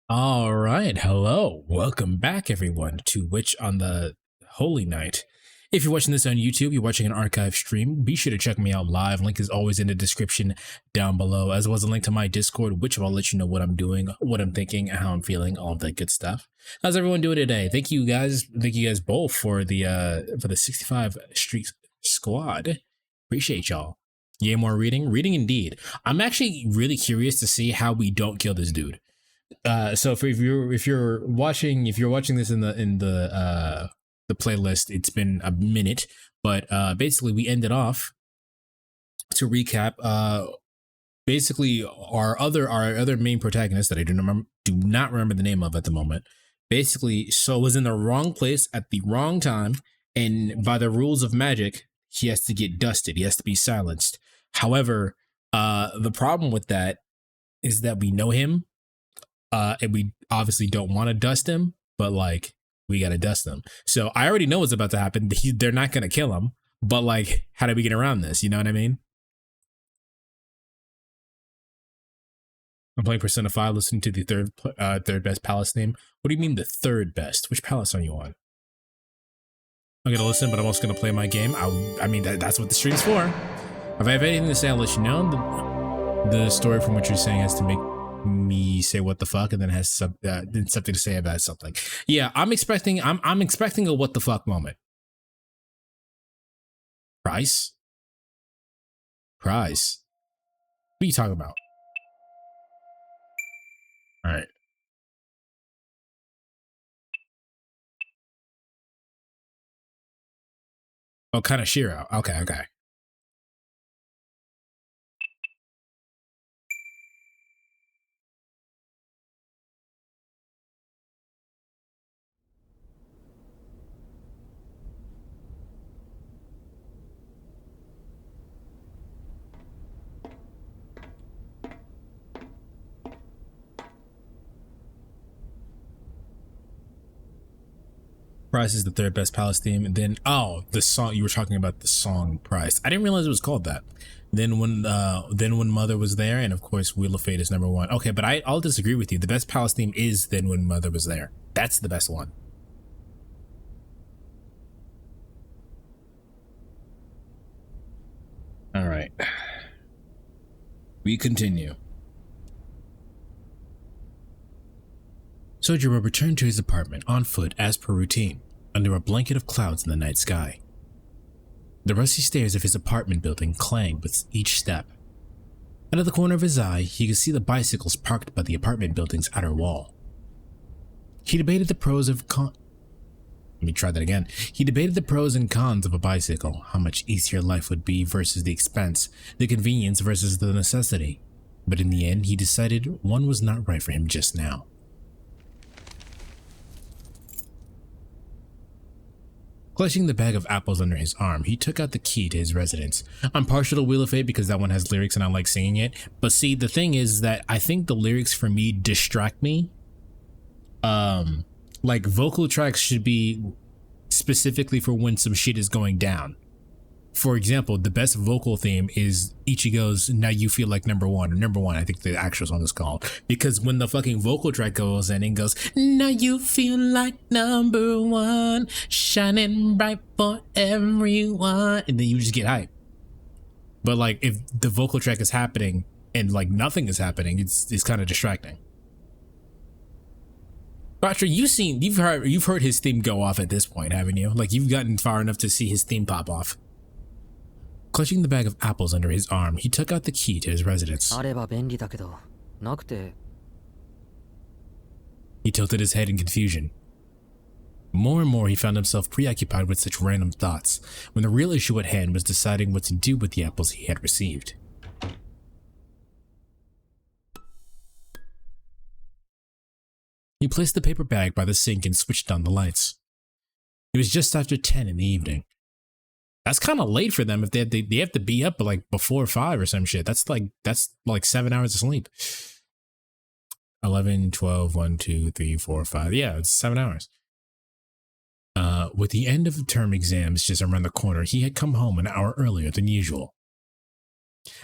All right, hello, welcome back, everyone, to Witch on the Holy Night. If you're watching this on YouTube, you're watching an archive stream, be sure to check me out live. Link is always in the description down below, as well as a link to my Discord, which will let you know what I'm doing, what I'm thinking, how I'm feeling, all of that good stuff. How's everyone doing today? Thank you guys both for the 65 Street Squad. Appreciate y'all. Yeah, more reading indeed. I'm actually really curious to see how we don't kill this dude. So if you're watching this in the playlist, it's been a minute, but basically we ended off, to recap, basically our other main protagonist that I do not remember the name of at the moment, basically so was in the wrong place at the wrong time, and by the rules of magic he has to get dusted, he has to be silenced. However, the problem with that is that we know him, and we obviously don't want to dust him, but like we gotta dust him. So I already know what's about to happen. They're not gonna kill him, but like, how do we get around this? You know what I mean? I'm playing Persona 5, listening to the third best palace theme. What do you mean the third best? Which palace are you on? I'm gonna listen, but I'm also gonna play my game. I mean that's what the stream's for. If I have anything to say, I'll let you know. The story from what you're saying has to make me say what the fuck, and then has something to say about something. Yeah, I'm expecting a what the fuck moment. Price? Price? What are you talking about? All right. Oh, kind of Shiro. Okay, okay. Price is the third best palace theme, and then the song you were talking about, the song Price. I didn't realize it was called that. Then when Mother was there, and of course Wheel of Fate is number one. Okay, but I'll disagree with you. The best palace theme is Then When Mother Was There. That's the best one. All right. We continue. Sojiro returned to his apartment on foot as per routine, under a blanket of clouds in the night sky. The rusty stairs of his apartment building clanged with each step. Out of the corner of his eye, he could see the bicycles parked by the apartment building's outer wall. He debated the pros and cons of a bicycle, how much easier life would be versus the expense, the convenience versus the necessity. But in the end, he decided one was not right for him just now. Clutching the bag of apples under his arm, he took out the key to his residence. I'm partial to Wheel of Fate because that one has lyrics and I like singing it. But see, the thing is that I think the lyrics for me distract me. Like vocal tracks should be specifically for when some shit is going down. For example, the best vocal theme is Ichigo's Now You Feel Like Number One, or Number One, I think the actual song is called. Because when the fucking vocal track goes in and goes, Now you feel like number one, shining bright for everyone, and then you just get hype. But like, if the vocal track is happening and like nothing is happening, it's kind of distracting. Batra, you've heard his theme go off at this point, haven't you? Like, you've gotten far enough to see his theme pop off. Clutching the bag of apples under his arm, he took out the key to his residence. He tilted his head in confusion. More and more he found himself preoccupied with such random thoughts, when the real issue at hand was deciding what to do with the apples he had received. He placed the paper bag by the sink and switched on the lights. It was just after 10 in the evening. That's kind of late for them if they have to be up like before 5 or some shit. That's like 7 hours of sleep. 11, 12, 1, 2, 3, 4, 5. Yeah, it's 7 hours. With the end of the term exams just around the corner, he had come home an hour earlier than usual.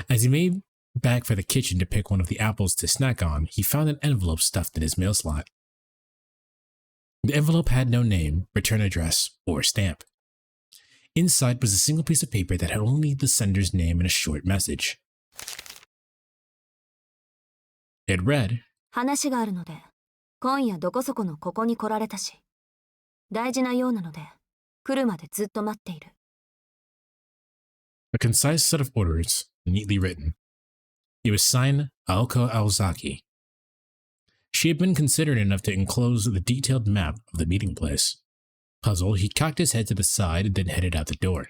As he made back for the kitchen to pick one of the apples to snack on, he found an envelope stuffed in his mail slot. The envelope had no name, return address, or stamp. Inside was a single piece of paper that had only the sender's name and a short message. It read, 話があるので、今夜どこそこのここに来られたし、大事なようなので、来るまでずっと待っている。A concise set of orders, neatly written. It was signed Aoka Aozaki. She had been considerate enough to enclose the detailed map of the meeting place. Puzzled, he cocked his head to the side and then headed out the door.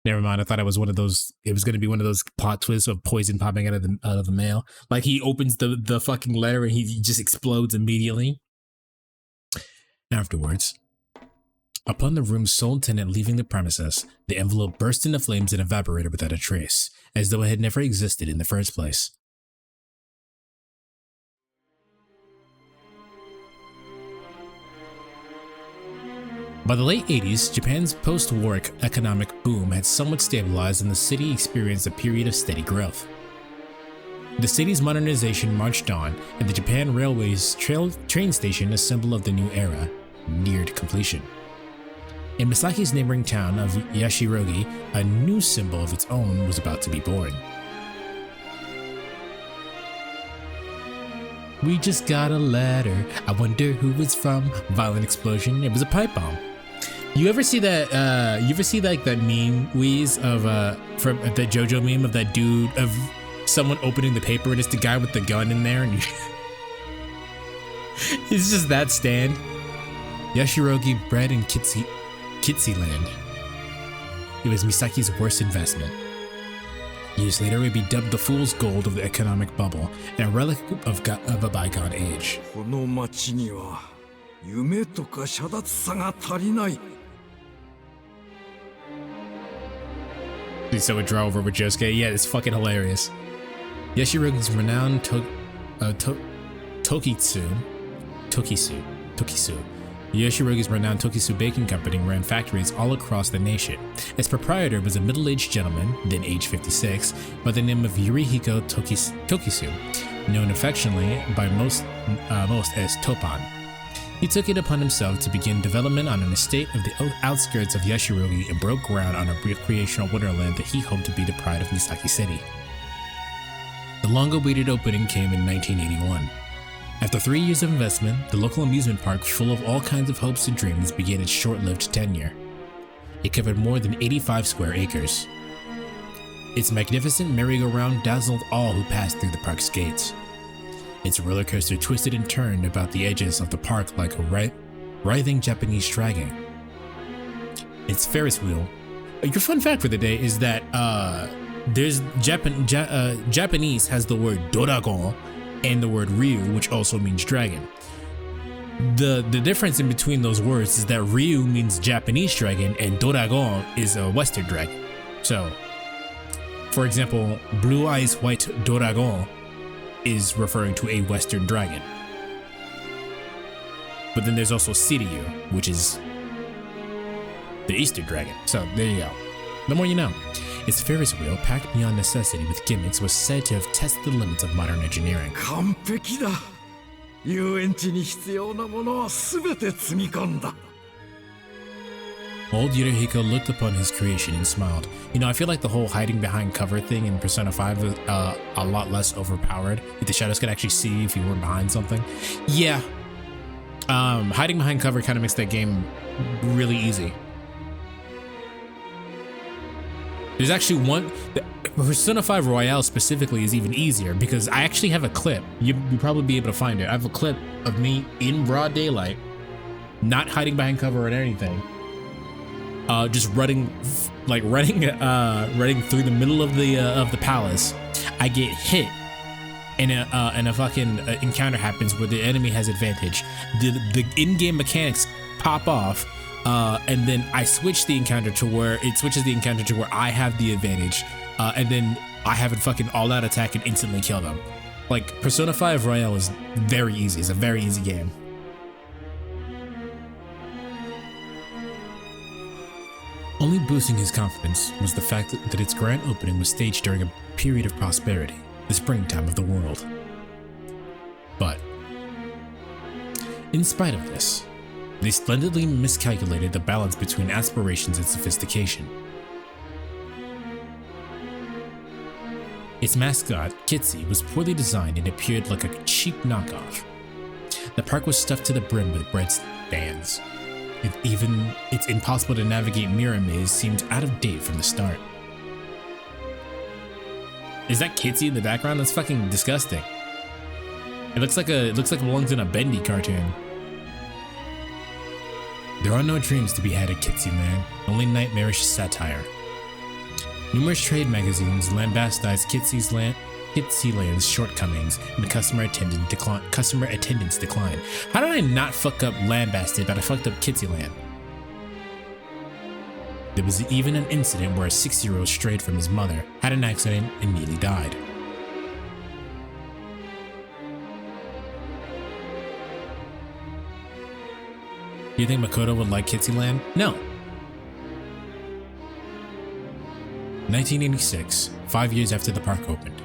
Never mind, I thought it was going to be one of those plot twists of poison popping out of the mail. Like he opens the fucking letter and he just explodes immediately. Afterwards, upon the room's sole tenant leaving the premises, the envelope burst into flames and evaporated without a trace, as though it had never existed in the first place. By the late 80s, Japan's post-war economic boom had somewhat stabilized and the city experienced a period of steady growth. The city's modernization marched on, and the Japan Railway's train station, a symbol of the new era, neared completion. In Misaki's neighboring town of Yashirogi, a new symbol of its own was about to be born. We just got a letter, I wonder who it's from. Violent explosion, it was a pipe bomb. You ever see that that meme, Wheeze, of from the JoJo meme of that dude of someone opening the paper and it's the guy with the gun in there and it's just that stand. Yashirogi bred in Kitsi land. It was Misaki's worst investment. Years later, it would be dubbed the fool's gold of the economic bubble and a relic of a bygone age. So a draw over with Josuke. Yeah, it's fucking hilarious. Yashirogi's renowned Tokisu. Yashirogi's renowned Tokisu Baking Company ran factories all across the nation. Its proprietor was a middle-aged gentleman, then age 56, by the name of Yurihiko Tokisu, known affectionately by most as Topan. He took it upon himself to begin development on an estate of the outskirts of Yashirogi and broke ground on a recreational wonderland that he hoped to be the pride of Misaki City. The long-awaited opening came in 1981. After 3 years of investment, the local amusement park, full of all kinds of hopes and dreams, began its short-lived tenure. It covered more than 85 square acres. Its magnificent merry-go-round dazzled all who passed through the park's gates. Its roller coaster twisted and turned about the edges of the park like a writhing Japanese dragon. Its Ferris wheel. Your fun fact for the day is that there's Japanese has the word doragon and the word Ryu, which also means dragon. The difference in between those words is that Ryu means Japanese dragon and doragon is a Western dragon. So, for example, Blue Eyes White Doragon is referring to a Western dragon. But then there's also Siryu, which is the Eastern dragon. So there you go. The more you know. Its Ferris wheel, packed beyond necessity with gimmicks, was said to have tested the limits of modern engineering. 完璧だ。遊園地に必要なものは全て積み込んだ。Old Yurihiko looked upon his creation and smiled. You know, I feel like the whole hiding behind cover thing in Persona 5 is a lot less overpowered. If the shadows could actually see if you were behind something. Yeah. Hiding behind cover kind of makes that game really easy. There's actually one, Persona 5 Royale specifically is even easier because I actually have a clip. You'll probably be able to find it. I have a clip of me in broad daylight, not hiding behind cover or anything. Just running through the middle of the palace. I get hit, and a fucking encounter happens where the enemy has advantage. The in-game mechanics pop off, and then I switch the encounter to where it switches the encounter to where I have the advantage, and then I have a fucking all-out attack and instantly kill them. Like Persona 5 Royale is very easy. It's a very easy game. Only boosting his confidence was the fact that its grand opening was staged during a period of prosperity, the springtime of the world. But, in spite of this, they splendidly miscalculated the balance between aspirations and sophistication. Its mascot, Kitsy, was poorly designed and appeared like a cheap knockoff. The park was stuffed to the brim with bread stands. Its impossible to navigate mirror maze seemed out of date from the start. Is that Kitsy in the background? That's fucking disgusting. It looks like it belongs in a Bendy cartoon. There are no dreams to be had at Kitsy Land, only nightmarish satire. Numerous trade magazines lambasted Kitsy Land's shortcomings and the customer attendance decline. How did I not fuck up lambasted, but I fucked up Kitsy Land? There was even an incident where a 6-year-old strayed from his mother, had an accident, and nearly died. Do you think Makoto would like Kitsy Land? No. 1986, 5 years after the park opened.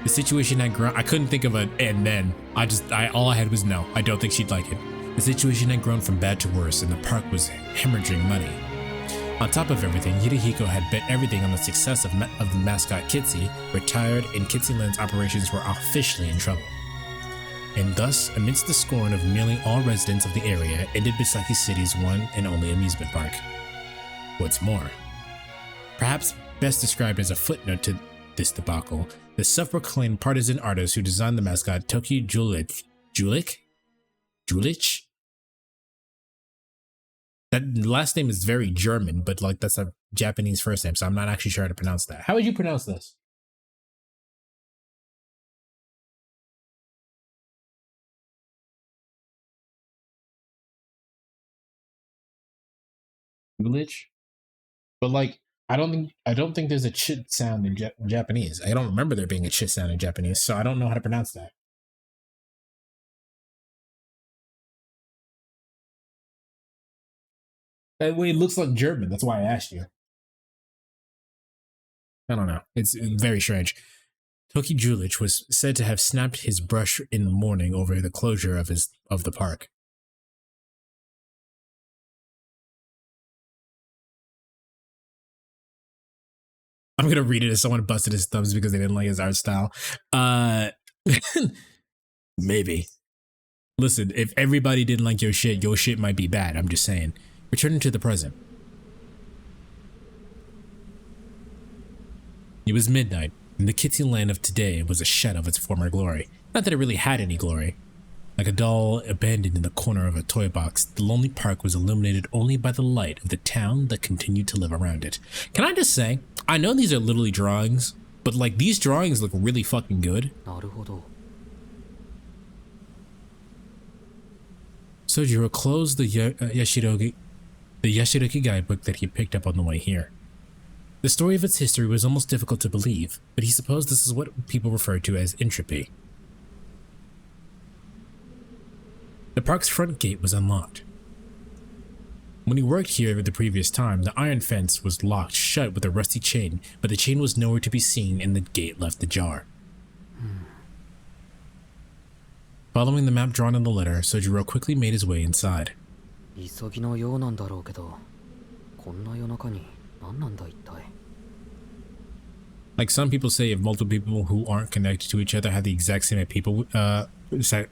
The situation had grown. I couldn't think of an and then. All I had was no, I don't think she'd like it. The situation had grown from bad to worse and the park was hemorrhaging money. On top of everything, Hidehiko had bet everything on the success of the mascot Kitsy, retired, and Kitsy Land's operations were officially in trouble. And thus, amidst the scorn of nearly all residents of the area, ended Misaki City's one and only amusement park. What's more, perhaps best described as a footnote to this debacle, the self-proclaimed partisan artist who designed the mascot Toki Julich? That last name is very German, but like that's a Japanese first name, so I'm not actually sure how to pronounce that. How would you pronounce this? Julich? But like, I don't think there's a chit sound in Japanese. I don't remember there being a chit sound in Japanese, so I don't know how to pronounce that. Well, it looks like German. That's why I asked you. I don't know. It's very strange. Toki Julich was said to have snapped his brush in the morning over the closure of the park. I'm gonna read it as someone busted his thumbs because they didn't like his art style. Maybe. Listen, if everybody didn't like your shit might be bad. I'm just saying. Returning to the present. It was midnight, and the Kitsy Land of today was a shadow of its former glory. Not that it really had any glory. Like a doll abandoned in the corner of a toy box, the lonely park was illuminated only by the light of the town that continued to live around it. Can I just say, I know these are literally drawings, but like these drawings look really fucking good. Sojiro closed the Yashiroki guidebook that he picked up on the way here. The story of its history was almost difficult to believe, but he supposed this is what people refer to as entropy. The park's front gate was unlocked. When he worked here the previous time, the iron fence was locked shut with a rusty chain, but the chain was nowhere to be seen and the gate left ajar. Following the map drawn in the letter, Sojiro quickly made his way inside. Like some people say, if multiple people who aren't connected to each other have the exact same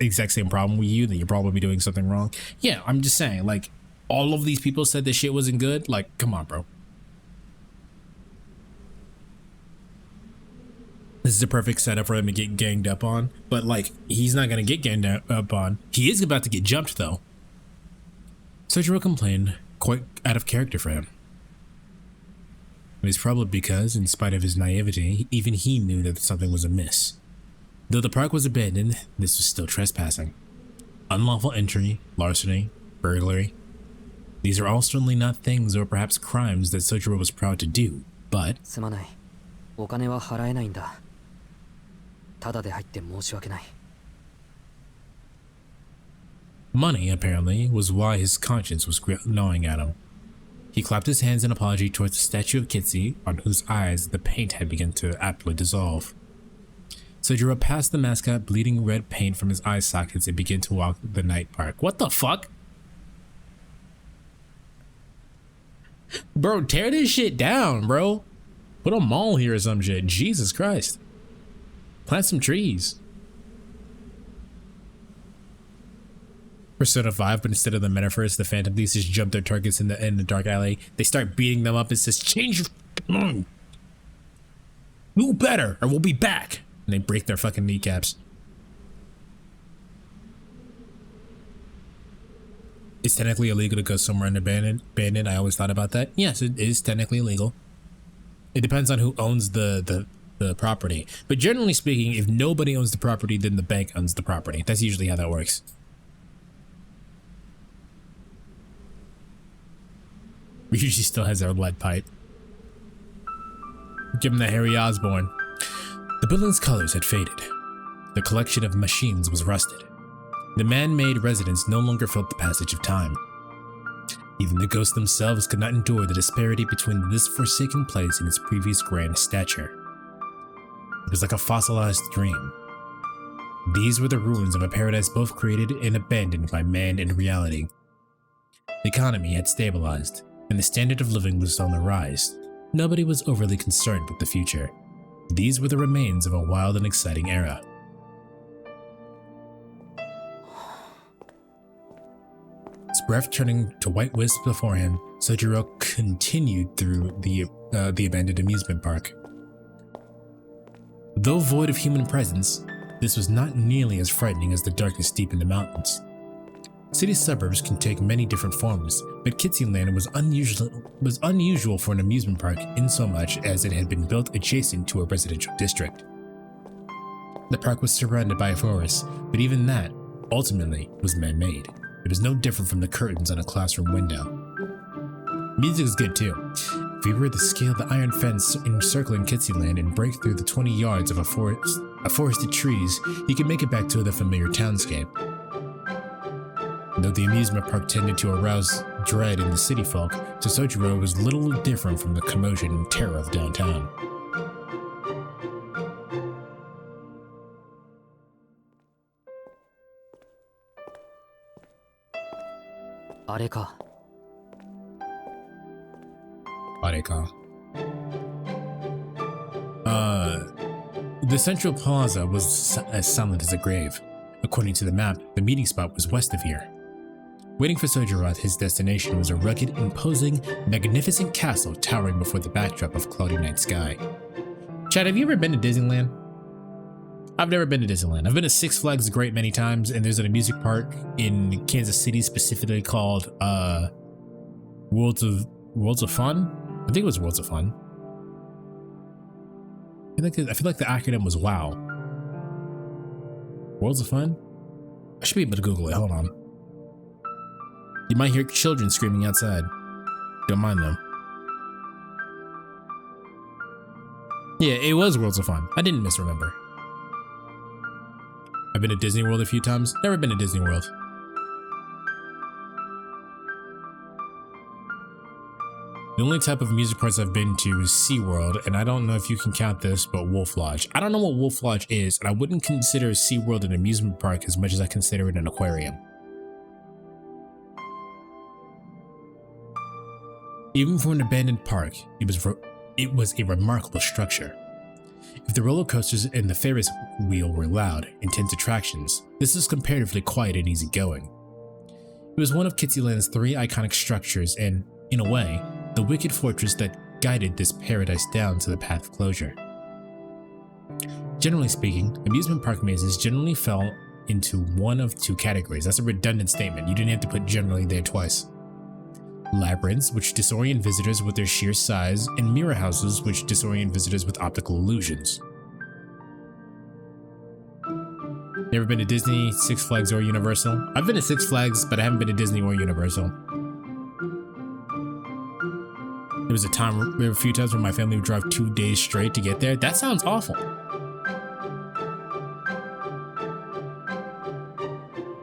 exact same problem with you, then you're probably doing something wrong. Yeah, I'm just saying, like, all of these people said this shit wasn't good. Like, come on, bro. This is a perfect setup for him to get ganged up on, but like, he's not gonna get ganged up on. He is about to get jumped though. Sojiro complained, quite out of character for him. It was probably because, in spite of his naivety, even he knew that something was amiss. Though the park was abandoned, this was still trespassing. Unlawful entry, larceny, burglary. These are all certainly not things or perhaps crimes that Sojiro was proud to do, but... Money, apparently, was why his conscience was gnawing at him. He clapped his hands in apology towards the statue of Kitsy, on whose eyes the paint had begun to aptly dissolve. Sojiro passed the mascot, bleeding red paint from his eye sockets, and began to walk the night park. What the fuck? Bro, tear this shit down, bro. Put a mall here or some shit. Jesus Christ. Plant some trees. Persona 5, but instead of the Metaverse, the Phantom Thieves just jump their targets in the dark alley. They start beating them up and says, change your mind. Do better or we'll be back. And they break their fucking kneecaps. It's technically illegal to go somewhere abandoned. I always thought about that. Yes, it is technically illegal. It depends on who owns the property. But generally speaking, if nobody owns the property, then the bank owns the property. That's usually how that works. Usually still has their lead pipe. Give him the Harry Osborn. The building's colors had faded. The collection of machines was rusted. The man-made residents no longer felt the passage of time. Even the ghosts themselves could not endure the disparity between this forsaken place and its previous grand stature. It was like a fossilized dream. These were the ruins of a paradise both created and abandoned by man and reality. The economy had stabilized, and the standard of living was on the rise. Nobody was overly concerned with the future. These were the remains of a wild and exciting era. His breath turning to white wisps before him, Sojiro continued through the abandoned amusement park. Though void of human presence, this was not nearly as frightening as the darkness deep in the mountains. City suburbs can take many different forms, but Kitsyland was unusual for an amusement park insomuch as it had been built adjacent to a residential district. The park was surrounded by a forest, but even that, ultimately, was man-made. It was no different from the curtains on a classroom window. Music is good too. If we were to scale the iron fence encircling Kitsyland and break through the 20 yards of forested trees, you could make it back to the familiar townscape. Though the amusement park tended to arouse dread in the city folk, to Sojiro was little different from the commotion and terror of downtown. Areka. The central plaza was as silent as a grave. According to the map, the meeting spot was west of here. Waiting for Sojiro at his destination was a rugged, imposing, magnificent castle towering before the backdrop of cloudy night sky. Chad, have you ever been to Disneyland? I've never been to Disneyland. I've been to Six Flags a great many times, and there's an amusement park in Kansas City specifically called Worlds of Fun. I think it was Worlds of Fun. I feel like the acronym was WOW. Worlds of Fun? I should be able to Google it. Hold on. You might hear children screaming outside. Don't mind them. Yeah, it was Worlds of Fun. I didn't misremember. I've been to Disney World a few times. Never been to Disney World. The only type of amusement parks I've been to is SeaWorld, and I don't know if you can count this, but Wolf Lodge. I don't know what Wolf Lodge is, and I wouldn't consider SeaWorld an amusement park as much as I consider it an aquarium. Even for an abandoned park, it was a remarkable structure. If the roller coasters and the Ferris wheel were loud, intense attractions, this is comparatively quiet and easygoing. It was one of Kitsyland's 3 iconic structures and, in a way, the wicked fortress that guided this paradise down to the path of closure. Generally speaking, amusement park mazes generally fell into one of 2 categories. That's a redundant statement. You didn't have to put generally there twice. Labyrinths, which disorient visitors with their sheer size, and mirror houses, which disorient visitors with optical illusions. Never been to Disney, Six Flags, or Universal? I've been to Six Flags, but I haven't been to Disney or Universal. There were a few times where my family would drive 2 days straight to get there. That sounds awful.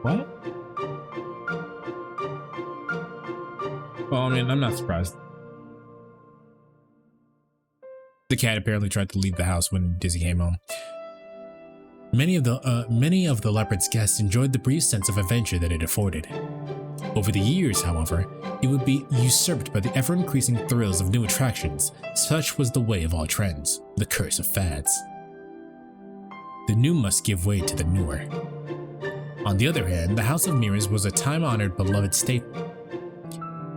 What? Well, I mean, I'm not surprised. The cat apparently tried to leave the house when Dizzy came home. Many of the leopard's guests enjoyed the brief sense of adventure that it afforded. Over the years, however, it would be usurped by the ever-increasing thrills of new attractions. Such was the way of all trends, the curse of fads. The new must give way to the newer. On the other hand, the House of Mirrors was a time-honored, beloved staple.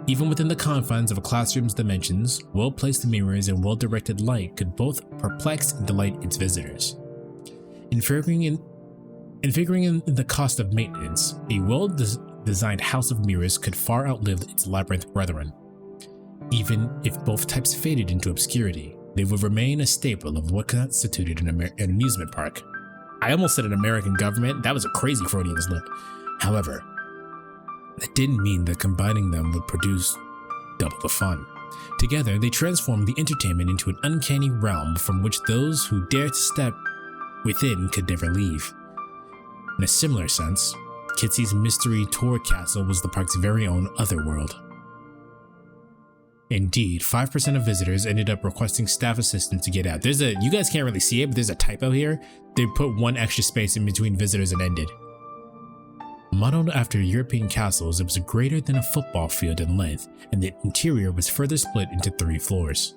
Even within the confines of a classroom's dimensions, well-placed mirrors and well-directed light could both perplex and delight its visitors. In figuring in the cost of maintenance, a well-designed House of Mirrors could far outlive its labyrinth brethren. Even if both types faded into obscurity, they would remain a staple of what constituted an amusement park. I almost said an American government. That was a crazy Freudian slip. However, that didn't mean that combining them would produce double the fun. Together, they transformed the entertainment into an uncanny realm from which those who dare to step within could never leave. In a similar sense, Kitsy's Mystery Tour Castle was the park's very own otherworld. Indeed, 5% of visitors ended up requesting staff assistance to get out. You guys can't really see it, but there's a typo here. They put one extra space in between visitors and ended. Modeled after European castles, it was greater than a football field in length, and the interior was further split into 3 floors.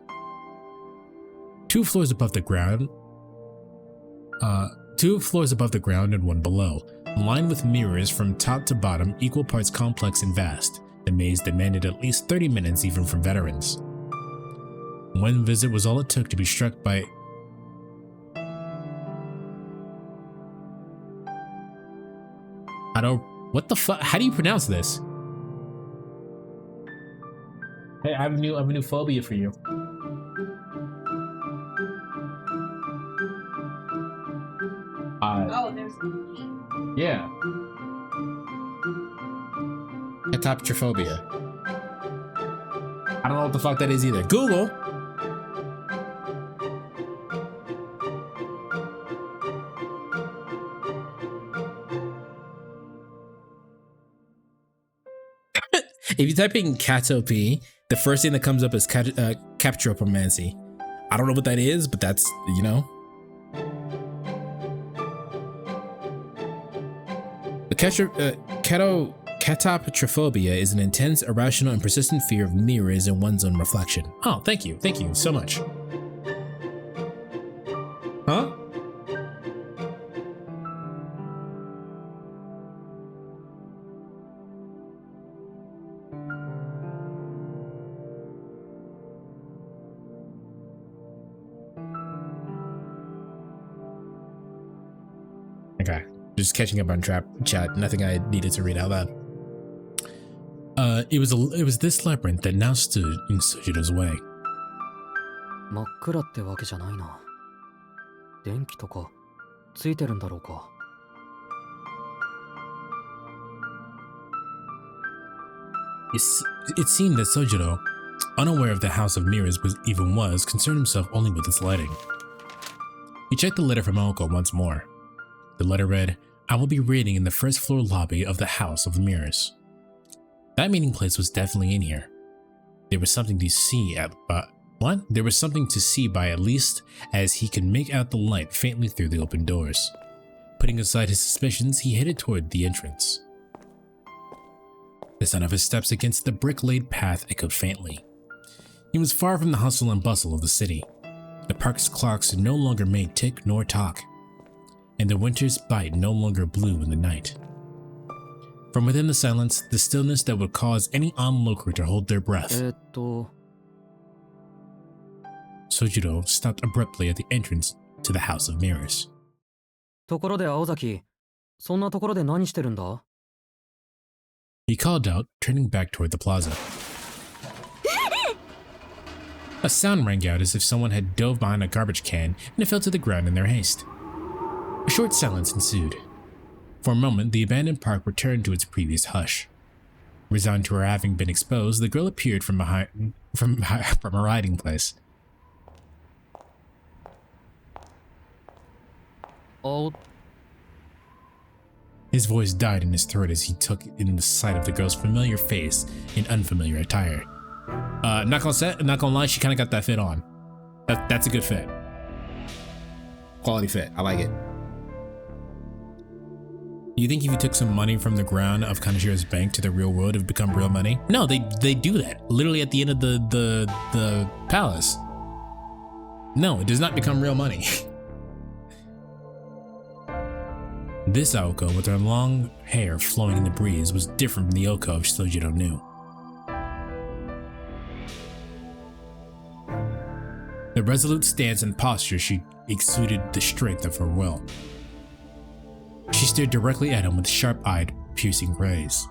2 floors above the ground and 1 below, lined with mirrors from top to bottom, equal parts complex and vast. The maze demanded at least 30 minutes even from veterans. One visit was all it took to be struck by what the fuck? How do you pronounce this? Hey, I have a new phobia for you. There's Yeah. Catoptrophobia. I don't know what the fuck that is either. Google. If you type in catopy, the first thing that comes up is captropomancy. I don't know what that is, but that's, you know. The catoptrophobia is an intense, irrational, and persistent fear of mirrors and one's own reflection. Oh, thank you so much. Huh? Okay, just catching up on chat. Nothing I needed to read out loud. It was this labyrinth that now stood in Sojiro's way. 真っ暗ってわけじゃないな。電気とかついてるんだろうか。It seemed that Sojiro, unaware of the House of Mirrors was, concerned himself only with its lighting. He checked the letter from Aoko once more. The letter read, "I will be reading in the first floor lobby of the House of Mirrors." That meeting place was definitely in here. There was something to see There was something to see by at least as he could make out the light faintly through the open doors. Putting aside his suspicions, he headed toward the entrance. The sound of his steps against the brick-laid path echoed faintly. He was far from the hustle and bustle of the city. The park's clocks no longer made tick nor talk, and the winter's bite no longer blew in the night. From within the silence, the stillness that would cause any onlooker to hold their breath, Sojiro stopped abruptly at the entrance to the House of Mirrors. ところで青崎、そんなところで何してるんだ? He called out, turning back toward the plaza. A sound rang out as if someone had dove behind a garbage can and it fell to the ground in their haste. A short silence ensued. For a moment, the abandoned park returned to its previous hush. Resigned to her having been exposed, the girl appeared from a hiding place. His voice died in his throat as he took in the sight of the girl's familiar face in unfamiliar attire. Not gonna lie, she kind of got that fit on. That's a good fit. Quality fit. I like it. You think if you took some money from the ground of Kanashiro's bank to the real world, it would become real money? No, they do that. Literally at the end of the palace. No, it does not become real money. This Aoko, with her long hair flowing in the breeze, was different from the Oko of Sojiro knew. The resolute stance and posture she exuded the strength of her will. She stared directly at him with sharp-eyed, piercing gaze.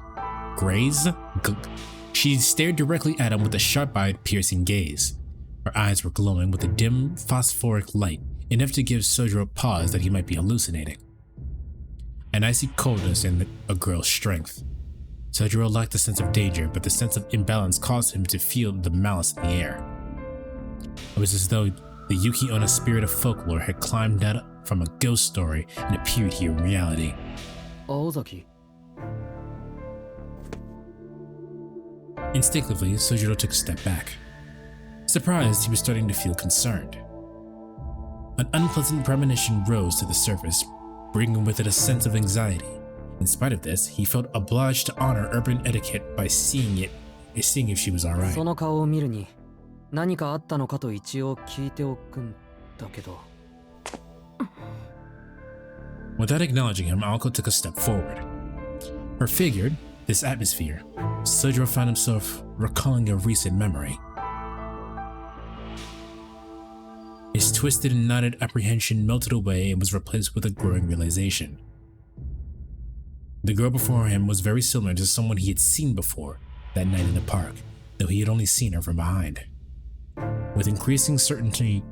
She stared directly at him with a sharp-eyed, piercing gaze. Her eyes were glowing with a dim, phosphoric light, enough to give Sojiro pause that he might be hallucinating. An icy coldness in a girl's strength. Sojiro lacked a sense of danger, but the sense of imbalance caused him to feel the malice in the air. It was as though the Yuki Onna spirit of folklore had climbed out from a ghost story and appeared here in reality. Aozaki. Instinctively, Sojiro took a step back. Surprised, he was starting to feel concerned. An unpleasant premonition rose to the surface, bringing with it a sense of anxiety. In spite of this, he felt obliged to honor urban etiquette by seeing if she was alright. その顔を見るに何かあったのかと一応聞いておくんだけど。Without acknowledging him, Aoko took a step forward. Her figure, this atmosphere, Sojiro found himself recalling a recent memory. His twisted and knotted apprehension melted away and was replaced with a growing realization. The girl before him was very similar to someone he had seen before that night in the park, though he had only seen her from behind. With increasing certainty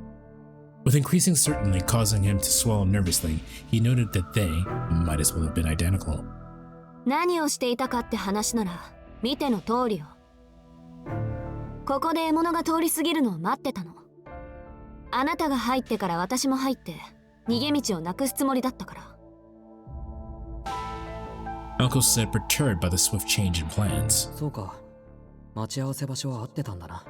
causing him to swallow nervously, he noted that they might as well have been identical. 何をしていたかって話なら見ての通りよ。ここで獲物が通り過ぎるのを待ってたの。あなたが入ってから私も入って逃げ道をなくすつもりだったから。Uncle said, perturbed by the swift change in plans. そうか。待ち合わせ場所は合ってたんだな。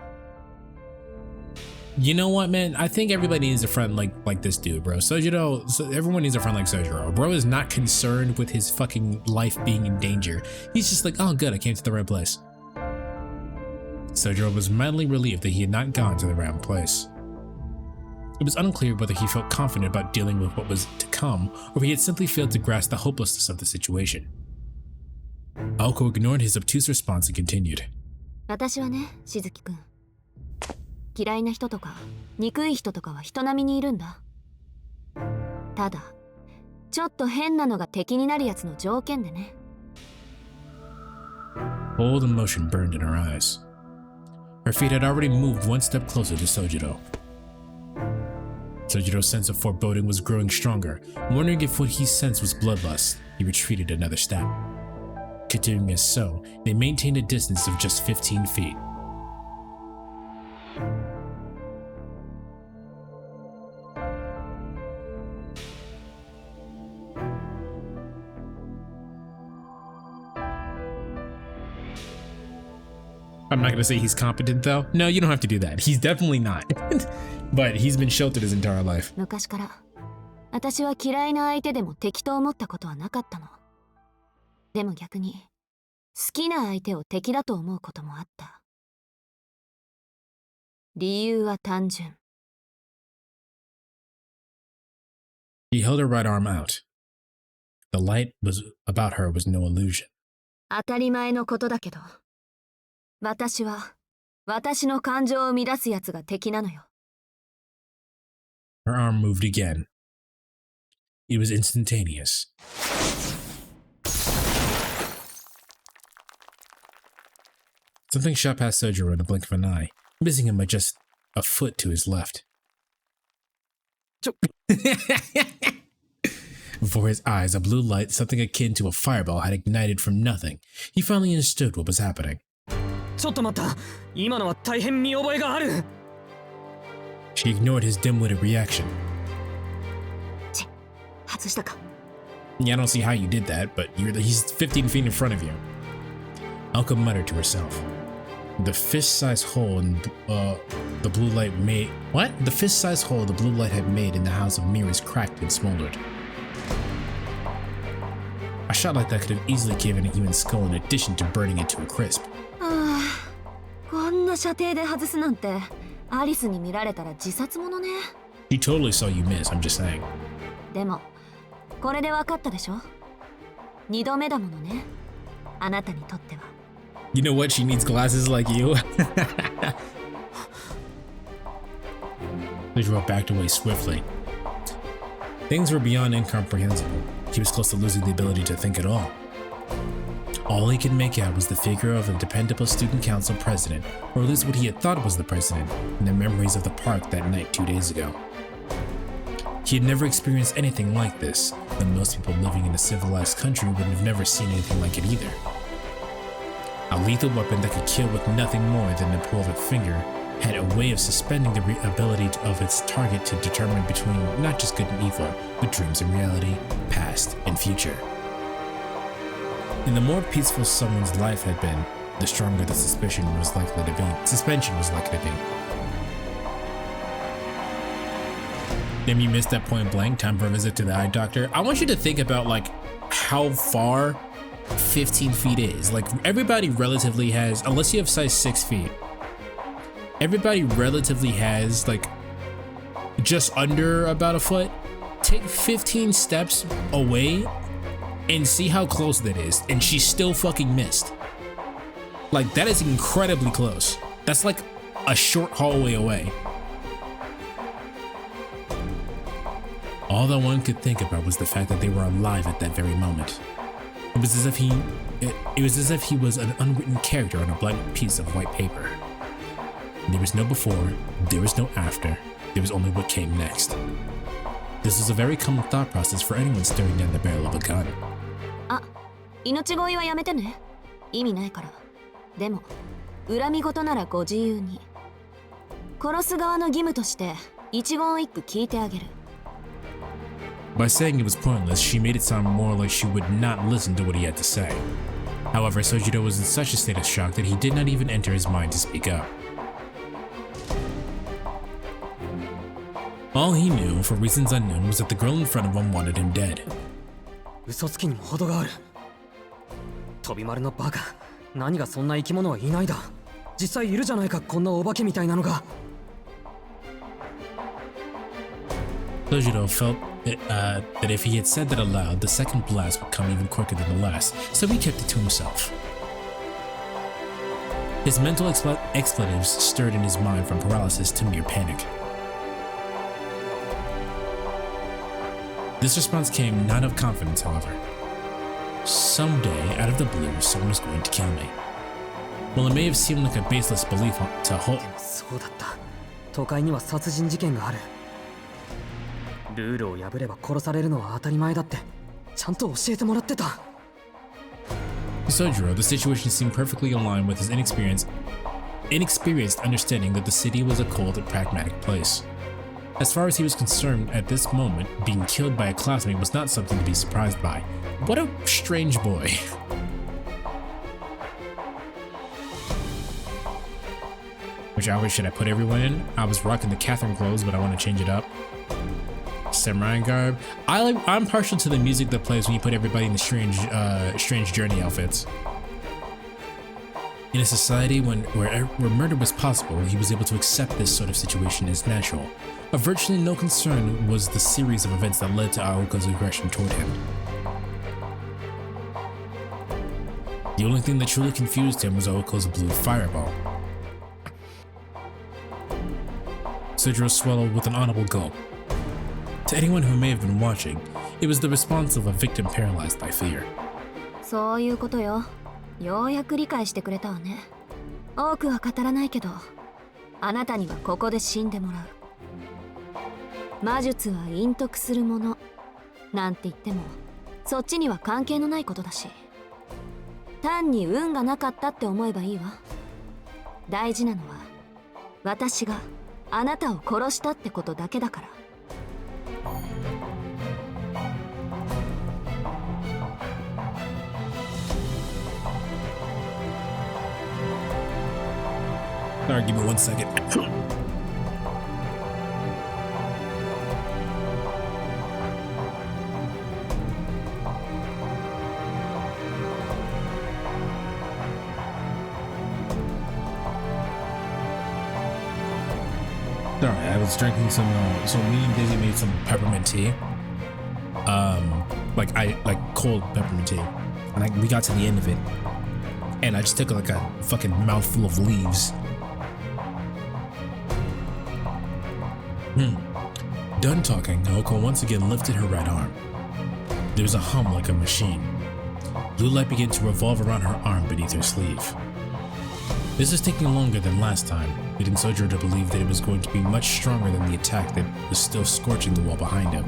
You know what, man? I think everybody needs a friend like this dude, bro. Everyone needs a friend like Sojiro. Bro is not concerned with his fucking life being in danger. He's just like, oh good, I came to the right place. Sojiro was mildly relieved that he had not gone to the wrong place. It was unclear whether he felt confident about dealing with what was to come, or if he had simply failed to grasp the hopelessness of the situation. Aoko ignored his obtuse response and continued. 私はね、しずきくん。嫌いな人とか憎い人とかは人並みにいるんだ。ただ、ちょっと変なのが敵になるやつの条件でね。Cold emotion burned in her eyes. Her feet had already moved one step closer to Sojiro. Sojiro's sense of foreboding was growing stronger. Wondering if what he sensed was bloodlust, he retreated another step. Continuing as so, they maintained a distance of just 15 feet. I'm not gonna say he's competent though. No, you don't have to do that. He's definitely not. But he's been sheltered his entire life. 昔から私は嫌いな相手でも敵と思ったことはなかったの。でも逆に好きな相手を敵だと思うこともあった。理由は単純。He held her right arm out. The light about her was no illusion. 当たり前のことだけど、私は私の感情を乱すやつが敵なのよ。Her arm moved again. It was instantaneous. Something shot past Sojiro in the blink of an eye, missing him by just a foot to his left. Before his eyes, a blue light, something akin to a fireball, had ignited from nothing. He finally understood what was happening. ちょっと待った。今のは大変見覚えがある。She ignored his dim-witted reaction. 外したか。Yeah, I don't see how you did that, but he's 15 feet in front of you. Alka muttered to herself. The fist-sized hole in the blue light made... What? The fist-sized hole the blue light had made in the house of mirrors cracked and smoldered. A shot like that could have easily given a human skull in addition to burning it to a crisp. こんな射程で外すなんて、アリスに見られたら自殺者ね。She totally saw you miss, I'm just saying. でも、これで分かったでしょ？二度目だものね。あなたにとっては。You know what? She needs glasses like you. Sojiro backed away swiftly. Things were beyond incomprehensible. He was close to losing the ability to think at all. All he could make out was the figure of a dependable student council president, or at least what he had thought was the president, in the memories of the park that night 2 days ago. He had never experienced anything like this, and most people living in a civilized country would have never seen anything like it either. A lethal weapon that could kill with nothing more than the pull of a finger had a way of suspending the ability of its target to determine between not just good and evil, but dreams and reality, past and future. And the more peaceful someone's life had been, the stronger the suspension was likely to be. Damn, you missed that point blank. Time for a visit to the eye doctor. I want you to think about like how far 15 feet is. Like everybody relatively has, unless you have size 6 feet, everybody relatively has like just under about a foot. Take 15 steps away and see how close that is, and she still fucking missed. Like that is incredibly close. That's like a short hallway away. All that one could think about was the fact that they were alive at that very moment. It was as if he was an unwritten character on a blank piece of white paper. There was no before, there was no after, there was only what came next. This was a very common thought process for anyone staring down the barrel of a gun. あ、命乞いはやめてね。意味ないから。でも、恨み事ならご自由に。殺す側の義務として一言一句聞いてあげる。By saying it was pointless, she made it sound more like she would not listen to what he had to say. However, Sojiro was in such a state of shock that he did not even enter his mind to speak up. All he knew, for reasons unknown, was that the girl in front of him wanted him dead. 嘘つきにも程がある。飛び丸のバカ、何がそんな生き物はいないだ。実際いるじゃないか、こんなお化けみたいなのが。Sojiro felt that if he had said that aloud, the second blast would come even quicker than the last, so he kept it to himself. His mental expletives stirred in his mind from paralysis to mere panic. This response came not of confidence, however. Someday, out of the blue, someone was going to kill me. While it may have seemed like a baseless belief to hold... そうだった。都会には殺人事件がある。ルールを破れば殺されるのは当たり前だって、ちゃんと教えてもらってた。Sojiro, the situation seemed perfectly aligned with his inexperienced understanding that the city was a cold and pragmatic place. As far as he was concerned at this moment, being killed by a classmate was not something to be surprised by. What a strange boy. Which outfit should I put everyone in? I was rocking the Catherine clothes, but I want to change it up. Samurai garb. I'm partial to the music that plays when you put everybody in the strange journey outfits. In a society where murder was possible, he was able to accept this sort of situation as natural. Of virtually no concern was the series of events that led to Aoka's aggression toward him. The only thing that truly confused him was Aoka's blue fireball. Sojiro swallowed with an audible gulp. To anyone who may have been watching, it was the response of a victim paralyzed by fear. そういうことよ。ようやく理解してくれたわね。多くは語らないけど、あなたにはここで死んでもらう。魔術は隠匿するものなんて言っても、そっちには関係のないことだし。単に運がなかったって思えばいいわ。大事なのは、私があなたを殺したってことだけだから。Sorry, give me 1 second. Sorry, I was drinking some. So me and Daisy made some peppermint tea. Like cold peppermint tea, and we got to the end of it, and I just took like a fucking mouthful of leaves. Done talking, Naoko once again lifted her right arm. There was a hum like a machine. Blue light began to revolve around her arm beneath her sleeve. This was taking longer than last time, leading Sojiro to believe that it was going to be much stronger than the attack that was still scorching the wall behind him.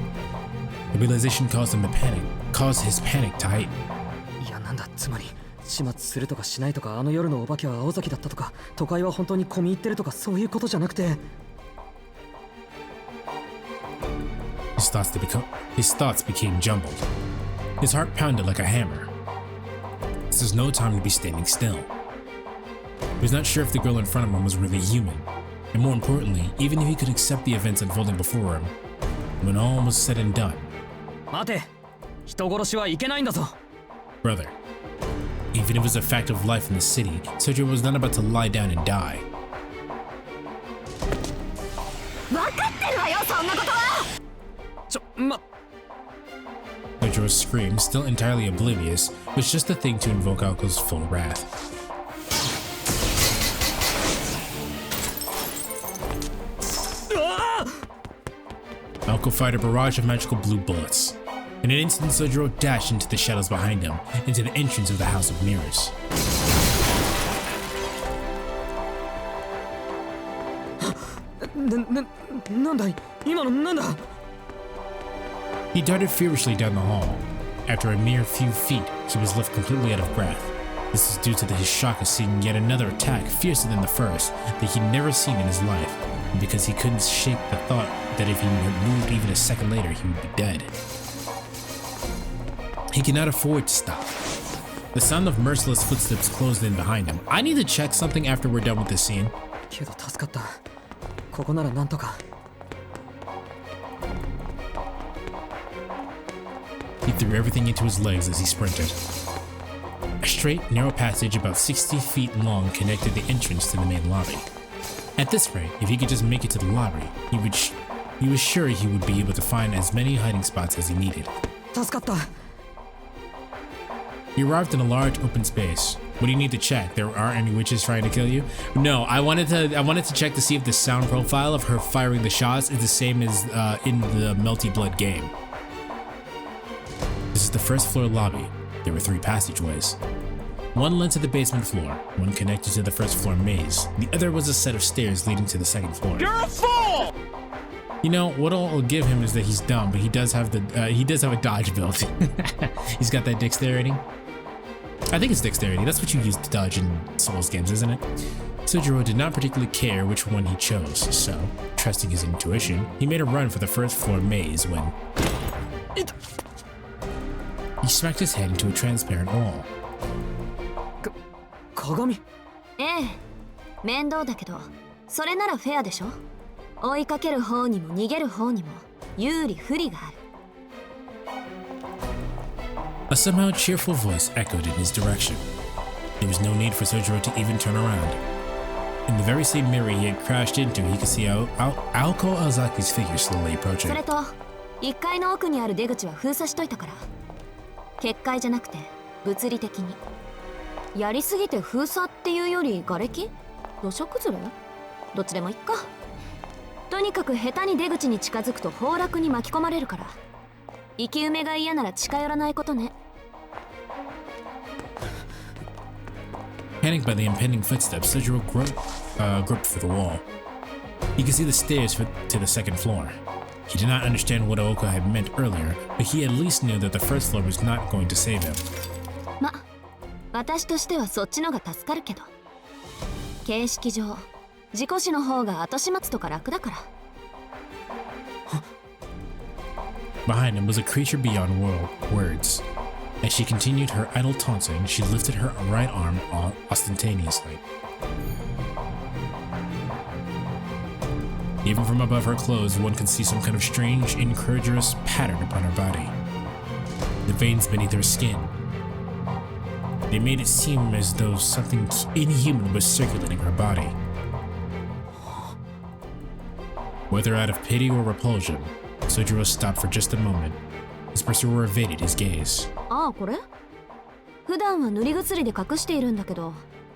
The realization caused his panic to heighten. いやなんだつまり始末するとかしないとかあの夜のお化けは青崎だったとか都会は本当に込み入ってるとかそういうことじゃなくて His thoughts became jumbled. His heart pounded like a hammer. This was no time to be standing still. He was not sure if the girl in front of him was really human, and more importantly, even if he could accept the events unfolding before him. When all was said and done, 待て人殺しはいけないんだぞ brother, even if it was a fact of life in the city, Sojiro was not about to lie down and die. 分かってるわよそんなことは Sojiro's scream, still entirely oblivious, was just the thing to invoke Aoko's full wrath. Aoko fired a barrage of magical blue bullets. In an instant, Sojiro dashed into the shadows behind him, into the entrance of the House of Mirrors. He darted furiously down the hall. After a mere few feet, he was left completely out of breath. This is due to his shock of seeing yet another attack fiercer than the first that he'd never seen in his life, and because he couldn't shake the thought that if he had moved even a second later, he would be dead. He cannot afford to stop. The sound of merciless footsteps closed in behind him. I need to check something after we're done with this scene. けど助かったここならなんとか He threw everything into his legs as he sprinted. A straight, narrow passage about 60 feet long connected the entrance to the main lobby. At this rate, if he could just make it to the lobby, he was sure he would be able to find as many hiding spots as he needed. 助かった He arrived in a large open space. What do you need to check? There aren't any witches trying to kill you? No, I wanted to check to see if the sound profile of her firing the shots is the same as in the Melty Blood game. This is the first floor lobby. There were 3 passageways. One led to the basement floor, one connected to the first floor maze. The other was a set of stairs leading to the second floor. You're a fool! You know, what I'll give him is that he's dumb, but he does have a dodge build. He's got that dexterity. I think it's dexterity. That's what you use to dodge in Souls games, isn't it? Sojiro did not particularly care which one he chose, so, trusting his intuition, he made a run for the first floor maze when he smacked his head into a transparent wall. 鏡 ええ面倒だけどそれならフェアでしょ追いかける方にも逃げる方にも有利不利がある A somehow cheerful voice echoed in his direction. There was no need for Sojiro to even turn around. In the very same mirror he had crashed into, he could see Aoko Aozaki's figure slowly approaching. それと1階の奥にある出口は封鎖しといたから結界じゃなくて物理的にやりすぎて封鎖っていうより瓦礫土砂崩れどっちでもいっかとにかく下手に出口に近づくと崩落に巻き込まれるから生き埋めが嫌なら近寄らないことね Panicked by the impending footsteps, Sojiro groped for the wall. He could see the stairs to the second floor. He did not understand what Aoko had meant earlier, but he at least knew that the first floor was not going to save him. ま、私としてはそっちのが助かるけど形式上事故死の方が後始末とか楽だから Behind him was a creature beyond words. As she continued her idle taunting, she lifted her right arm ostentatiously. Even from above her clothes, one could see some kind of strange, incongruous pattern upon her body. The veins beneath her skin. They made it seem as though something inhuman was circulating her body. Whether out of pity or repulsion, Sojiro stopped for just a moment. His pursuer evaded his gaze. ああ、これ普段は塗り薬で隠しているんだけど、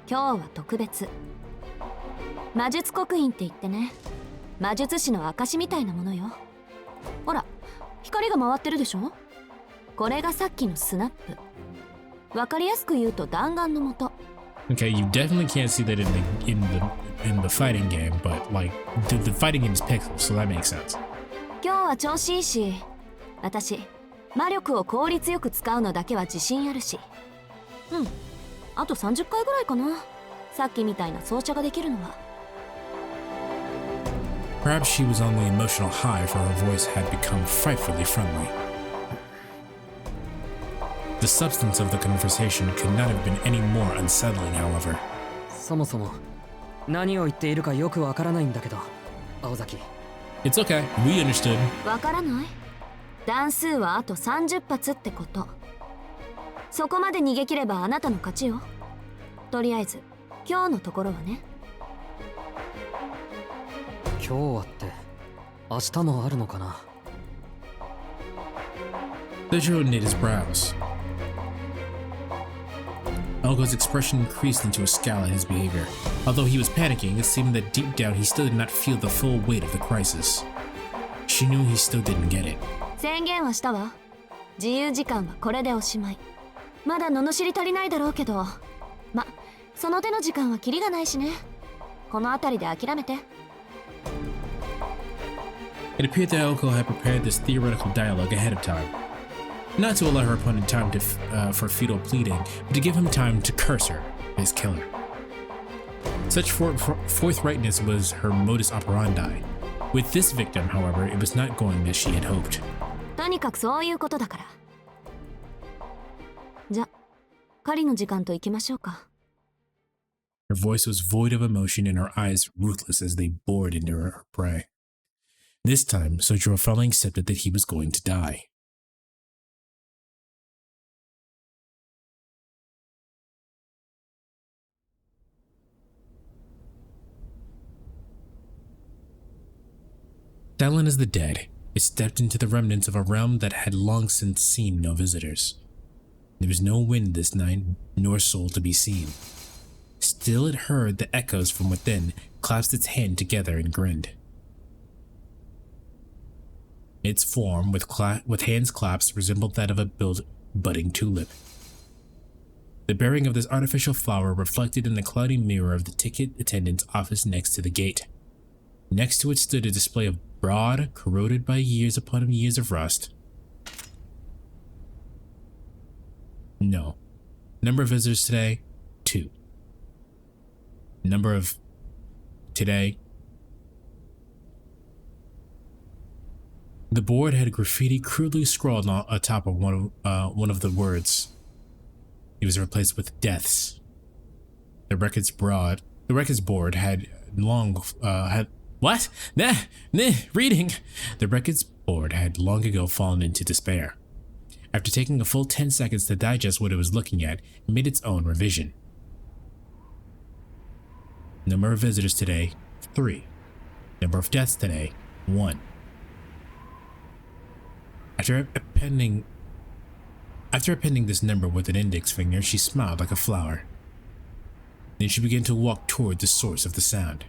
今日は特別。魔術刻印って言ってね、魔術師の証みたいなものよ。ほら、光が回ってるでしょ。これがさっきのスナップ。わかりやすく言うと弾丸の元。Okay, you definitely can't see that in the fighting game, but like the fighting game is pixels, so that makes sense. 今日は調子いいし、私魔力を効率よく使うのだけは自信あるし。あと30回ぐらいかな。さっきみたいな装着ができるのは。Perhaps she was on the emotional high, for her voice had become frightfully friendly. The substance of the conversation could not have been any more unsettling, however. そもそも何を言っているかよくわからないんだけど、青崎。It's okay, we understood. わからない？弾数はあと30発ってこと。そこまで逃げ切ればあなたの勝ちよ。とりあえず今日のところはね。今日はって明日もあるのかな。Sojiro knit his brows. Elgo's expression increased into a scowl at his behavior. Although he was panicking, it seemed that deep down he still did not feel the full weight of the crisis. She knew he still didn't get it. 宣言はしたわ。自由時間はこれでおしまい。まだ罵り足りないだろうけど、その手の時間はキリがないしね。この辺りで諦めて。It appeared that Elko had prepared this theoretical dialogue ahead of time. Not to allow her opponent time for futile pleading, but to give him time to curse her, his killer. Such forthrightness was her modus operandi. With this victim, however, it was not going as she had hoped. とにかくそういうことだから。じゃ、狩りの時間と行きましょうか。Her voice was void of emotion and her eyes ruthless as they bored into her prey. This time, Sojiro finally accepted that he was going to die. Silent as the dead, it stepped into the remnants of a realm that had long since seen no visitors. There was no wind this night, nor soul to be seen. Still it heard the echoes from within, clasped its hand together and grinned. Its form, with hands clasped, resembled that of a budding tulip. The bearing of this artificial flower reflected in the cloudy mirror of the ticket attendant's office next to the gate. Next to it stood a display of broad, corroded by years upon years of rust. No. Number of visitors today, 2. Number of today. The board had graffiti crudely scrawled on atop of one of the words. It was replaced with deaths. The records board had long what? Reading. The records board had long ago fallen into despair. After taking a full 10 seconds to digest what it was looking at, it made its own revision. Number of visitors today, 3. Number of deaths today, 1. After appending this number with an index finger, she smiled like a flower. Then she began to walk toward the source of the sound.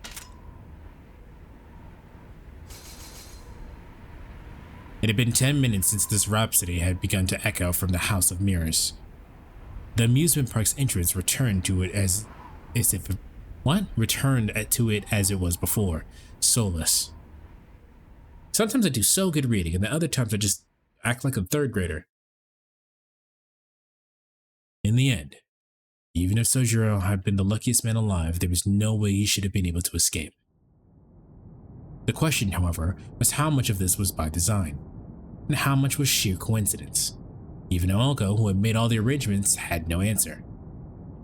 It had been 10 minutes since this rhapsody had begun to echo from the House of Mirrors. The amusement park's entrance returned to it as it was before, soulless. Sometimes I do so good reading, and the other times I just act like a third grader. In the end, even if Sojiro had been the luckiest man alive, there was no way he should have been able to escape. The question, however, was how much of this was by design, and how much was sheer coincidence. Even Elko, who had made all the arrangements, had no answer.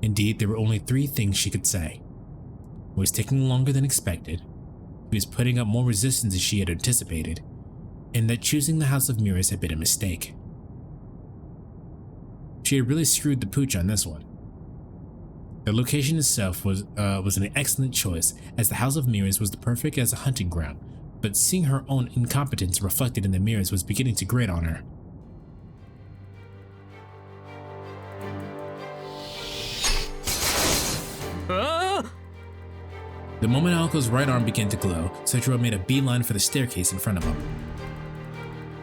Indeed, there were only 3 things she could say. It was taking longer than expected. he was putting up more resistance than she had anticipated, and that choosing the House of Mirrors had been a mistake. She had really screwed the pooch on this one. The location itself was an excellent choice, as the House of Mirrors was the perfect as a hunting ground, but seeing her own incompetence reflected in the mirrors was beginning to grate on her. The moment Aoko's right arm began to glow, Sojiro made a beeline for the staircase in front of him.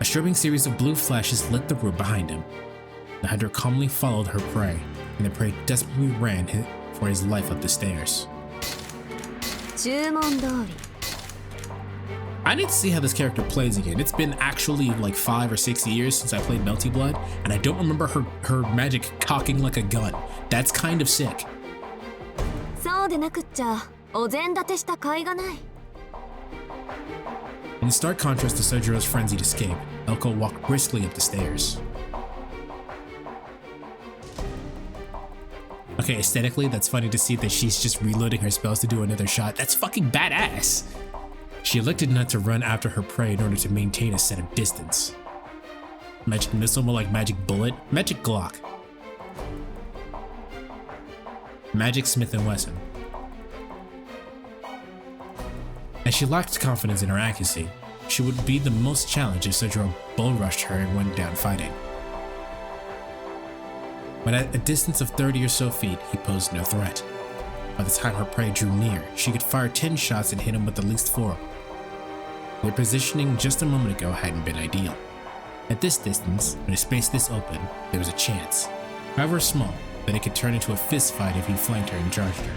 A strobing series of blue flashes lit the room behind him. The hunter calmly followed her prey, and the prey desperately ran for his life up the stairs. 注文通り I need to see how this character plays again. It's been actually like 5 or 6 years since I played Melty Blood, and I don't remember her magic cocking like a gun. That's kind of sick. そうでなくっちゃお膳立てした甲斐がない In stark contrast to Sojiro's frenzied escape, Elko walked briskly up the stairs. Okay, aesthetically, that's funny to see that she's just reloading her spells to do another shot. That's fucking badass! She elected not to run after her prey in order to maintain a set of distance. Magic missile, more like magic bullet. Magic Glock. Magic Smith & Wesson. As she lacked confidence in her accuracy, she would be the most challenged if Sojiro bull rushed her and went down fighting. But at a distance of 30 or so feet, he posed no threat. By the time her prey drew near, she could fire 10 shots and hit him with at least 4. Their positioning just a moment ago hadn't been ideal. At this distance, in a space this open, there was a chance, however small, that it could turn into a fist fight if he flanked her and charged her.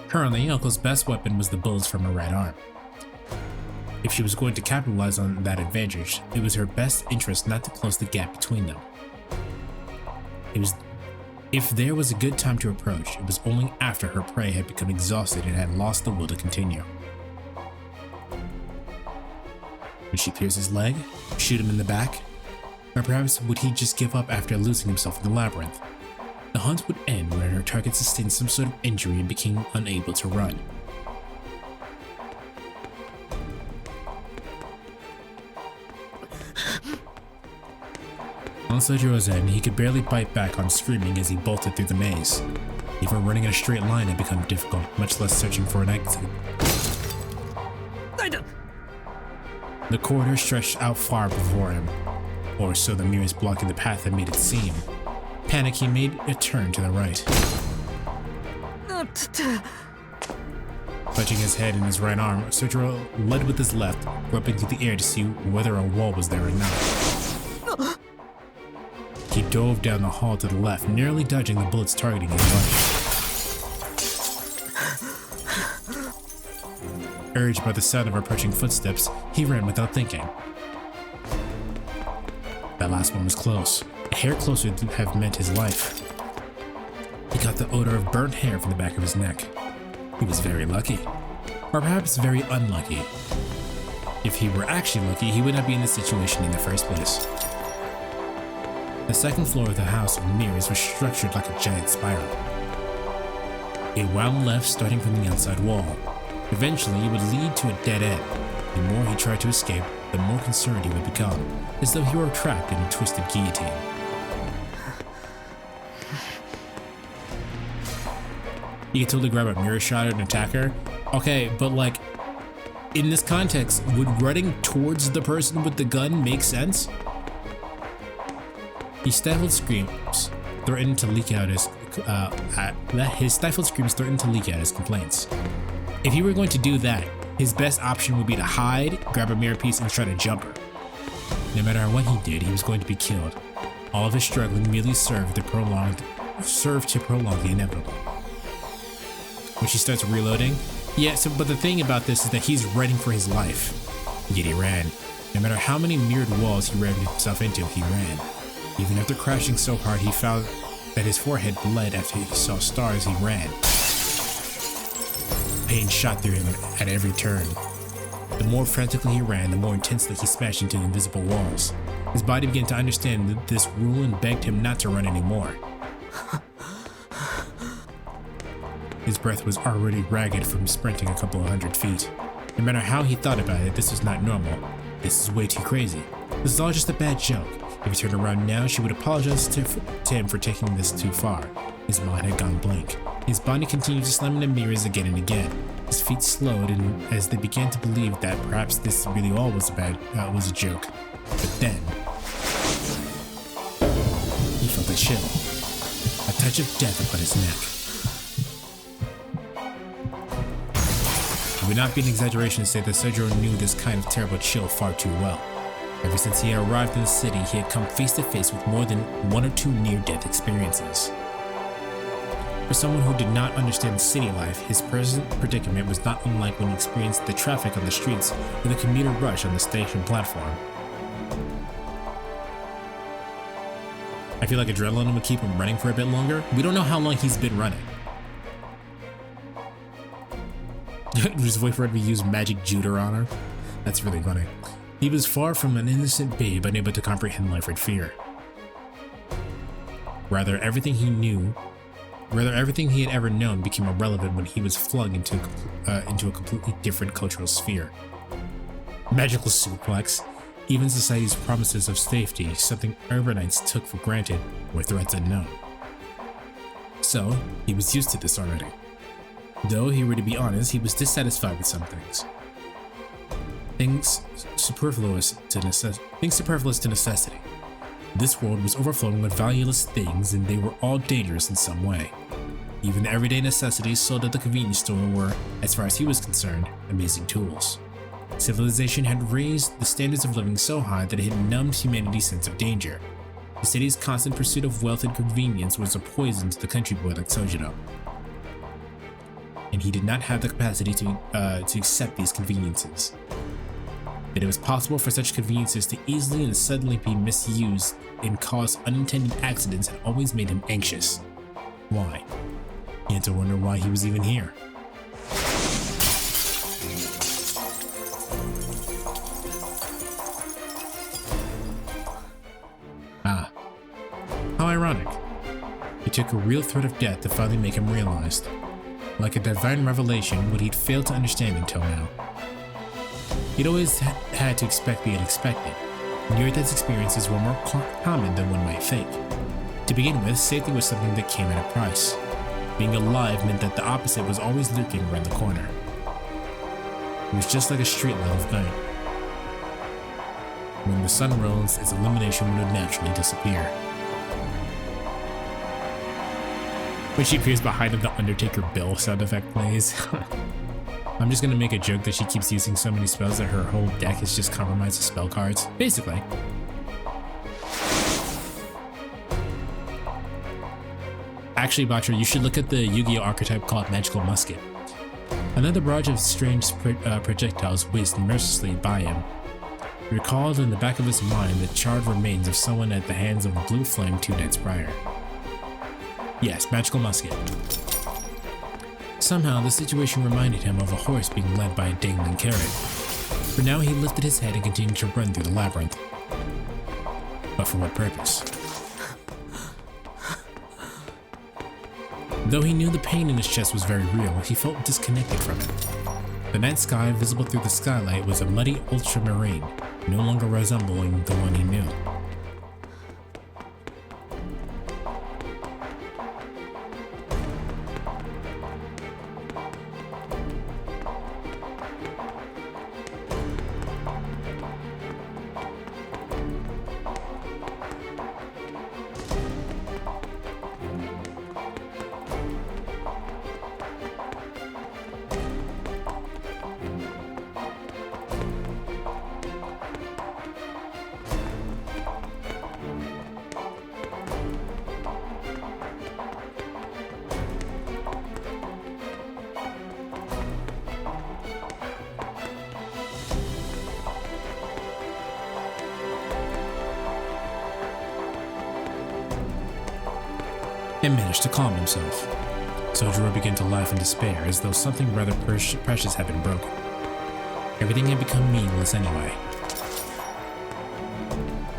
Currently, Uncle's best weapon was the bullets from her right arm. If she was going to capitalize on that advantage, it was her best interest not to close the gap between them. If there was a good time to approach, it was only after her prey had become exhausted and had lost the will to continue. Would she pierce his leg? Shoot him in the back? Or perhaps would he just give up after losing himself in the labyrinth? The hunt would end when her target sustained some sort of injury and became unable to run. On Sojiro's end, he could barely bite back on screaming as he bolted through the maze. Even running in a straight line had become difficult, much less searching for an exit. The corridor stretched out far before him, or so the mirrors blocking the path had made it seem. Panic, he made a turn to the right. Clutching his head in his right arm, Sojiro led with his left, groping through the air to see whether a wall was there or not. He dove down the hall to the left, nearly dodging the bullets targeting his body. Urged by the sound of approaching footsteps, he ran without thinking. That last one was close. A hair closer would have meant his life. He got the odor of burnt hair from the back of his neck. He was very lucky. Or perhaps very unlucky. If he were actually lucky, he would not be in this situation in the first place. The second floor of the House of Mirrors was structured like a giant spiral. It wound left starting from the outside wall. Eventually, it would lead to a dead end. The more he tried to escape, the more concerned he would become, as though he were trapped in a twisted guillotine. He could totally grab a mirror shot and attack her. Okay, but like, in this context, would running towards the person with the gun make sense? He stifled screams, threatened to leak out his complaints. If he were going to do that, his best option would be to hide, grab a mirror piece, and try to jump her. No matter what he did, he was going to be killed. All of his struggling merely served to prolong the inevitable. When she starts reloading, but the thing about this is that he's running for his life. Yet he ran. No matter how many mirrored walls he ran himself into, he ran. Even after crashing so hard, he found that his forehead bled after he saw stars, he ran. Pain shot through him at every turn. The more frantically he ran, the more intensely he smashed into the invisible walls. His body began to understand this rule and begged him not to run anymore. His breath was already ragged from sprinting a couple of 100 feet. No matter how he thought about it, this was not normal. This is way too crazy. This is all just a bad joke. If he turned around now, she would apologize to him for taking this too far. His mind had gone blank. His body continued to slam into mirrors again and again. His feet slowed, and as they began to believe that perhaps this really all was a joke. But then, he felt a chill, a touch of death upon his neck. It would not be an exaggeration to say that Sojiro knew this kind of terrible chill far too well. Ever since he had arrived in the city, he had come face to face with more than one or two near-death experiences. For someone who did not understand city life, his present predicament was not unlike when he experienced the traffic on the streets or the commuter rush on the station platform. I feel like adrenaline would keep him running for a bit longer. We don't know how long he's been running. Just wait for him to use magic judo on her. That's really funny. He was far from an innocent babe, unable to comprehend life or fear. Rather, everything he had ever known became irrelevant when he was flung into a completely different cultural sphere. Magical suplex, even society's promises of safety, something urbanites took for granted, were threats unknown. So, he was used to this already. Though he were to be honest, he was dissatisfied with some things. Things superfluous to necessity. This world was overflowing with valueless things, and they were all dangerous in some way. Even the everyday necessities sold at the convenience store were, as far as he was concerned, amazing tools. Civilization had raised the standards of living so high that it had numbed humanity's sense of danger. The city's constant pursuit of wealth and convenience was a poison to the country boy like Sojiro. And he did not have the capacity to accept these conveniences. That it was possible for such conveniences to easily and suddenly be misused and cause unintended accidents had always made him anxious. Why? He had to wonder why he was even here. Ah, how ironic. It took a real threat of death to finally make him realize. Like a divine revelation, what he'd failed to understand until now. He'd always had to expect the unexpected. Near-death experiences were more common than one might think. To begin with, safety was something that came at a price. Being alive meant that the opposite was always lurking around the corner. It was just like a street light of night. When the sun rose, its illumination would naturally disappear. When she appears behind him, the Undertaker Bill sound effect plays. I'm just gonna make a joke that she keeps using so many spells that her whole deck is just compromised with spell cards. Basically. Actually, Batra, you should look at the Yu-Gi-Oh archetype called Magical Musket. Another barrage of strange projectiles whizzed mercilessly by him. He recalled in the back of his mind the charred remains of someone at the hands of a blue flame 2 nights prior. Yes, Magical Musket. Somehow, the situation reminded him of a horse being led by a dangling carrot. For now, he lifted his head and continued to run through the labyrinth. But for what purpose? Though he knew the pain in his chest was very real, he felt disconnected from it. The night sky, visible through the skylight, was a muddy ultramarine, no longer resembling the one he knew. And managed to calm himself. Sojiro began to laugh in despair, as though something rather precious had been broken. Everything had become meaningless anyway.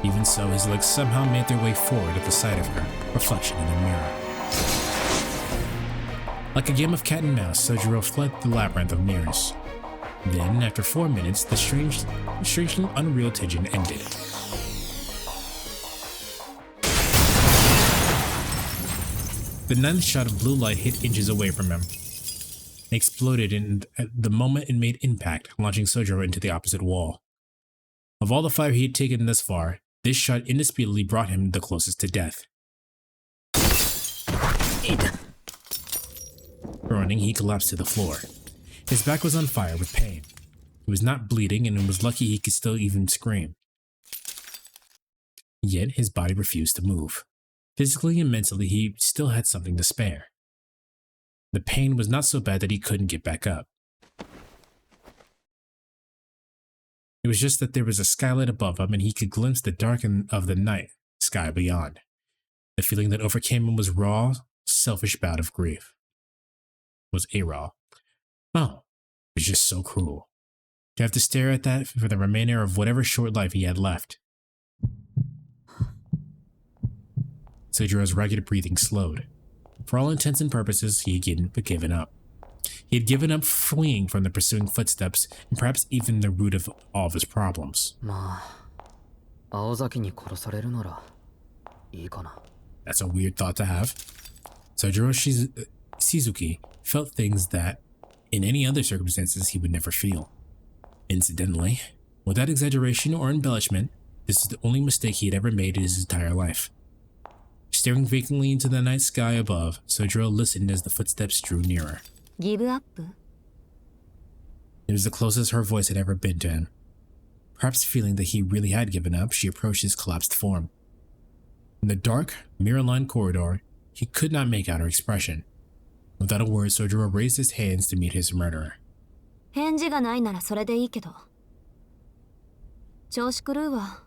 Even so, his legs somehow made their way forward at the sight of her reflection in the mirror. Like a game of cat and mouse, Sojiro fled the labyrinth of mirrors. Then, after 4 minutes, the strangely unreal tension ended. The ninth shot of blue light hit inches away from him. It exploded in the moment it made impact, launching Sojiro into the opposite wall. Of all the fire he had taken thus far, this shot indisputably brought him the closest to death. Groaning, he collapsed to the floor. His back was on fire with pain. He was not bleeding and was lucky he could still even scream. Yet his body refused to move. Physically and mentally, he still had something to spare. The pain was not so bad that he couldn't get back up. It was just that there was a skylight above him and he could glimpse the dark of the night sky beyond. The feeling that overcame him was raw, selfish bout of grief. Was raw. Oh, it was just so cruel. To have to stare at that for the remainder of whatever short life he had left. Sojiro's ragged breathing slowed. For all intents and purposes, he had given up. He had given up fleeing from the pursuing footsteps and perhaps even the root of all of his problems. That's a weird thought to have. Sojiro Shizuki felt things that, in any other circumstances, he would never feel. Incidentally, without exaggeration or embellishment, this is the only mistake he had ever made in his entire life. Staring vacantly into the night sky above, Sojiro listened as the footsteps drew nearer. Give up? It was the closest her voice had ever been to him. Perhaps feeling that he really had given up, she approached his collapsed form. In the dark, mirror-lined corridor, he could not make out her expression. Without a word, Sojiro raised his hands to meet his murderer. 返事がないならそれでいいけど。調子狂うわ。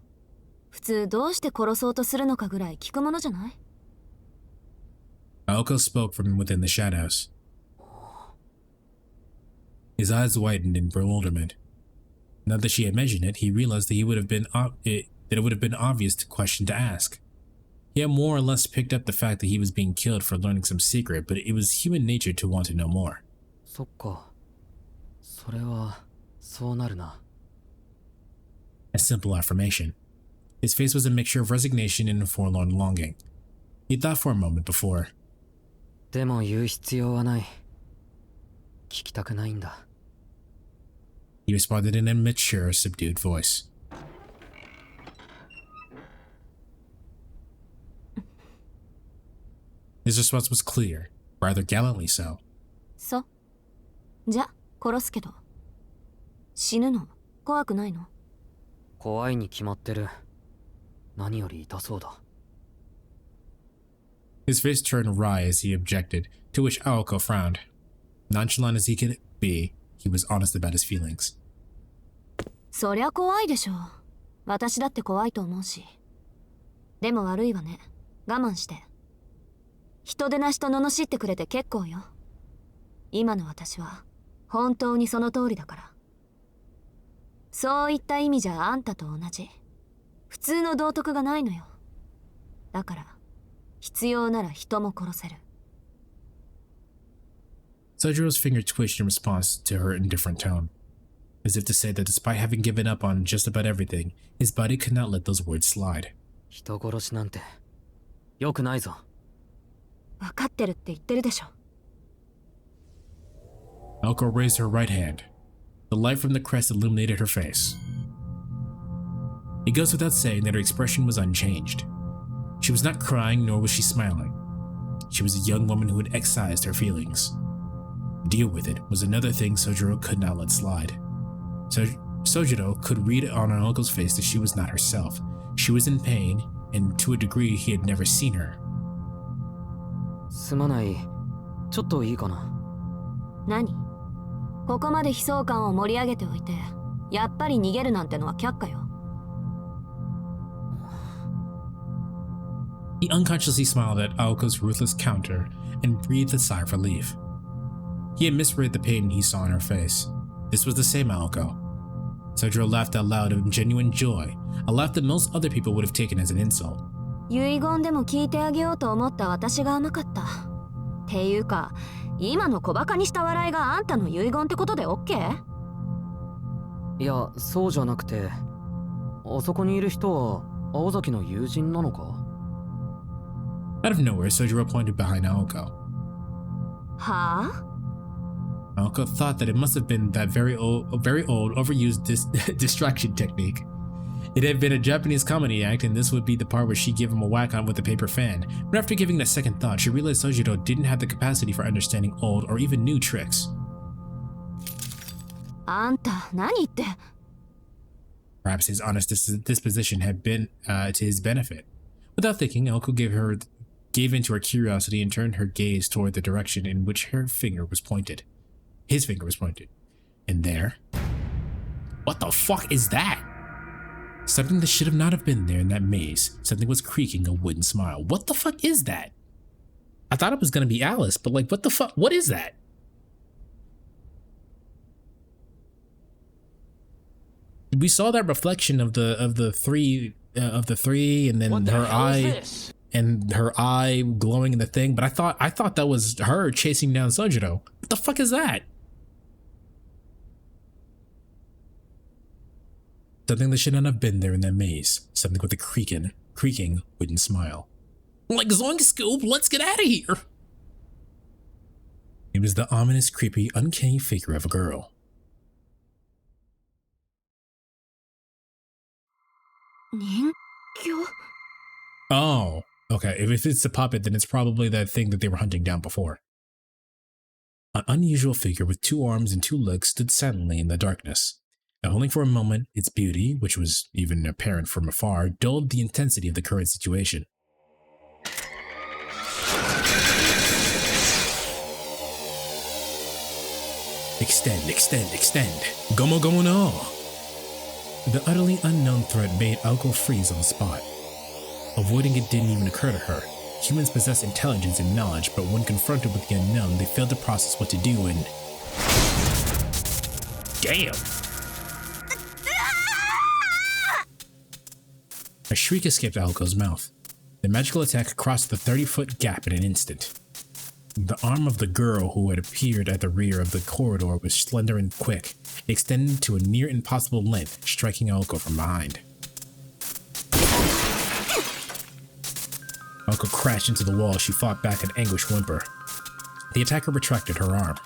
普通どうして殺そうとするのかぐらい聞くものじゃない？ Aoko spoke from within the shadows. His eyes widened in bewilderment. Now that she had mentioned it, he realized that it would have been obvious question to ask. He had more or less picked up the fact that he was being killed for learning some secret, but it was human nature to want to know more. そっか。それはそうなるな。A simple affirmation. His face was a mixture of resignation and forlorn longing. He thought for a moment before. でも言う必要はない。聞きたくないんだ。He responded in a mature, subdued voice. His response was clear, rather gallantly so. そう。じゃ、殺すけど。死ぬの怖くないの？怖いに決まってる。何より痛そうだ。His face turned wry as he objected, to which Aoko frowned. Nonchalant as he could be, he was honest about his feelings. そりゃ怖いでしょ。私だって怖いと思うし。でも悪いわね。我慢して。人でなしと罵ってくれて結構よ。今の私は本当にその通りだから。そういった意味じゃあんたと同じ。普通の道徳がないのよ。だから必要なら人も殺せる。Sojiro's finger twitched in response to her indifferent tone, as if to say that despite having given up on just about everything, his body could not let those words slide. 人殺しなんて良くないぞ。分かってるって言ってるでしょ。Aoko raised her right hand. The light from the crest illuminated her face. It goes without saying that her expression was unchanged. She was not crying, nor was she smiling. She was a young woman who had excised her feelings. Deal with it was another thing Sojiro could not let slide. Sojiro could read on Aoko's face that she was not herself. She was in pain, and to a degree he had never seen her. すまない。ちょっといいかな。何？ここまで悲壮感を盛り上げておいて、やっぱり逃げるなんてのは却下よ。He unconsciously smiled at Aoko's ruthless counter and breathed a sigh of relief. He had misread the pain he saw in her face. This was the same Aoko. Sojiro laughed out loud in genuine joy, a laugh that most other people would have taken as an insult. 遺言でも聞いてあげようと思った私が甘かった。っていうか、今の小バカにした笑いがあんたの遺言ってことで OK？ いや、そうじゃなくて、あそこにいる人は青崎の友人なのか？ Out of nowhere, Sojiro pointed behind Aoko. はあ？ Aoko thought that it must have been that very old, overused distraction technique. It had been a Japanese comedy act, and this would be the part where she gave him a whack on with a paper fan. But after giving it a second thought, she realized Sojiro didn't have the capacity for understanding old or even new tricks. あんた何言って。 Perhaps his honest disposition had been to his benefit. Without thinking, Aoko gave into her curiosity and turned her gaze toward the direction in which her finger was pointed. His finger was pointed. And there... What the fuck is that? Something that should have not have been there in that maze. Something was creaking a wooden smile. What the fuck is that? I thought it was gonna be Alice, but like, what the fuck? What is that? We saw that reflection of the three, and then her eye glowing in the thing. But I thought that was her chasing down Sojiro. What the fuck is that? Something that should not have been there in that maze. Something with a creaking wooden smile. Like, Zoink Scoop, let's get out of here! It was the ominous, creepy, uncanny figure of a girl. Oh, okay. If it's a puppet, then it's probably that thing that they were hunting down before. An unusual figure with 2 arms and 2 legs stood silently in the darkness. Now, only for a moment, its beauty, which was even apparent from afar, dulled the intensity of the current situation. Extend, extend, extend. Gomo gomo no! The utterly unknown threat made Aoko freeze on the spot. Avoiding it didn't even occur to her. Humans possess intelligence and knowledge, but when confronted with the unknown, they fail to process what to do and... Damn! A shriek escaped Aoko's mouth. The magical attack crossed the 30-foot gap in an instant. The arm of the girl who had appeared at the rear of the corridor was slender and quick. It extended to a near impossible length, striking Aoko from behind. Aoko crashed into the wall. She fought back an anguished whimper. The attacker retracted her arm.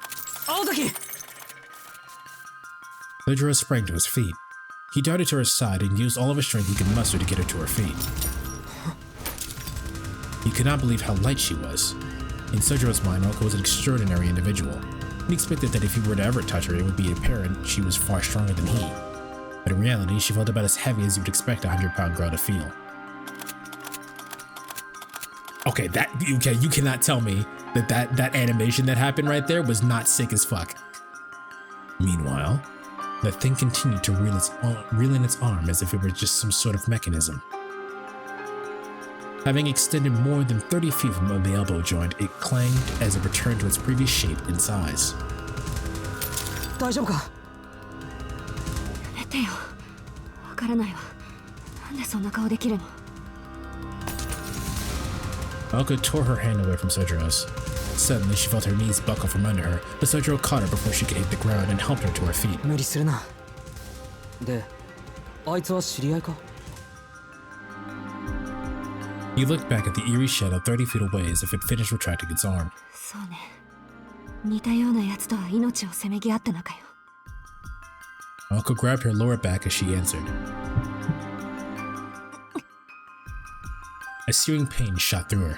Sojiro sprang to his feet. He darted to her side and used all of his strength he could muster to get her to her feet. He could not believe how light she was. In Sojiro's mind, Aoko was an extraordinary individual. He expected that if he were to ever touch her, it would be apparent she was far stronger than he. But in reality, she felt about as heavy as you would expect a 100-pound girl to feel. Okay, you cannot tell me that animation that happened right there was not sick as fuck. Meanwhile, the thing continued to reel in its arm as if it were just some sort of mechanism. Having extended more than 30 feet from the elbow joint, it clanged as it returned to its previous shape and size. Aoko tore her hand away from Sojiro's. Suddenly, she felt her knees buckle from under her, but Sojiro caught her before she could hit the ground and helped her to her feet. He looked back at the eerie shadow 30 feet away as if it finished retracting its arm. Aoko grabbed her lower back as she answered. A searing pain shot through her.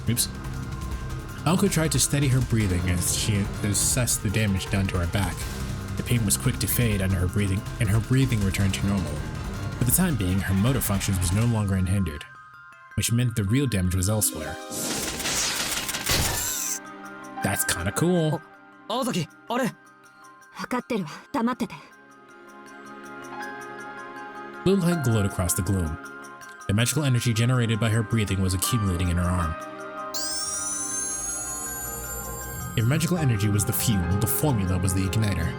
Oops. Aoko tried to steady her breathing as she assessed the damage done to her back. The pain was quick to fade under her breathing, and her breathing returned to normal. For the time being, her motor functions was no longer unhindered, which meant the real damage was elsewhere. That's kinda cool. Blue light glowed across the gloom. The magical energy generated by her breathing was accumulating in her arm. If magical energy was the fuel, the formula was the igniter.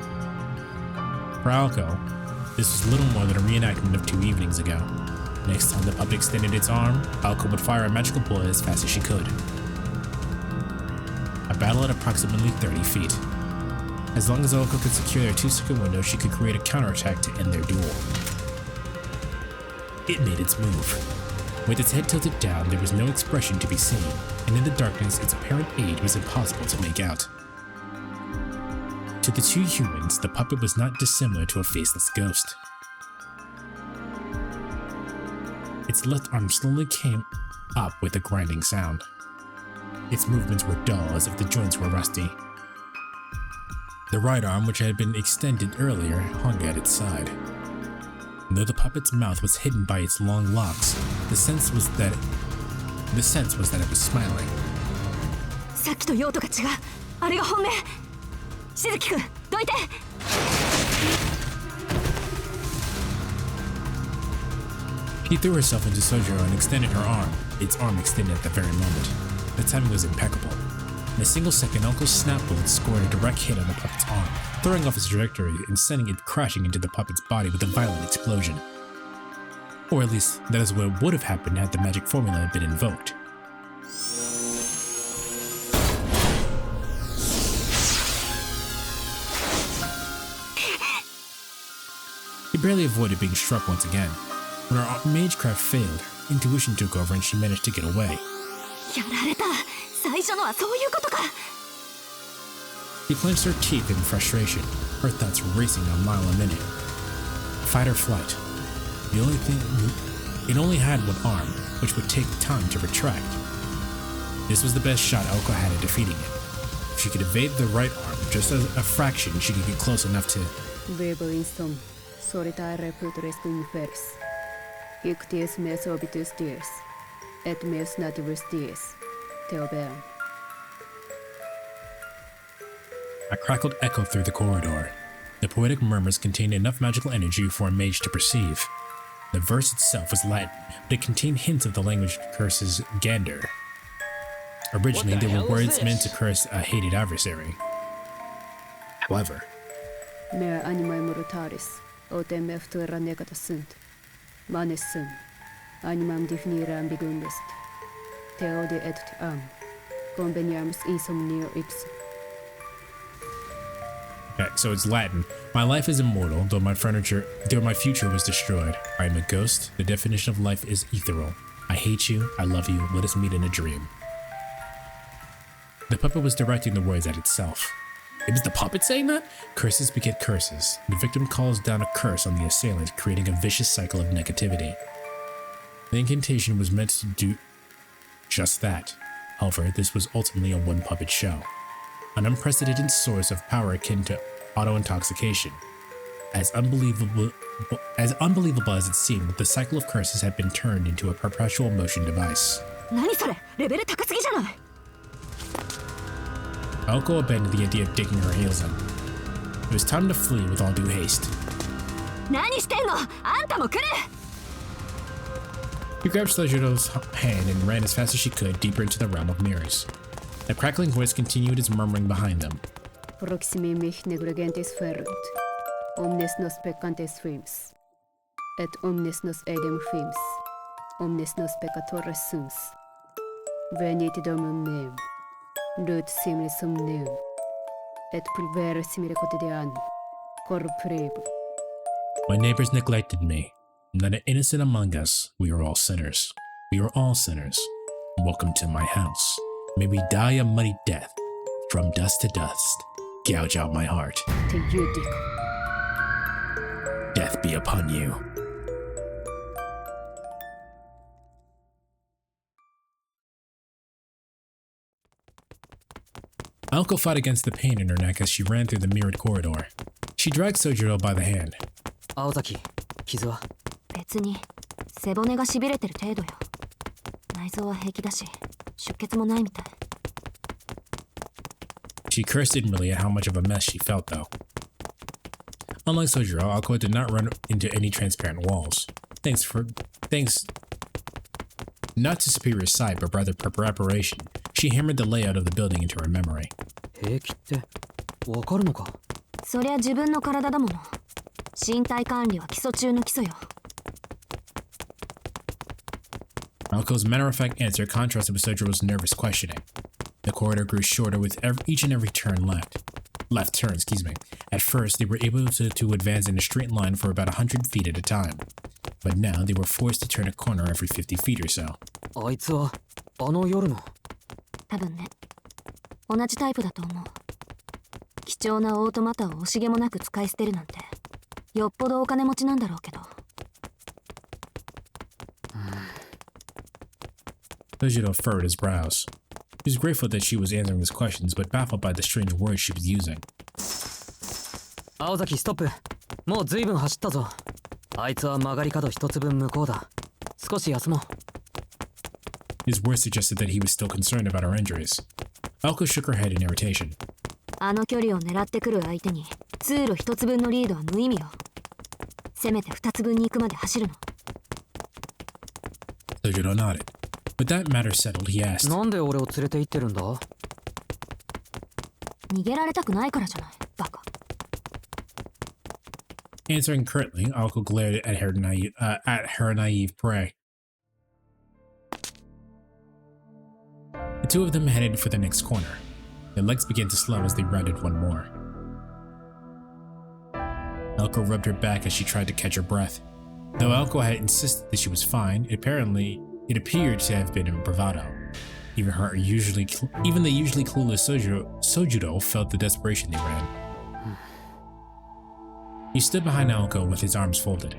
For Alco, this was little more than a reenactment of 2 evenings ago. Next time the puppet extended its arm, Alco would fire a magical bullet as fast as she could. A battle at approximately 30 feet. As long as Alco could secure their 2-second window, she could create a counterattack to end their duel. It made its move. With its head tilted down, there was no expression to be seen, and in the darkness, its apparent aid was impossible to make out. To the 2 humans, the puppet was not dissimilar to a faceless ghost. Its left arm slowly came up with a grinding sound. Its movements were dull, as if the joints were rusty. The right arm, which had been extended earlier, hung at its side. Though the puppet's mouth was hidden by its long locks, the sense was that it was smiling. さっきと用途が違う。あれが本命。しずきくん、どいて。She threw herself into Sojiro and extended her arm. Its arm extended at the very moment. The timing was impeccable. In a single second, Uncle's snap bullet scored a direct hit on the puppet's arm, throwing off its trajectory and sending it crashing into the puppet's body with a violent explosion. Or at least, that is what would have happened had the magic formula had been invoked. He barely avoided being struck once again. When her magecraft failed, intuition took over and she managed to get away. やられた。最初のはそういうことか。She clenched her teeth in frustration, her thoughts racing a mile a minute. Fight or flight. It only had one arm, which would take time to retract. This was the best shot Elko had at defeating it. If she could evade the right arm, just as a fraction, she could get close enough to... Vivo insum, solitare futuris inferis. Ictius meus obitus dies, et meus nativus dies. Teobeam. A crackled echo through the corridor. The poetic murmurs contained enough magical energy for a mage to perceive. The verse itself was Latin, but it contained hints of the language curses Gander. Originally, they were words meant to curse a hated adversary. However, Mea animae mortalis, otem me futura negata sunt. Manes sum, animam definire ambiguum est. Teode et am, conveniamus insomnio ipsum. okay, so it's Latin. My life is immortal, though my future was destroyed. I am a ghost. The definition of life is ethereal. I hate you. I love you. Let us meet in a dream. The puppet was directing the words at itself. It was the puppet saying that? Curses beget curses. The victim calls down a curse on the assailant, creating a vicious cycle of negativity. The incantation was meant to do just that. However, this was ultimately a one-puppet show. An unprecedented source of power akin to auto-intoxication. As unbelievable as it seemed, the cycle of curses had been turned into a perpetual motion device. 何それ。レベル高すぎじゃない。Aoko abandoned the idea of digging her heels in. It was time to flee with all due haste. 何してんの。あんたも来る。She grabbed Sojiro's hand and ran as fast as she could deeper into the realm of mirrors. The crackling voice continued its murmuring behind them. Proximi mich negligentes ferunt. Omnes nos peccantes fuimus. Et omnes nos egem fuimus. Omnes nos peccatores sumus. Venit domum meum. Lut simile somnium. Et pulvere simile quotidianum. Corporebo. My neighbors neglected me. Not an innocent among us. We are all sinners. We are all sinners. Welcome to my house. May we die a muddy death. From dust to dust. Gouge out my heart. Te judico. Death be upon you. Aoko fought against the pain in her neck as she ran through the mirrored corridor. She dragged Sojiro by the hand. 青崎、傷は別に背骨がしびれてる程度よ。内臓は平気だし、出血もないみたい。She cursed inwardly at how much of a mess she felt, though. Unlike Sojiro, Aoko did not run into any transparent walls. Thanks not to superior sight, but rather preparation. She hammered the layout of the building into her memory. 平気ってわかるのか？そりゃ自分の体だもの。身体管理は基礎中の基礎よ。Alco's matter-of-fact answer contrasted with Sojiro's nervous questioning. The corridor grew shorter with each and every left turn, excuse me. At first, they were able to advance in a straight line for about 100 feet at a time. But now they were forced to turn a corner every 50 feet or so. あいつはあの夜の。多分ね。同じタイプだと思う。貴重なオートマタを惜しげもなく使い捨てるなんて、よっぽどお金持ちなんだろうけど。Sojiro furrowed his brows. He was grateful that she was answering his questions, but baffled by the strange words she was using. 青崎ストップ。もう随分走ったぞ。あいつは曲がり角一つ分向こうだ。少し休もう。His words suggested that he was still concerned about our injuries. Alco shook her head in irritation. あの距離を狙ってくる相手に通路一つ分のリードは無意味よ。せめて二つ分に行くまで走るの。Sojiro nodded. With that matter settled, he asked, なんで俺を連れて行ってるんだ？逃げられたくないからじゃない、バカ。Answering curtly, Alco glared at her naive prey. The two of them headed for the next corner. Their legs began to slow as they rounded one more. Alco rubbed her back as she tried to catch her breath. Though Alco had insisted that she was fine, it appeared to have been in bravado. Even the usually clueless Sojiro felt the desperation they were in. He stood behind Alco with his arms folded.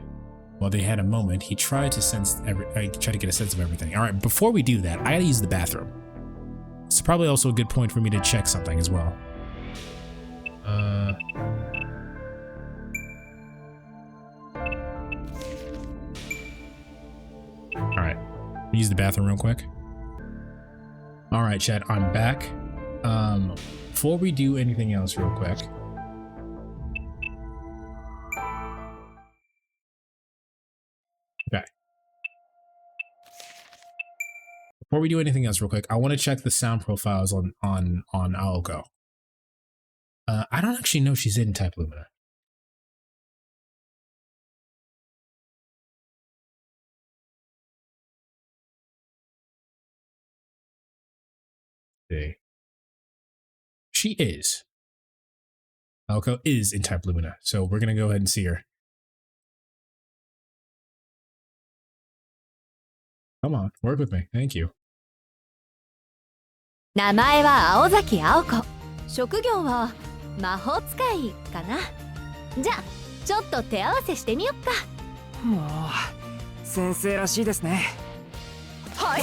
While they had a moment, he tried to get a sense of everything. All right, before we do that, I gotta use the bathroom. It's probably also a good point for me to check something as well. All right, use the bathroom real quick. All right, chat, I'm back. Before we do anything else real quick. Okay. Before we do anything else real quick, I want to check the sound profiles on Aoko. I don't actually know she's in Type Lumina. See. She is. Aoko is in Type Lumina, so we're gonna go ahead and see her. Come on, work with me. Thank you. 名前は青崎青子。職業は魔法使いかな。じゃあちょっと手合わせしてみよっか。もう先生らしいですね。はい。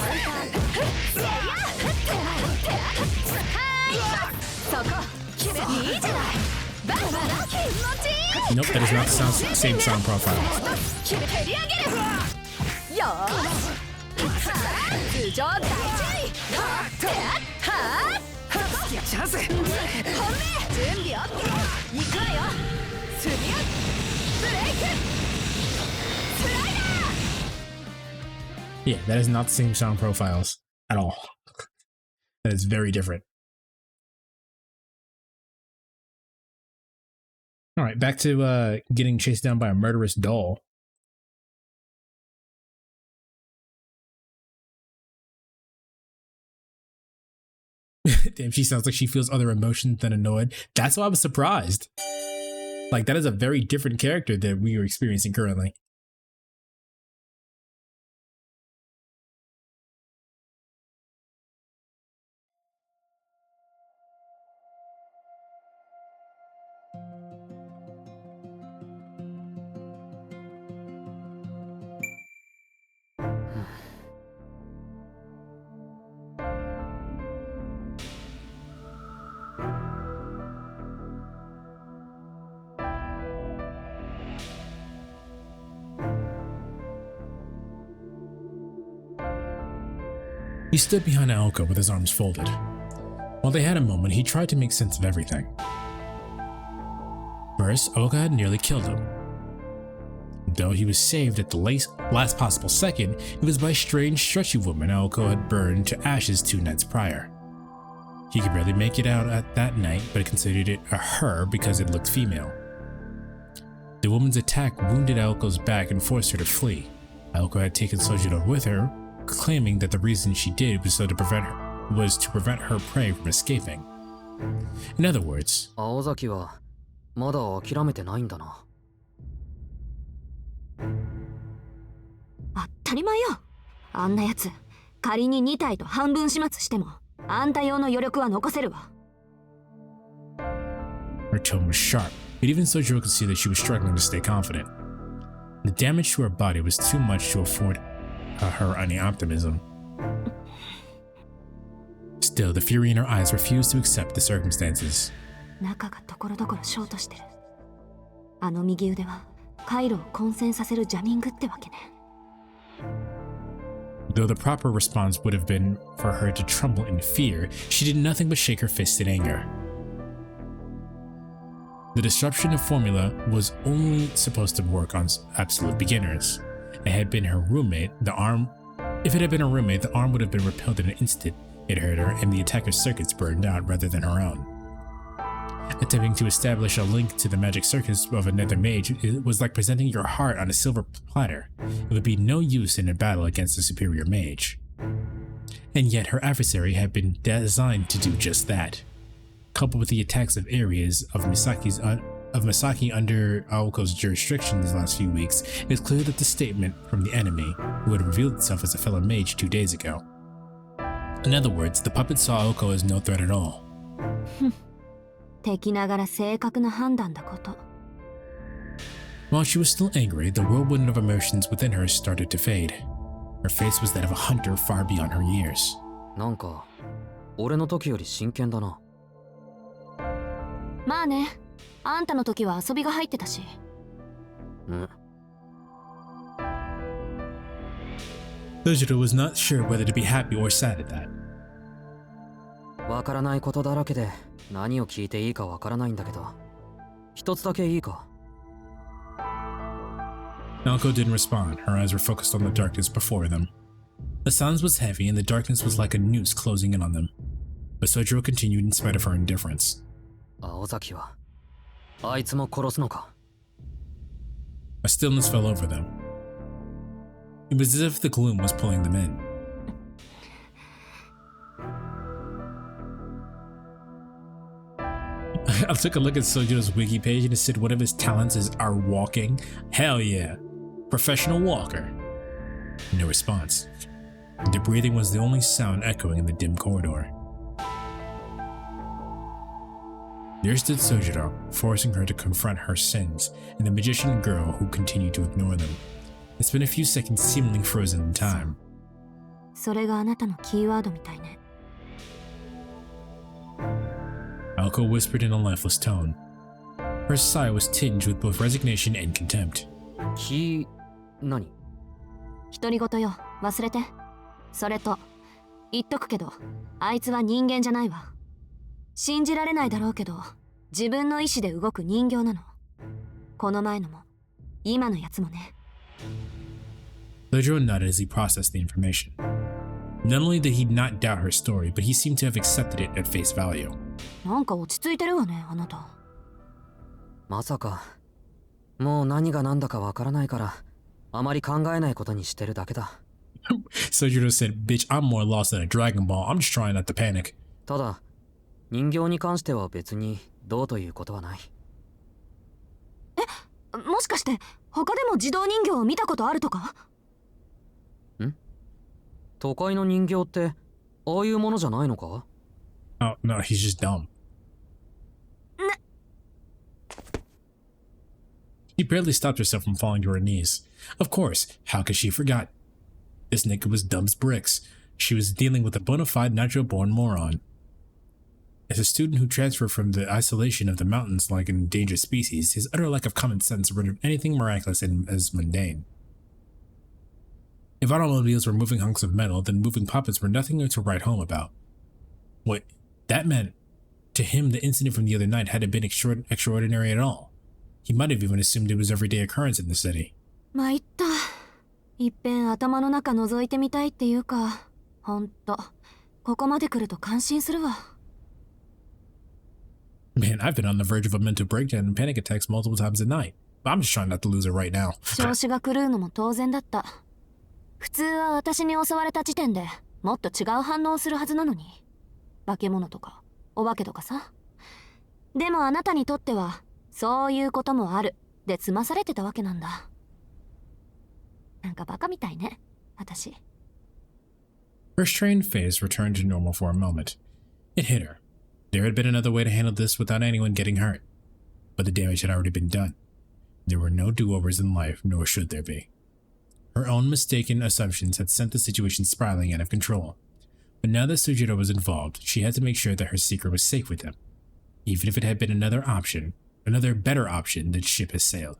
そこ。いいじゃない。バカな気持ちいい。Nope, that is not the same sound profile. 蹴り上げる。よーし。頭上大注意。チャンス。本命準備 OK。行くわよ。スリアブレイク。スライダー。Yeah, that is not the same sound profiles at all. That is very different. All right, back to getting chased down by a murderous doll. Damn, she sounds like she feels other emotions than annoyed. That's why I was surprised. Like, that is a very different character that we are experiencing currently. He stood behind Aoko with his arms folded. While they had a moment, he tried to make sense of everything. First, Aoko had nearly killed him. Though he was saved at the last possible second, it was by a strange, stretchy woman Aoko had burned to ashes 2 nights prior. He could barely make it out at that night, but considered it a her because it looked female. The woman's attack wounded Aoko's back and forced her to flee. Aoko had taken Sojiro with her, claiming that the reason she did was to prevent her prey from escaping. In other words, 青崎はまだ諦めてないんだな。当たり前よ。あんなやつ、仮に2体と半分始末しても、あんた用の余力は残せるわ。her tone was sharp, but even Sojiro could see that she was struggling to stay confident. The damage to her body was too much to afford her any optimism. Still, the fury in her eyes refused to accept the circumstances. 中がところどころショートしてる。あの右腕は回路を混戦させるジャミングってわけね。Though the proper response would have been for her to tremble in fear, she did nothing but shake her fist in anger. The disruption of formula was only supposed to work on absolute beginners. If it had been her roommate, the arm would have been repelled in an instant. It hurt her, and the attacker's circuits burned out rather than her own. Attempting to establish a link to the magic circuits of another mage was like presenting your heart on a silver platter. It would be no use in a battle against a superior mage. And yet her adversary had been designed to do just that. Coupled with the attacks of areas of Misaki under Aoko's jurisdiction these last few weeks, it's clear that the statement from the enemy, who had revealed itself as a fellow mage 2 days ago. In other words, the puppet saw Aoko as no threat at all. 敵ながら正確な判断だこと。While she was still angry, the whirlwind of emotions within her started to fade. Her face was that of a hunter far beyond her years. なんか俺の時より真剣だな。まあね、あんたの時は遊びが入ってたし。Sojiro was not sure whether to be happy or sad at that. わからないことだらけで何を聞いていいかわからないんだけど、一つだけいいか。Naoko didn't respond. Her eyes were focused on the darkness before them. The silence was heavy and the darkness was like a noose closing in on them. But Sojiro continued in spite of her indifference. 青崎はあいつも殺すのか。 A stillness fell over them. It was as if the gloom was pulling them in. I took a look at Sojiro's wiki page and it said one of his talents are walking. Hell yeah. Professional walker. No response. Their breathing was the only sound echoing in the dim corridor. There stood Sojiro, forcing her to confront her sins, and the magician girl who continued to ignore them. It spent a few seconds seemingly frozen in time. それがあなたのキーワードみたいね。Aoko whispered in a lifeless tone. Her sigh was tinged with both resignation and contempt. 何？独り言よ、忘れて。それと、言っとくけど、あいつは人間じゃないわ。信じられないだろうけど、自分の意志で動く人形なの。この前のも、今のやつもね。Sojiro nodded as he processed the information. Not only did he not doubt her story, but he seemed to have accepted it at face value. なんか落ち着いてるわね、あなた。まさか、もう何が何だかわからないから、あまり考えないことにしてるだけだ。Sojiro said, "Bitch, I'm more lost than a Dragon Ball. I'm just trying not to panic." ただ、人形に関しては別にどうということはない。もしかして、他でも自動人形を見たことあるとか？都会の人形って、ああいうものじゃないのか？ Oh, no, he's just dumb. She barely stopped herself from falling to her knees. Of course, how could she forget? This nigga was dumb as bricks. She was dealing with a bona fide natural-born moron. As a student who transferred from the isolation of the mountains like an endangered species, his utter lack of common sense rendered anything miraculous and as mundane. If automobiles were moving hunks of metal, then moving puppets were nothing to write home about. What that meant, to him, the incident from the other night hadn't been extraordinary at all. He might have even assumed it was everyday occurrence in the city. 参った。いっぺん頭の中覗いてみたいっていうか、ほんと、ここまで来ると感心するわ。Man, I've been on the verge of a mental breakdown and panic attacks multiple times a night. But I'm just trying not to lose it right now. 調子が狂うのも当然だった。普通は私に襲われた時点でもっと違う反応をするはずなのに。化け物とかお化けとかさ。でもあなたにとってはそういうこともあるで済まされてたわけなんだ。なんかバカみたいね、私。Her strained face returned to normal for a moment. It hit her. There had been another way to handle this without anyone getting hurt. But the damage had already been done. There were no do-overs in life, nor should there be. Her own mistaken assumptions had sent the situation spiraling out of control. But now that Sujiro was involved, she had to make sure that her secret was safe with him. Even if it had been another better option, the ship has sailed.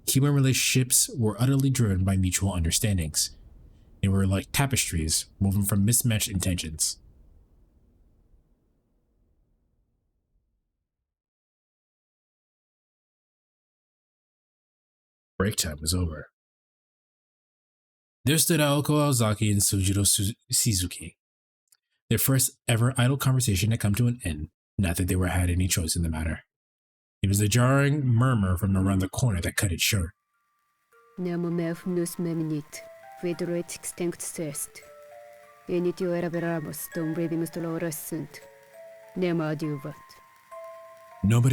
Human relationships were utterly driven by mutual understandings. They were like tapestries woven from mismatched intentions. Break time was over. There stood Aoko Aozaki and Sujiro Shizuki. Their first ever idle conversation had come to an end, not that they were had any choice in the matter. It was a jarring murmur from around the corner that cut it short. Nobody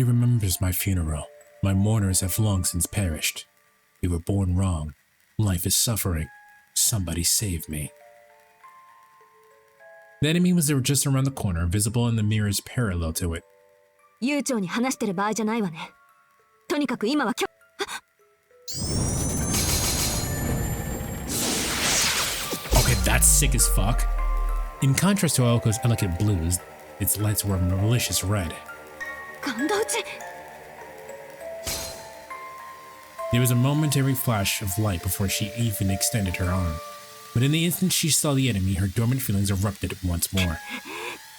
remembers my funeral. My mourners have long since perished. We were born wrong. Life is suffering. Somebody save me. The enemy was just around the corner, visible in the mirrors parallel to it. 悠長に話してる場合じゃないわね。とにかく今はOkay, that's sick as fuck. In contrast to Aoko's elegant blues, its lights were a malicious red. 感動打ち。There was a momentary flash of light before she even extended her arm. But in the instant she saw the enemy, her dormant feelings erupted once more.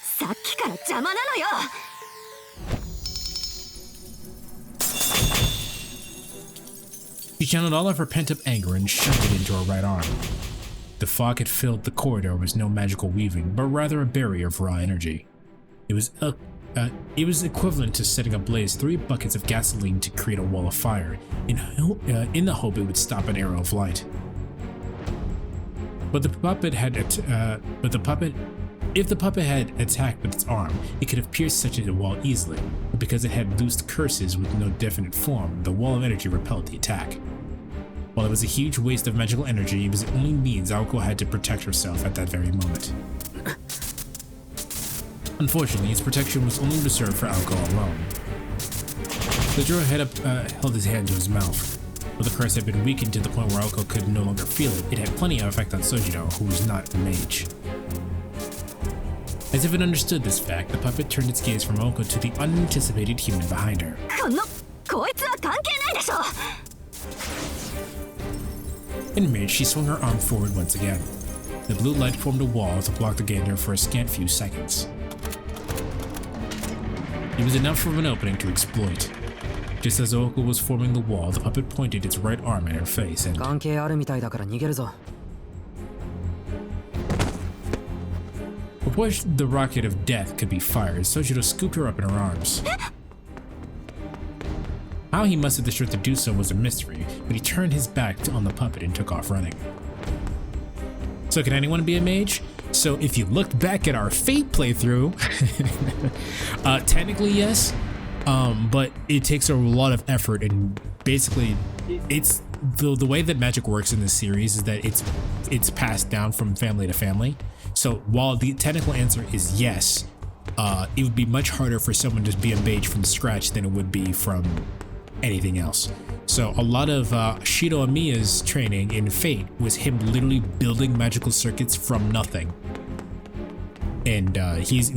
さっきから邪魔なのよ。She channeled all of her pent-up anger and shoved it into her right arm. The fog had filled the corridor with no magical weaving, but rather a barrier of raw energy. It was equivalent to setting ablaze 3 buckets of gasoline to create a wall of fire, in the hope it would stop an arrow of light. If the puppet had attacked with its arm, it could have pierced such a wall easily, but because it had loosed curses with no definite form, the wall of energy repelled the attack. While it was a huge waste of magical energy, it was the only means Aoko had to protect herself at that very moment. Unfortunately, its protection was only reserved for Aoko alone. The Juro held his hand to his mouth. But the curse had been weakened to the point where Aoko could no longer feel it. It had plenty of effect on Sojiro, who was not a mage. As if it understood this fact, the puppet turned its gaze from Aoko to the unanticipated human behind her. Enraged, she swung her arm forward once again. The blue light formed a wall to block the gander for a scant few seconds. It was enough of an opening to exploit. Just as Aoko was forming the wall, the puppet pointed its right arm at her face and... Before the rocket of death could be fired, Sojiro scooped her up in her arms. How he mustered the strength to do so was a mystery, but he turned his back on the puppet and took off running. So can anyone be a mage? So if you looked back at our Fate playthrough, technically yes, but it takes a lot of effort, and basically it's the way that magic works in this series is that it's passed down from family to family. So while the technical answer is yes, it would be much harder for someone to be a mage from scratch than it would be from anything else. So a lot of Shiro Amiya's training in Fate was him literally building magical circuits from nothing. And he's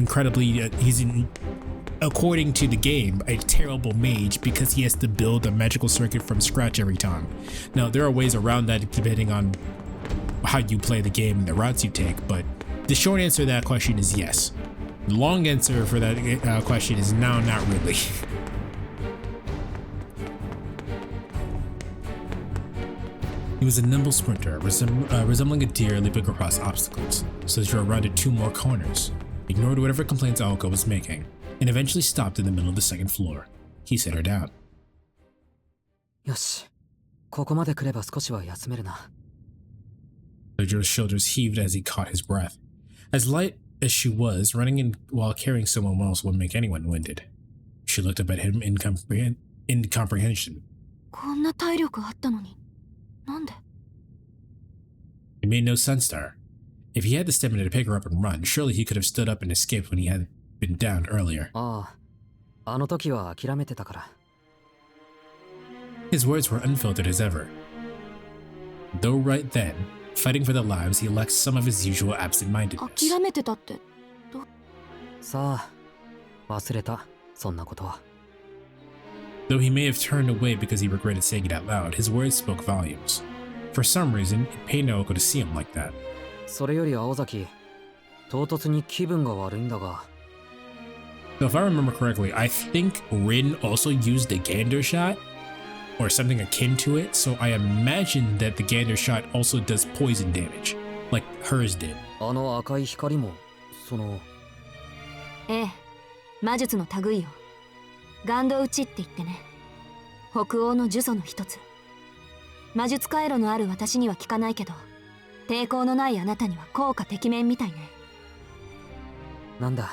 according to the game, a terrible mage because he has to build a magical circuit from scratch every time. Now, there are ways around that depending on how you play the game and the routes you take, but the short answer to that question is yes. The long answer for that question is no, not really. He was a nimble sprinter, resembling a deer leaping across obstacles, so Sojiro rounded 2 more corners, ignored whatever complaints Aoko was making, and eventually stopped in the middle of the second floor. He set her down. よし、ここまで来れば少しは休めるな。Sojiro's shoulders heaved as he caught his breath. As light as she was, running in while carrying someone else would make anyone winded. She looked up at him in comprehension. こんな体力あったのに、なんで？ It made no sense to her. If he had the stamina to pick her up and run, surely he could have stood up and escaped when he had been downed earlier. ああ、あの時は諦めてたから。His words were unfiltered as ever. Though right then, fighting for their lives, he lacked some of his usual absent-mindedness. 諦めてたって。さあ、忘れた、そんなことは。Though he may have turned away because he regretted saying it out loud, his words spoke volumes. For some reason, it pained Naoko to see him like that. それより青崎、唐突に気分が悪いんだが。So if I remember correctly, I think Rin also used the Gander shot, or something akin to it, so I imagine that the Gander shot also does poison damage, like hers did. あの赤い光も、その。ええ、魔術の類よ。ガンド打ちって言ってね。北欧の呪詛の一つ。魔術回路のある私には効かないけど、抵抗のないあなたには効果てきめんみたいね。なんだ、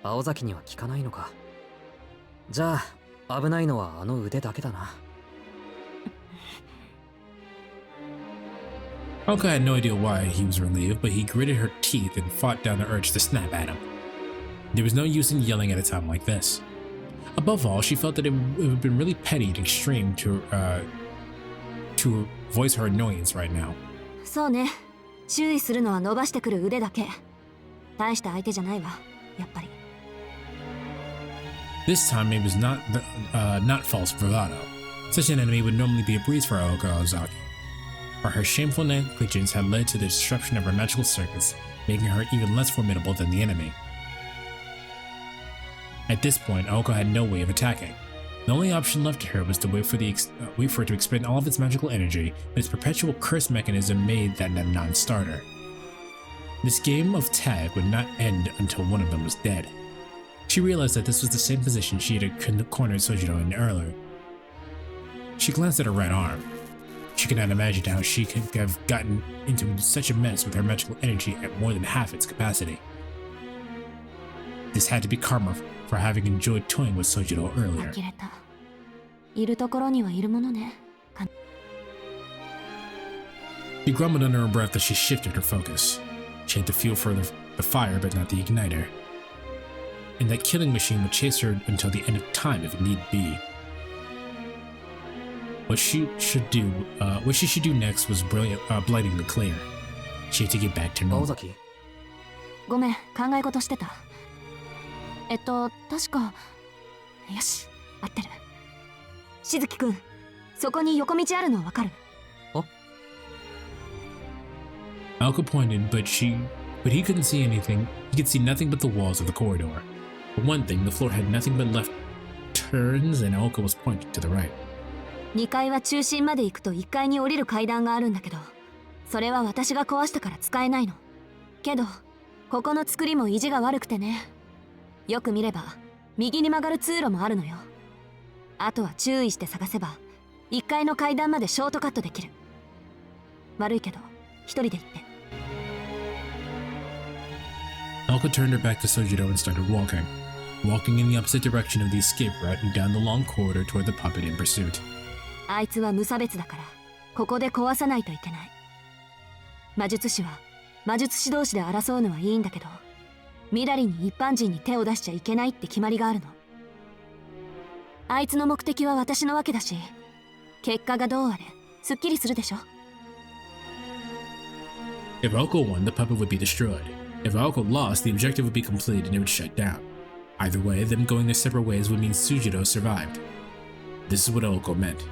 青崎には効かないのか。じゃあ、危ないのはあの腕だけだな。Naoko had no idea why he was relieved, but he gritted her teeth and fought down the urge to snap at him. There was no use in yelling at a time like this. Above all, she felt that it would have been really petty and extreme to voice her annoyance right now. そうね。注意するのは伸ばしてくる腕だけ。大した相手じゃないわ、やっぱり。This time it was not false bravado. Such an enemy would normally be a breeze for Aoka Ozaki. Or her shameful negligence had led to the disruption of her magical circuits, making her even less formidable than the enemy. At this point, Aoka had no way of attacking. The only option left to her was to wait for it to expend all of its magical energy, but its perpetual curse mechanism made that a non-starter. This game of tag would not end until one of them was dead. She realized that this was the same position she had cornered Sojiro in earlier. She glanced at her right arm. She could not imagine how she could have gotten into such a mess with her magical energy at more than half its capacity. This had to be karma for having enjoyed toying with Sojiro earlier. 呆れた。いるところにはいるものね。She grumbled under her breath as she shifted her focus. She had the fuel for the fire, but not the igniter. And that killing machine would chase her until the end of time if need be. What she should do next was blightingly clear. She had to get back to 青 normal. 崎、ごめん、考え事してた。確か。よし、合ってる。しずきくん、そこに横道あるのわかる？ Aoka pointed, but he couldn't see anything. He could see nothing but the walls of the corridor. For one thing, the floor had nothing but left turns, and Aoka was pointing to the right. 2階は中心まで行くと1階に降りる階段があるんだけど、それは私が壊したから使えないの。けど、ここの作りも意地が悪くてね。よく見れば、右に曲がる通路もあるのよ。あとは注意して探せば、1階の階段までショートカットできる。悪いけど、一人で行って。Aoka turned her back to Sojiro and started walking in the opposite direction of the escape route and down the long corridor toward the puppet in pursuit. あいつは無差別だから、ここで壊さないといけない。魔術師は魔術師同士で争うのはいいんだけど、みだりに一般人に手を出しちゃいけないって決まりがあるの。あいつの目的は私のわけだし、結果がどうあれ、すっきりするでしょ。If Aoka won, the puppet would be destroyed. If Aoka lost, the objective would be completed and it would shut down. Either way, them going their separate ways would mean Sujiro survived. This is what Aoka meant.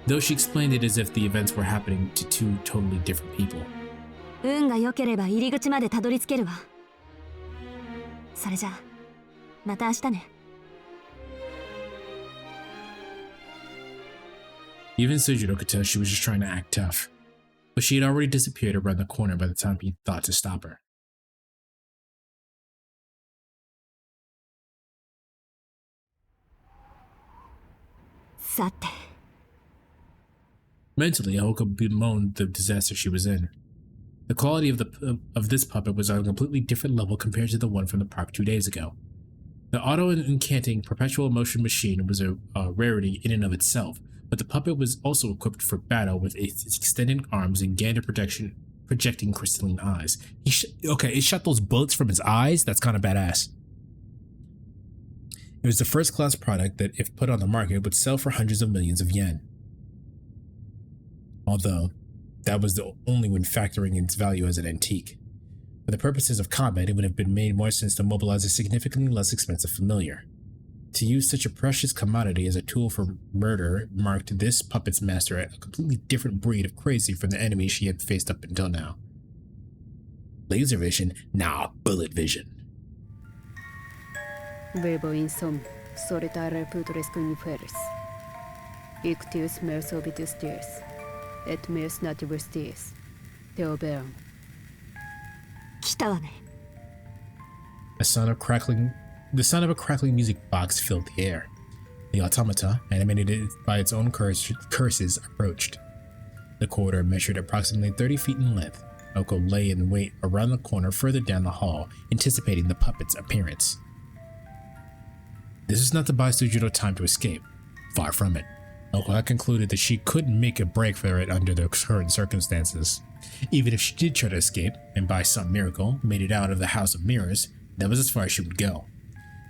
Though she explained it as if the events were happening to two totally different people. 運が良ければ入り口までたどり着けるわ。それじゃあ、また明日ね。Even Sujiro could tell she was just trying to act tough. But she had already disappeared around the corner by the time he thought to stop her. さて。 Mentally, Aoko bemoaned the disaster she was in. The quality of this puppet was on a completely different level compared to the one from the park 2 days ago. The auto-incanting perpetual motion machine was a rarity in and of itself, but the puppet was also equipped for battle with its extended arms and gander projecting crystalline eyes. It shot those bullets from his eyes? That's kind of badass. It was the first-class product that, if put on the market, would sell for hundreds of millions of yen. Although, that was the only when factoring its value as an antique. For the purposes of combat, it would have been made more sense to mobilize a significantly less expensive familiar. To use such a precious commodity as a tool for murder marked this puppet's master a completely different breed of crazy from the enemy she had faced up until now. Laser vision? Nah, bullet vision. Verbo insum, solitare futuris cuniferis. Ictius meus obitus dies, et meus nativus dies. Theobeum. 来たわね。 The sound of a crackling music box filled the air. The automata, animated by its own curses, approached. The corridor measured approximately 30 feet in length. Oko lay in wait around the corner further down the hall, anticipating the puppet's appearance. This was not to buy Sujiro time to escape. Far from it. Oko had concluded that she couldn't make a break for it under the current circumstances. Even if she did try to escape, and by some miracle made it out of the House of Mirrors, that was as far as she would go.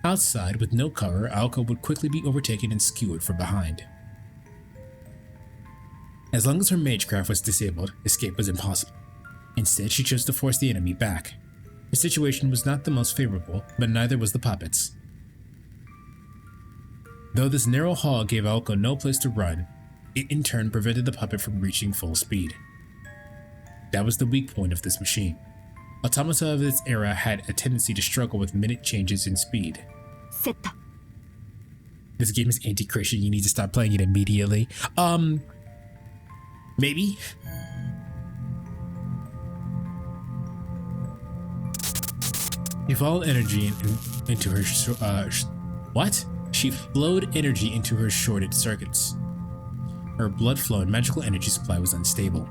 Outside, with no cover, Aoko would quickly be overtaken and skewered from behind. As long as her magecraft was disabled, escape was impossible. Instead, she chose to force the enemy back. The situation was not the most favorable, but neither was the puppet's. Though this narrow hall gave Aoko no place to run, it in turn prevented the puppet from reaching full speed. That was the weak point of this machine. Automata of its era had a tendency to struggle with minute changes in speed. セット。 This game is anti-Christian, you need to stop playing it immediately. Maybe? She followed energy into her, what? She flowed energy into her shorted circuits. Her blood flow and magical energy supply was unstable.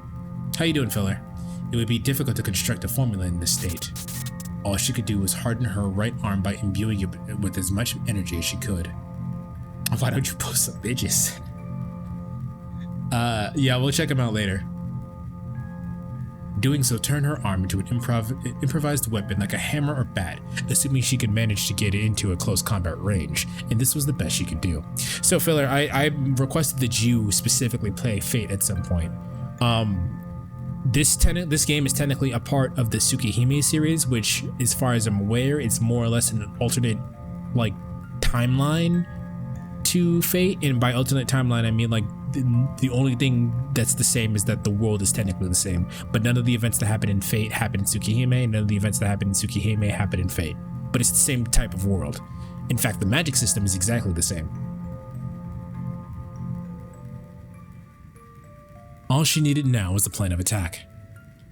How you doing, filler? It would be difficult to construct a formula in this state. All she could do was harden her right arm by imbuing it with as much energy as she could. Why don't you post some bitches? Yeah, we'll check them out later. Doing so turned her arm into an improvised weapon like a hammer or bat, assuming she could manage to get it into a close combat range, and this was the best she could do. So, filler, I requested that you specifically play Fate at some point. This game is technically a part of the Tsukihime series, which, as far as I'm aware, it's more or less an alternate, like, timeline to Fate. And by alternate timeline, I mean, like, the only thing that's the same is that the world is technically the same, but none of the events that happen in Fate happen in Tsukihime, and none of the events that happen in Tsukihime happen in Fate. But it's the same type of world. In fact, the magic system is exactly the same. All she needed now was the plan of attack.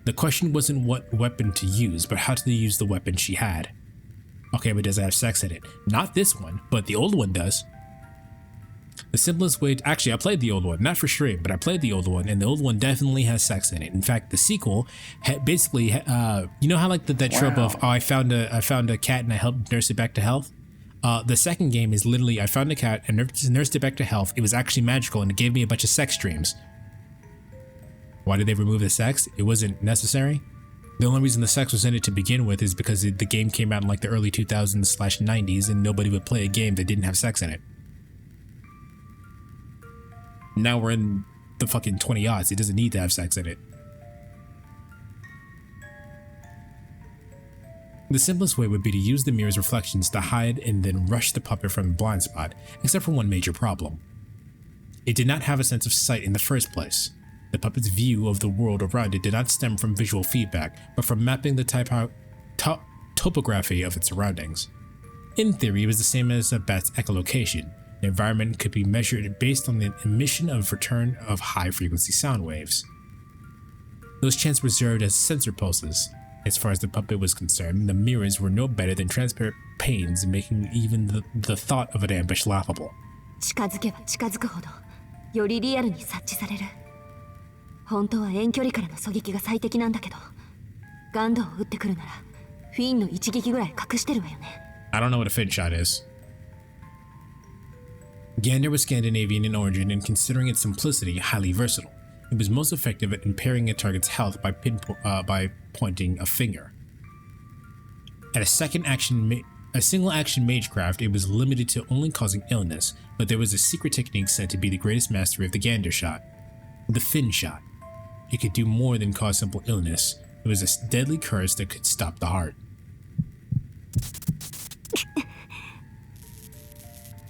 The question wasn't what weapon to use, but how to use the weapon she had. Okay, but does it have sex in it? Not this one, but the old one does. The simplest way actually, I played the old one, not for stream, but I played the old one, and the old one definitely has sex in it. In fact, the sequel basically, you know how like that trope of, oh, I found a cat and I helped nurse it back to health? The second game is literally, I found a cat and nursed it back to health. It was actually magical and it gave me a bunch of sex dreams. Why did they remove the sex? It wasn't necessary. The only reason the sex was in it to begin with is because the game came out in like the early 2000s/90s and nobody would play a game that didn't have sex in it. Now we're in the fucking 20-aughts. It doesn't need to have sex in it. The simplest way would be to use the mirror's reflections to hide and then rush the puppet from the blind spot, except for one major problem. It did not have a sense of sight in the first place. The puppet's view of the world around it did not stem from visual feedback, but from mapping the topography of its surroundings. In theory, it was the same as a bat's echolocation. The environment could be measured based on the emission of return of high-frequency sound waves. Those chants were served as sensor pulses. As far as the puppet was concerned, the mirrors were no better than transparent panes, making even the thought of an ambush laughable. 近づけば近づくほどよりリアルに察知される。本当は遠距離からの狙撃が最適なんだけど、ガンドを撃ってくるならフィンの一撃ぐらい隠してるわよね。 I don't know what a fin shot is. Gander was Scandinavian in origin and, considering its simplicity, highly versatile. It was most effective at impairing a target's health by pointing a finger. At a single action magecraft, it was limited to only causing illness, but there was a secret technique said to be the greatest mastery of the Gander shot, the fin shot. It could do more than cause simple illness. It was a deadly curse that could stop the heart.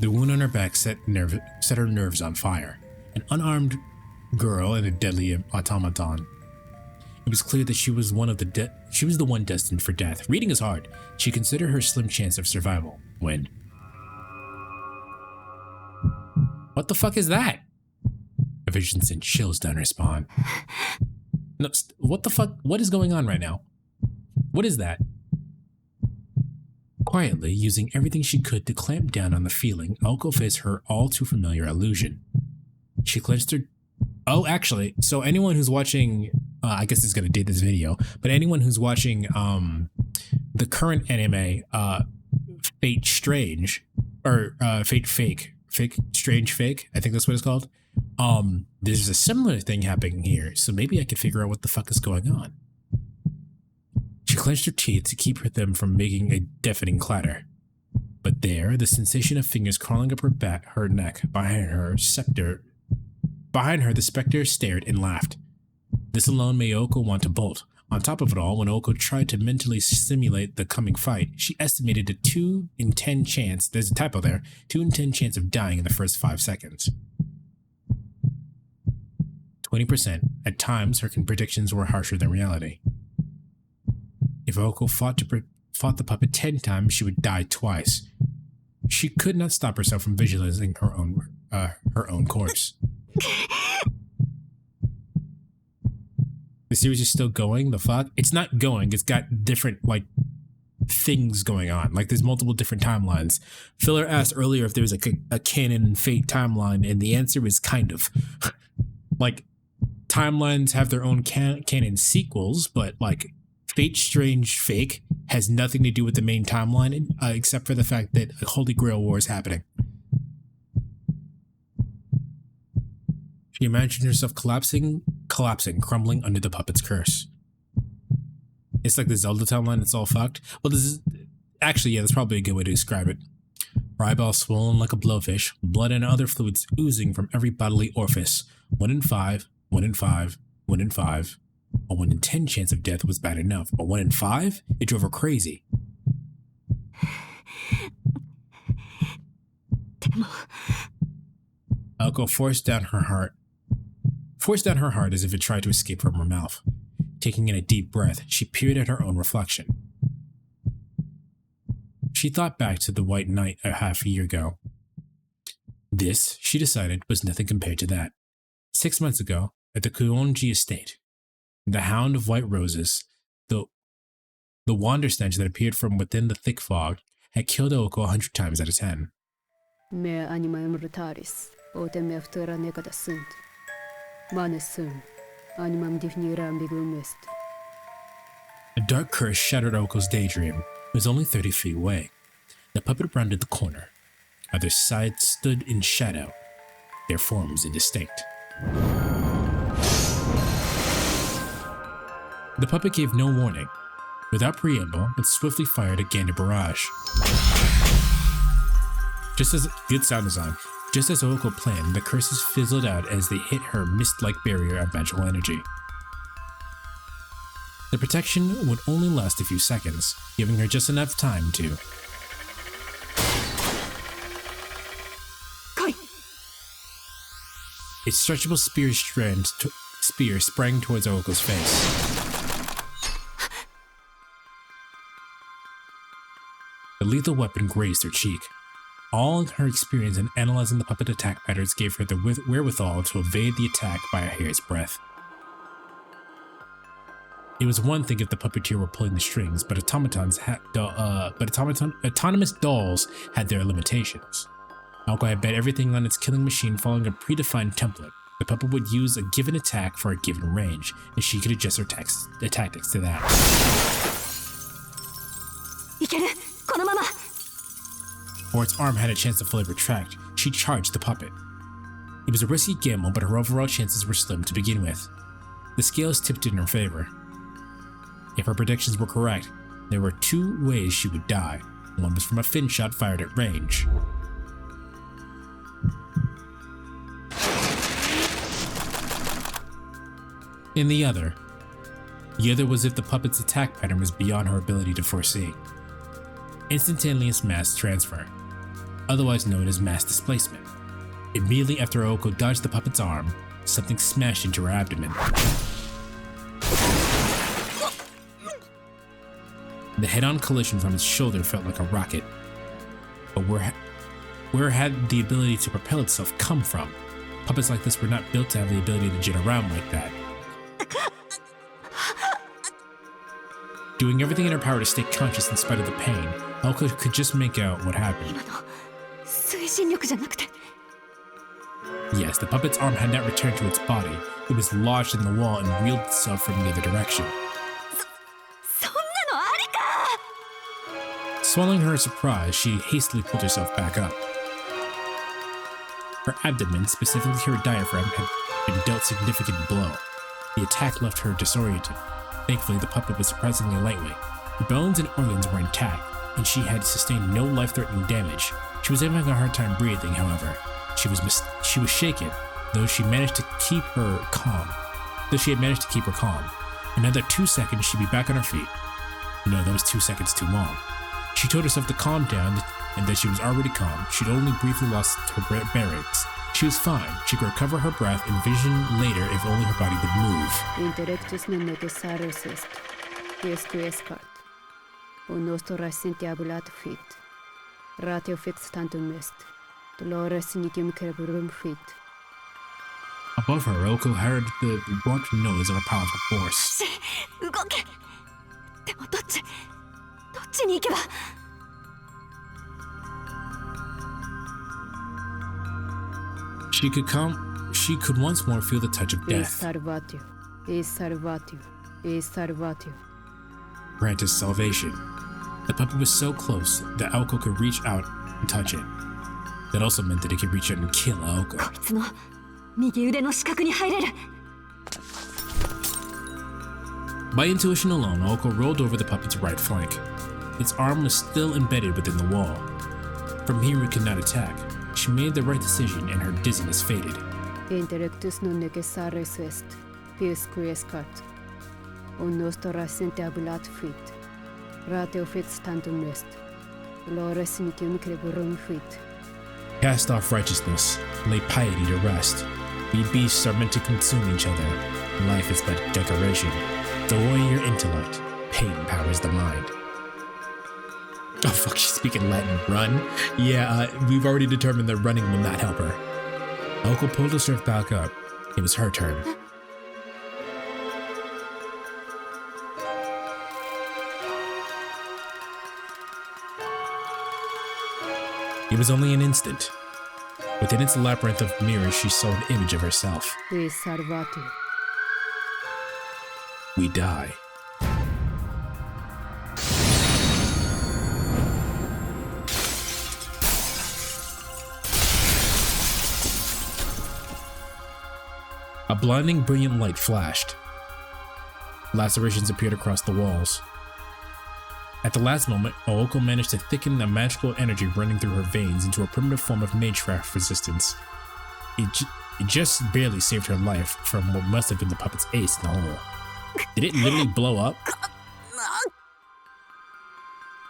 The wound on her back set her nerves on fire. An unarmed girl and a deadly automaton. It was clear that she was the one destined for death. Reading is hard. She considered her slim chance of survival when... What the fuck is that? A vision sent chills down her spine. No, what the fuck? What is going on right now? What is that? Quietly, using everything she could to clamp down on the feeling, Aoko faced her all too familiar illusion. She clenched her... Oh, actually, so anyone who's watching... I guess it's going to date this video, but anyone who's watching the current anime, Fate Strange, or Fate Strange Fake, I think that's what it's called. There's a similar thing happening here, so maybe I could figure out what the fuck is going on. She clenched her teeth to keep them from making a deafening clatter. But there, the sensation of fingers crawling up her neck, behind her, the specter stared and laughed. This alone made Oko want to bolt. On top of it all, when Oko tried to mentally simulate the coming fight, she estimated a 2 in 10 chance, there's a typo there, 2 in 10 chance of dying in the first 5 seconds. 20%. At times, her predictions were harsher than reality. If Oko fought the puppet 10 times, she would die twice. She could not stop herself from visualizing her own corpse. The series is still going? The fuck? It's not going. It's got different, things going on. There's multiple different timelines. Filler asked earlier if there was a canon Fate timeline, and the answer is kind of. Timelines have their own canon sequels, but, Fate Strange Fake has nothing to do with the main timeline, except for the fact that a Holy Grail War is happening. She imagined herself collapsing, crumbling under the puppet's curse. It's like the Zelda timeline, it's all fucked. Well, this is... Actually, yeah, that's probably a good way to describe it. Her eyeballs swollen like a blowfish, blood and other fluids oozing from every bodily orifice. 1 in 5, 1 in 5, 1 in 5. A 1 in 10 chance of death was bad enough, but 1 in 5? It drove her crazy. Aoko forced down her heart as if it tried to escape from her mouth. Taking in a deep breath, she peered at her own reflection. She thought back to the White Knight a half a year ago. This, she decided, was nothing compared to that. 6 months ago, at the Kuonji estate, the Hound of White Roses, the Wanderstench that appeared from within the thick fog, had killed Aoko 100 times out of 10. Me animae brutalis, autem me futura necada sunt. Manes sum, animam definire ambiguum est. A dark curse shattered Aoko's daydream. It was only 30 feet away. The puppet rounded the corner. Other sides stood in shadow, their forms indistinct. The puppet gave no warning. Without preamble, it swiftly fired a Gander barrage. Good sound design. Just as Aoko planned, the curses fizzled out as they hit her mist-like barrier of magical energy. The protection would only last a few seconds, giving her just enough time to... Kai! A stretchable spear sprang towards Aoko's face. The lethal weapon grazed her cheek. All her experience in analyzing the puppet attack patterns gave her the wherewithal to evade the attack by a hair's breadth. It was one thing if the puppeteer were pulling the strings, but autonomous dolls had their limitations. Aoko had bet everything on its killing machine following a predefined template. The puppet would use a given attack for a given range, and she could adjust her tactics to that. いける、このまま。 Before its arm had a chance to fully retract, she charged the puppet. It was a risky gamble, but her overall chances were slim to begin with. The scales tipped in her favor. If her predictions were correct, there were two ways she would die. One was from a fin shot fired at range. And the other was if the puppet's attack pattern was beyond her ability to foresee. Instantaneous mass transfer, otherwise known as mass displacement. Immediately after Aoko dodged the puppet's arm, something smashed into her abdomen. The head-on collision from its shoulder felt like a rocket. But where had the ability to propel itself come from? Puppets like this were not built to have the ability to jet around like that. Doing everything in her power to stay conscious in spite of the pain, Aoko could just make out what happened. 推進力じゃなくて。 Yes, the puppet's arm had not returned to its body. It was lodged in the wall and wheeled itself from the other direction. そんなのありか。 Swallowing her surprise, she hastily pulled herself back up. Her abdomen, specifically her diaphragm, had been dealt a significant blow. The attack left her disoriented. Thankfully, the puppet was surprisingly lightweight. Her bones and organs were intact, and she had sustained no life-threatening damage. She was having a hard time breathing, however. She was shaken, though she managed to keep her calm. Another 2 seconds, she'd be back on her feet. No, that was 2 seconds too long. She told herself to calm down and that she was already calm. She'd only briefly lost her bearings. She was fine. She could recover her breath and vision later if only her body would move. Intellectus non necessarius est, quisque escat. Nostro sentiabulat fit. Ratio fix tantum est. Dolores nitium cerebrum fit. Above her, Aoko heard the warped noise of a powerful force. 動け。でもどっちに行けば。 She could once more feel the touch of E death. salvatio, e salvatio, e salvatio. Grant us salvation. The puppet was so close that Aoko could reach out and touch it. That also meant that it could reach out and kill Aoko. こいつの右腕の死角に入れる。 By intuition alone, Aoko rolled over the puppet's right flank. Its arm was still embedded within the wall. From here it could not attack. She made the right decision and her dizziness faded. Intellectus non necessarius est, quisque escat. Nostro sentiabulat fit. Ratio fix tantum est. Dolores nitium cerebrum fit. Cast off righteousness, lay piety to rest. We beasts are meant to consume each other. Life is but decoration. Devoid your intellect. Pain powers the mind. Oh fuck, she's speaking Latin. Run? Yeah, we've already determined that running will not help her. Aoko pulled herself back up. It was her turn. It was only an instant. Within its labyrinth of mirrors, she saw an image of herself. E salvatio. We die. A blinding, brilliant light flashed. Lacerations appeared across the walls. At the last moment, Aoko managed to thicken the magical energy running through her veins into a primitive form of magecraft resistance. It just barely saved her life from what must have been the puppet's ace in the hole. Did it literally blow up?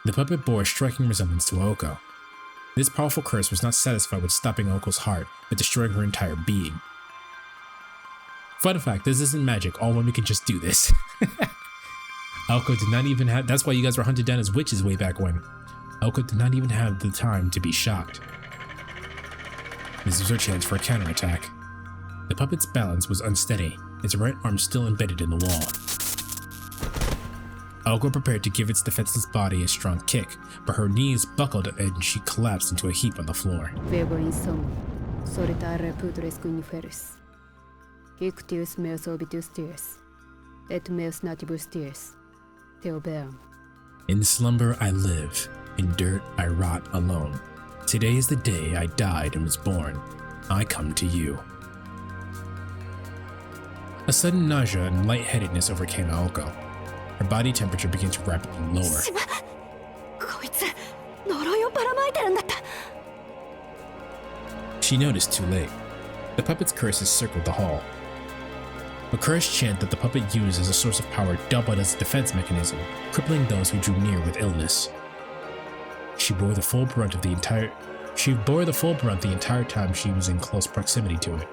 The puppet bore a striking resemblance to Aoko. This powerful curse was not satisfied with stopping Aoko's heart, but destroying her entire being. Fun fact, this isn't magic, all women can just do this. Aoko did not even have— that's why you guys were hunted down as witches way back when. Aoko did not even have the time to be shocked. This was her chance for a counterattack. The puppet's balance was unsteady, its right arm still embedded in the wall. Aoko prepared to give its defenseless body a strong kick, but her knees buckled and she collapsed into a heap on the floor. Vego in sum, solitare putres cuniferis. Ictius meus obitus dies, et meus natibus dies, Theobeam. In slumber I live, in dirt I rot alone. Today is the day I died and was born. I come to you. A sudden nausea and lightheadedness overcame Aoko. Her body temperature began to rapidly lower. こいつ呪いをばらまいてるんだった。 She noticed too late. The puppet's curses circled the hall. A cursed chant that the puppet used as a source of power doubled as a defense mechanism, crippling those who drew near with illness. She bore the full brunt the entire time she was in close proximity to it.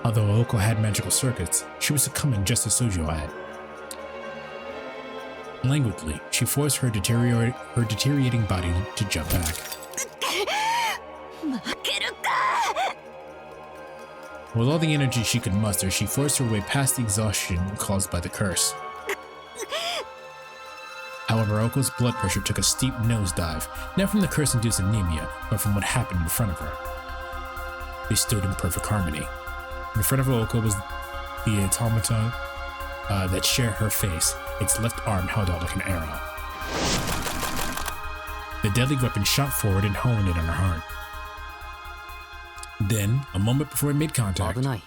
Although Aoko had magical circuits, she was succumbing just as Sojo had. Languidly, she forced her deteriorating body to jump back. 負けるか。 With all the energy she could muster, she forced her way past the exhaustion caused by the curse. However, Aoko's blood pressure took a steep nosedive, not from the curse-induced anemia, but from what happened in front of her. They stood in perfect harmony. In front of Aoko was the automaton that shared her face, its left arm held out like an arrow. The deadly weapon shot forward and honed in on her heart. Then, a moment before it made contact, 危ない。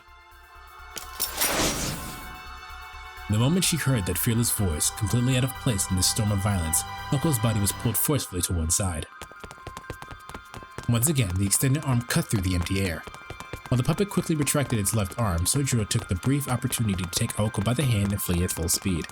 the moment she heard that fearless voice, completely out of place in this storm of violence, Aoko's body was pulled forcefully to one side. Once again, the extended arm cut through the empty air. While the puppet quickly retracted its left arm, Sojiro took the brief opportunity to take Aoko by the hand and flee at full speed.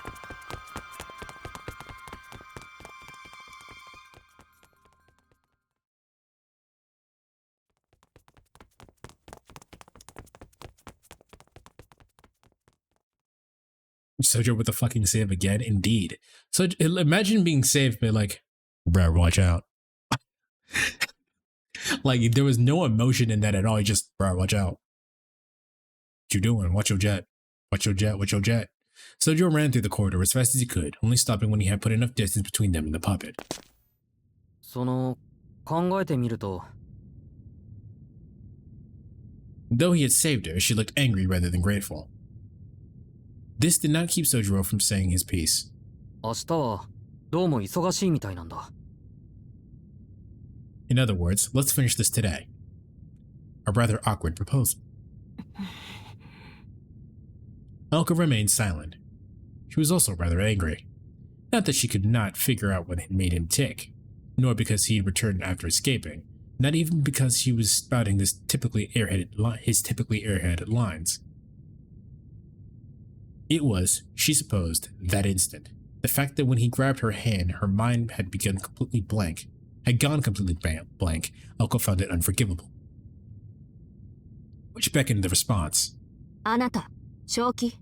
Sojo with the fucking save again, indeed. So imagine being saved by like, bruh, watch out. Like there was no emotion in that at all. He just, bruh, watch out. What you doing? Watch your jet. Watch your jet. Watch your jet. Sojo ran through the corridor as fast as he could, only stopping when he had put enough distance between them and the puppet. その考えてみると Though he had saved her, she looked angry rather than grateful. This did not keep Sojiro from saying his piece. 明日はどうも忙しいみたいなんだ。 In other words, let's finish this today. A rather awkward proposal. Aoko remained silent. She was also rather angry. Not that she could not figure out what had made him tick, nor because he had returned after escaping, not even because he was spouting his typically airheaded lines. It was, she supposed, that instant. The fact that when he grabbed her hand, her mind had gone completely blank, Aoko found it unforgivable. Which beckoned the response. あなた、正気。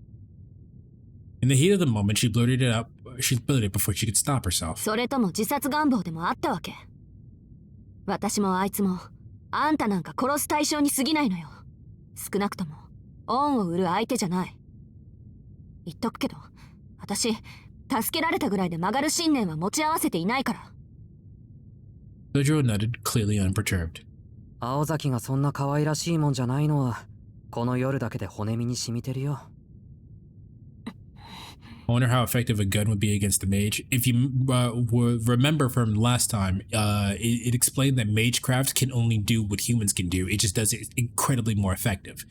In the heat of the moment, she blurted it before she could stop herself. それとも自殺願望でもあったわけ。私もあいつも、あんたなんか殺す対象に過ぎないのよ。少なくとも、恩を売る相手じゃない。言っとくけど、私、助けられたぐらいで曲がる信念は持ち合わせていないから。Sojiro nodded, clearly unperturbed. 青崎がそんな可愛らしいもんじゃないのはこの夜だけで骨身に染みてるよ。 I wonder how effective a gun would be against a mage. If you remember from last time, it explained that magecraft can only do what humans can do. It just does it incredibly more effective.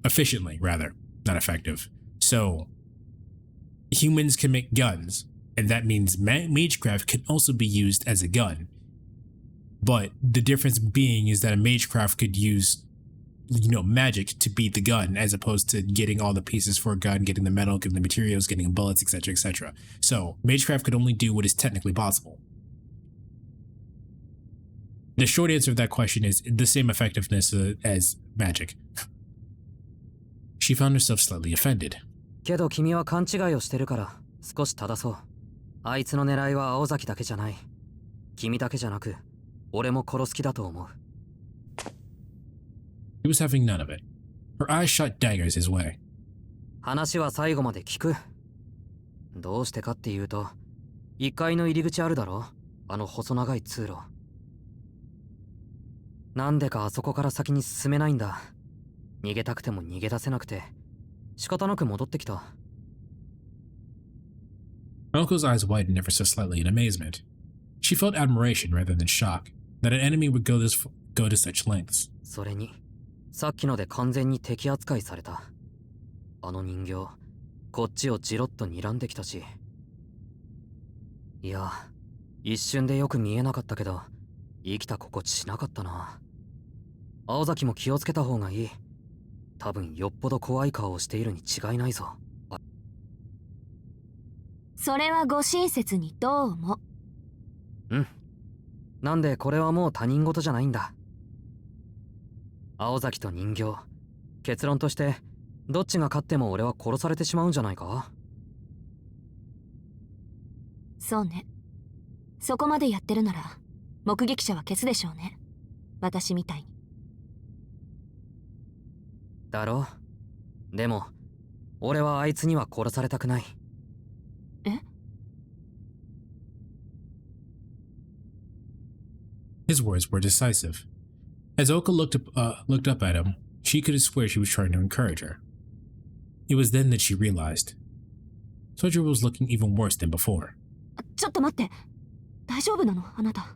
Efficiently, rather, not effective. So, humans can make guns, and that means magecraft can also be used as a gun. But the difference being is that a magecraft could use, magic to beat the gun, as opposed to getting all the pieces for a gun, getting the metal, getting the materials, getting bullets, etc., etc. So, magecraft could only do what is technically possible. The short answer of that question is the same effectiveness as magic. She found herself slightly offended. けど君は勘違いをしてるから少し正そう。あいつの狙いは青崎だけじゃない。君だけじゃなく、俺も殺す気だと思う。He was having none of it. Her eyes shot daggers his way. 話は最後まで聞く。どうしてかっていうと、1階の入り口あるだろ、あの細長い通路。なんでかあそこから先に進めないんだ。逃げたくても逃げ出せなくて、仕方なく戻ってきた。Naoko's eyes widened ever so slightly in amazement. She felt admiration rather than shock that an enemy would go to such lengths. それに、さっきので完全に敵扱いされた。あの人形、こっちをじろっと睨んできたし。いや、一瞬でよく見えなかったけど、生きた心地しなかったな。青崎も気をつけた方がいい。多分よっぽど怖い顔をしているに違いないぞ。それはご親切にどうも。うん。なんでこれはもう他人事じゃないんだ。青崎と人形、結論としてどっちが勝っても俺は殺されてしまうんじゃないか。そうね。そこまでやってるなら目撃者は消すでしょうね。私みたいに。だろ。でも俺はあいつには殺されたくない。え？ His words were decisive. As Oka looked up at him, she could swear she was trying to encourage her. It was then that she realized Sojiro was looking even worse than before. ちょっと待って。大丈夫なのあなた。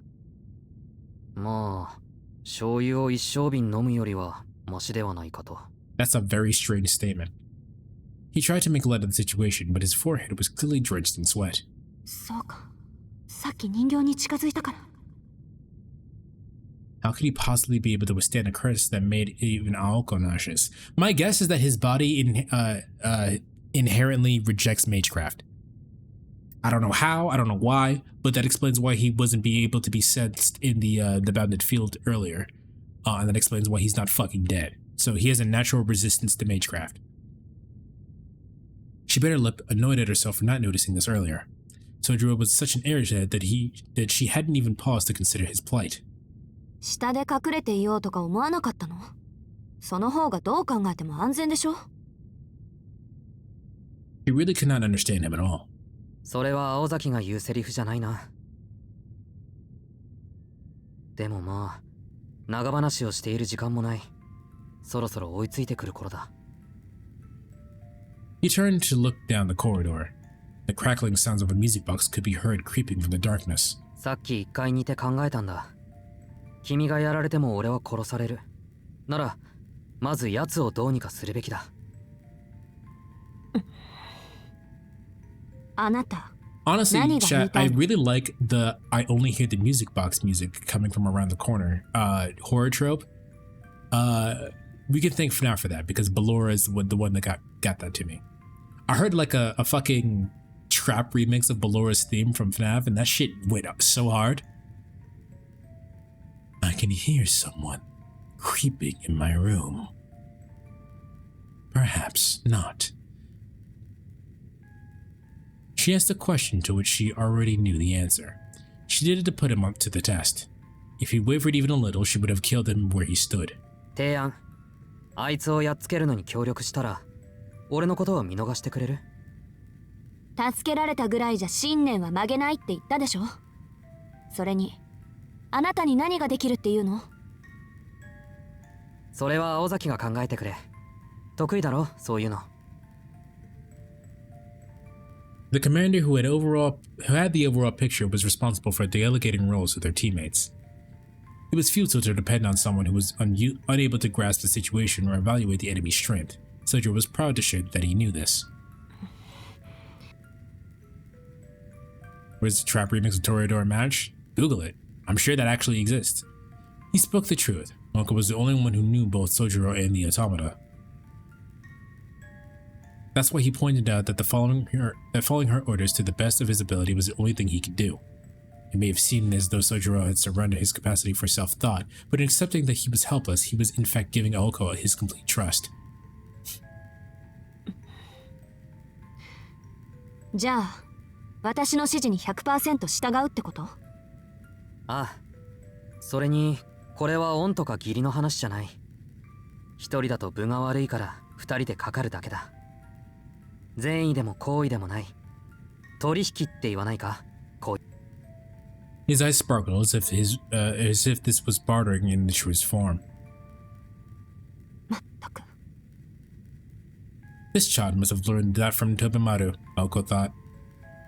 まあ、醤油を一升瓶飲むよりはマシではないかと。That's a very strange statement. He tried to make light of the situation, but his forehead was clearly drenched in sweat. そうか。さっき人形に近づいたから。How could he possibly be able to withstand a curse that made even Aoko nauseous? My guess is that his body inherently rejects magecraft. I don't know how, I don't know why, but that explains why he wasn't be able to be sensed in the bounded field earlier. And that explains why he's not fucking dead. So he has a natural resistance to magecraft. She bit her lip, annoyed at herself for not noticing this earlier. Sojiro was such an airhead that she hadn't even paused to consider his plight. 下で隠れていようとか思わなかったの？その方がどう考えても安全でしょ？ He really could not understand him at all. それは青崎が言うセリフじゃないな。でもまあ、長話をしている時間もない。そろそろ追いついてくる頃だ。He turned to look down the corridor. The crackling sounds of a music box could be heard creeping from the darkness. さっき1階にいて考えたんだ。君がやられても俺は殺される。なら、まず奴をどうにかするべきだ。あなた。 Honestly, chat, I really like the I only hear the music box music coming from around the corner horror trope. We can thank FNAF for that because Ballora is the one that got that to me. I heard like a fucking trap remix of Ballora's theme from FNAF and that shit went up so hard. I can hear someone creeping in my room. Perhaps not. She asked a question to which she already knew the answer. She did it to put him up to the test. If he wavered even a little, she would have killed him where he stood. 提案。あいつをやっつけるのに協力したら、俺のことは見逃してくれる？助けられたぐらいじゃ信念は曲げないって言ったでしょ。それに、あなたに何ができるっていうの？それは青崎が考えてくれ。得意だろ、そういうの。The commander who had the overall picture was responsible for delegating roles to their teammates. It was futile to depend on someone who was unable to grasp the situation or evaluate the enemy's strength. Sojiro was proud to share that he knew this. Where's the trap remix of Toreador match? Google it. I'm sure that actually exists. He spoke the truth. Monka was the only one who knew both Sojiro and the automata. That's why he pointed out that following her orders to the best of his ability was the only thing he could do. It may have seemed as though Sojiro had surrendered his capacity for self-thought, but in accepting that he was helpless, he was in fact giving Aoko his complete trust. じゃあ、私の指示に 100% 従うってこと？ああ。それに、これは恩とか義理の話じゃない。一人だと分が悪いから二人でかかるだけだ。善意でも好意でもない。取引って言わないか？ His eyes sparkled as if this was bartering in the truest form. まったく。 This child must have learned that from Tobemaru, Naoko thought.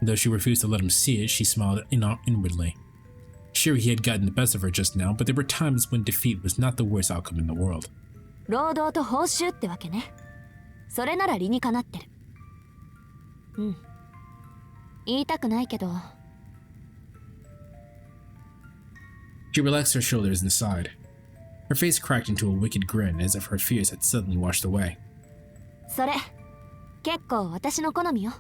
Though she refused to let him see it, she smiled inwardly. Sure, he had gotten the best of her just now, but there were times when defeat was not the worst outcome in the world. 労働と報酬ってわけね。それなら理にかなってる。うん。言いたくないけど。 She relaxed her shoulders and sighed. Her face cracked into a wicked grin as if her fears had suddenly washed away. それ、結構私の好みよ。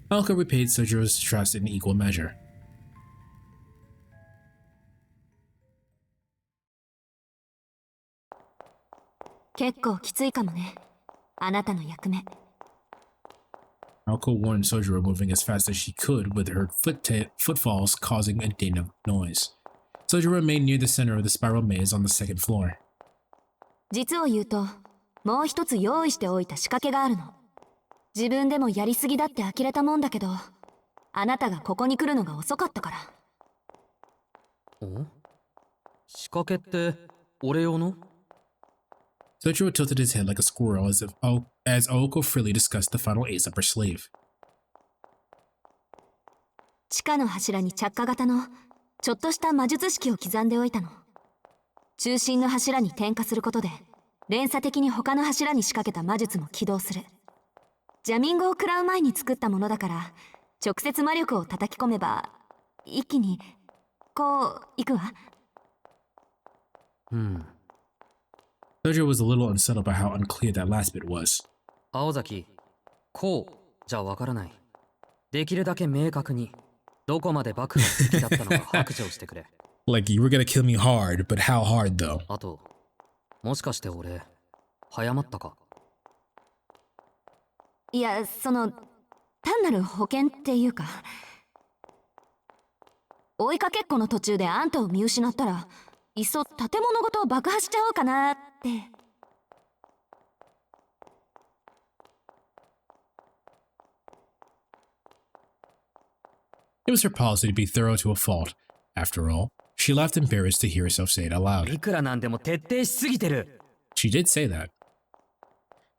Naoko repaid Sojiro's trust in equal measure. 結構きついかもね。あなたの役目。 Naoko warned Sojiro, moving as fast as she could with her footfalls causing a din of noise. Sojiro remained near the center of the spiral maze on the second floor. 実を言うと、もう一つ用意しておいた仕掛けがあるの。自分でもやりすぎだって呆れたもんだけど、あなたがここに来るのが遅かったから。ん？仕掛けって俺用の？ Sojiro tilted his head like a squirrel as Aoko freely discussed the final ace up her sleeve. 地下の柱に着火型のちょっとした魔術式を刻んでおいたの。中心の柱に点火することで連鎖的に他の柱に仕掛けた魔術も起動する。ジャミングを食らう前に作ったものだから、直接魔力を叩き込めば一気にこういくわ。Sojiro was a little unsettled by how unclear that last bit was. 青崎、こうじゃわからない。できるだけ明確に、どこまで爆が好きだったのか白状してくれ。Like, you were gonna kill me hard, but how hard though? あと、もしかして俺、早まったか？いや、単なる保険っていうか、追いかけっこの途中であんたを見失ったら、いっそ建物ごと爆破しちゃおうかなって。It was her policy to be thorough to a fault. After all, she laughed embarrassed to hear herself say it aloud. いくらなんでも徹底しすぎてる。 She did say that.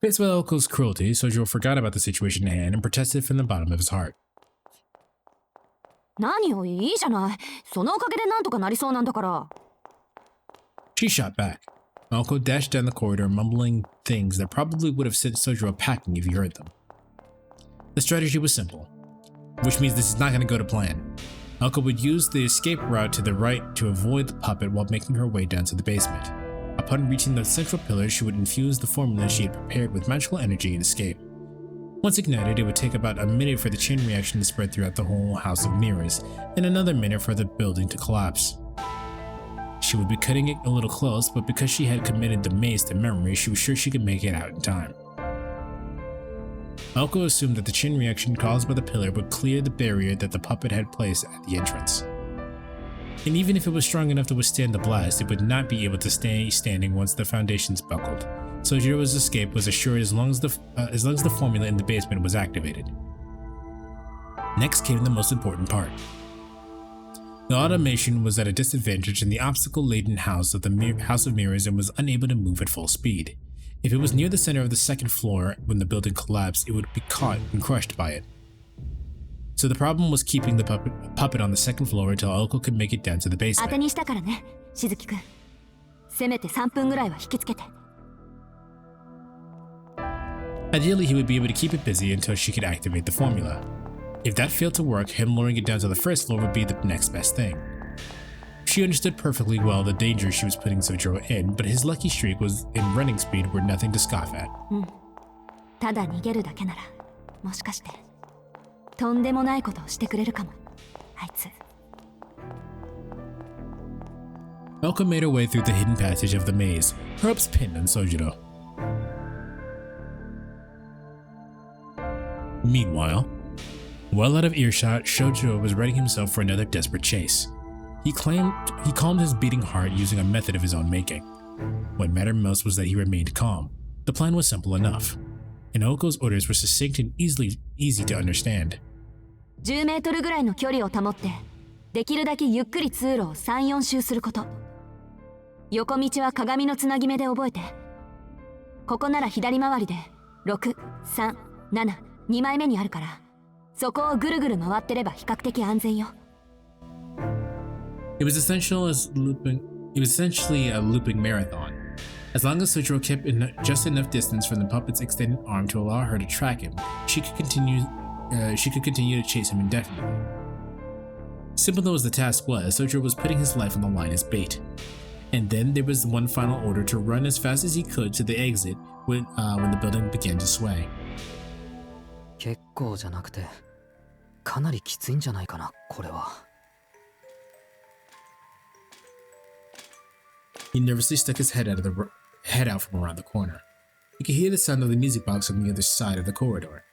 Faced with Aoko's cruelty, Sojiro forgot about the situation at hand and protested from the bottom of his heart. 何よ、いいじゃない。そのおかげでなんとかなりそうなんだから。She shot back. Aoko dashed down the corridor, mumbling things that probably would have sent Sojiro packing if he heard them. The strategy was simple, which means this is not going to go to plan. Aoko would use the escape route to the right to avoid the puppet while making her way down to the basement. Upon reaching the central pillar, she would infuse the formula she had prepared with magical energy and escape. Once ignited, it would take about a minute for the chain reaction to spread throughout the whole house of mirrors, and another minute for the building to collapse. She would be cutting it a little close, but because she had committed the maze to memory, she was sure she could make it out in time. Aoko assumed that the chain reaction caused by the pillar would clear the barrier that the puppet had placed at the entrance. And even if it was strong enough to withstand the blast, it would not be able to stay standing once the foundations buckled. Sojiro's escape was assured as long as the formula in the basement was activated. Next came the most important part. The automation was at a disadvantage in the obstacle-laden house of mirrors and was unable to move at full speed. If it was near the center of the second floor when the building collapsed, it would be caught and crushed by it. So the problem was keeping the puppet on the second floor until Aoko could make it down to the 当て basement. にしたからね、しずきくん。せめて3分ぐらいは引きつけて。 Ideally, he would be able to keep it busy until she could activate the formula. If that failed to work, him lowering it down to the first floor would be the next best thing. She understood perfectly well the danger she was putting Sojiro in, but his lucky streak was in running speed were nothing to scoff at. ただ逃げるだけなら、もしかしてとんでもないことをしてくれるかも、あいつ。 Aoko made her way through the hidden passage of the maze, her hopes pinned on Sojiro. Meanwhile, well out of earshot, Sojiro was readying himself for another desperate chase. He calmed his beating heart using a method of his own making. What mattered most was that he remained calm. The plan was simple enough, and Aoko's orders were succinct and easy to understand. 10メートルぐらいの距離を保ってできるだけゆっくり通路を 3,4 周すること。横道は鏡のつなぎ目で覚えて。ここなら左回りで6、3、7、2枚目にあるから、そこをぐるぐる回ってれば比較的安全よ。It was essentially a looping marathon. As long as Sojiro kept just enough distance from the puppet's extended arm to allow her to track him, she could continue to chase him indefinitely. Simple though as the task was, Sojiro was putting his life on the line as bait. And then there was one final order to run as fast as he could to the exit when the building began to sway. 結構じゃなくてかなりきついんじゃないかな、これは。He nervously stuck his head out from around the corner. He could hear the sound of the music box on the other side of the corridor.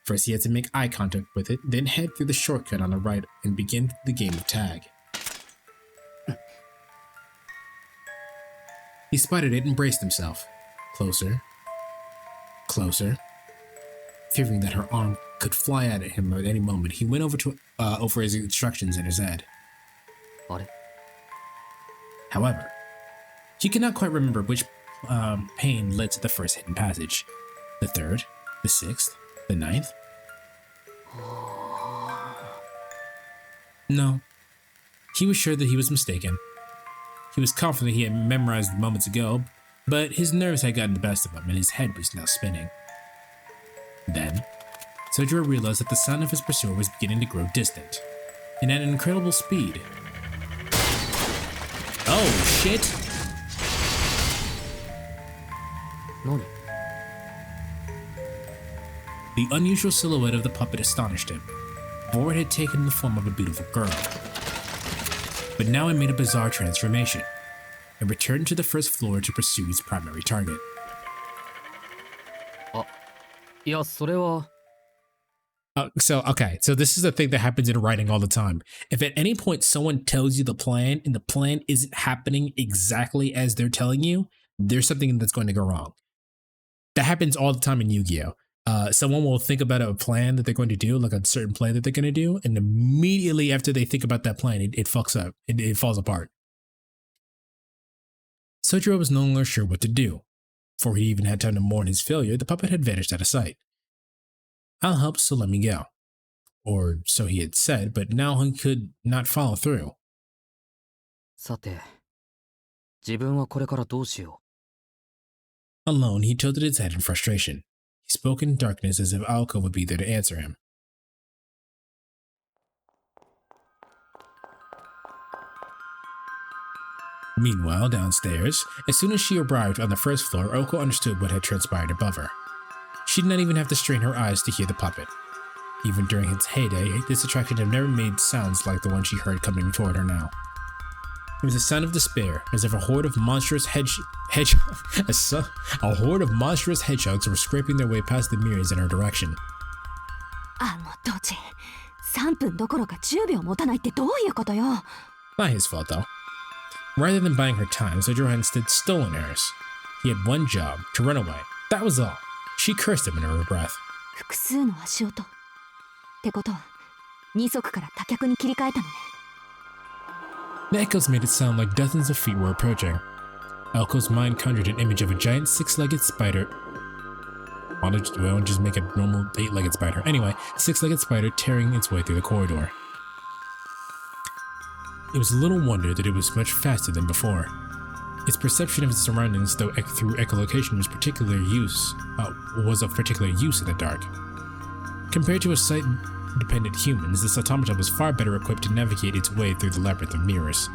First, he had to make eye contact with it, then head through the shortcut on the right and begin the game of tag. He spotted it and braced himself. Closer. Closer. Fearing that her arm could fly at him at any moment, he went over his instructions in his head. However, he could not quite remember which pane led to the first hidden passage. The third, the sixth, the ninth? No. He was sure that he was mistaken. He was confident he had memorized moments ago, but his nerves had gotten the best of him and his head was now spinning. Then, Sojiro realized that the sound of his pursuer was beginning to grow distant, and at an incredible speed. Oh, shit! 何？ The unusual silhouette of the puppet astonished him, for it had taken the form of a beautiful girl. But now it made a bizarre transformation, and returned to the first floor to pursue its primary target. いや、それは。So this is the thing that happens in writing all the time. If at any point someone tells you the plan and the plan isn't happening exactly as they're telling you, there's something that's going to go wrong. That happens all the time in Yu-Gi-Oh! Someone will think about a plan that they're going to do, like a certain plan that they're going to do, and immediately after they think about that plan, it fucks up. It falls apart. Sojiro was no longer sure what to do. Before he even had time to mourn his failure, the puppet had vanished out of sight. I'll help, so let me go. Or so he had said, but now he could not follow through. さて、自分はこれからどうしよ Alone, he tilted his head in frustration. He spoke in darkness as if Aoko would be there to answer him. Meanwhile, downstairs, as soon as she arrived on the first floor, Aoko understood what had transpired above her. She did not even have to strain her eyes to hear the puppet. Even during its heyday, this attraction had never made sounds like the one she heard coming toward her now. It was a sound of despair, as if a horde of monstrous hedgehogs were scraping their way past the mirrors in her direction. ドジ、3分どころか10秒持たないってどういうことよ。 Not his fault, though. Rather than buying her time, Sojiro had instead stolen hers. He had one job, to run away. That was all. She cursed him under her breath. 複数の足音。ってことは、2足から多脚に切り替えたのね。 The echoes made it sound like dozens of feet were approaching. Aoko's mind conjured an image of a giant six-legged spider. Why don't just make a normal eight-legged spider? Anyway, a six-legged spider tearing its way through the corridor. It was little wonder that it was much faster than before. Its perception of its surroundings, though through echolocation, was of particular use in the dark. Compared to a sight-dependent humans, this automata was far better equipped to navigate its way through the labyrinth of mirrors.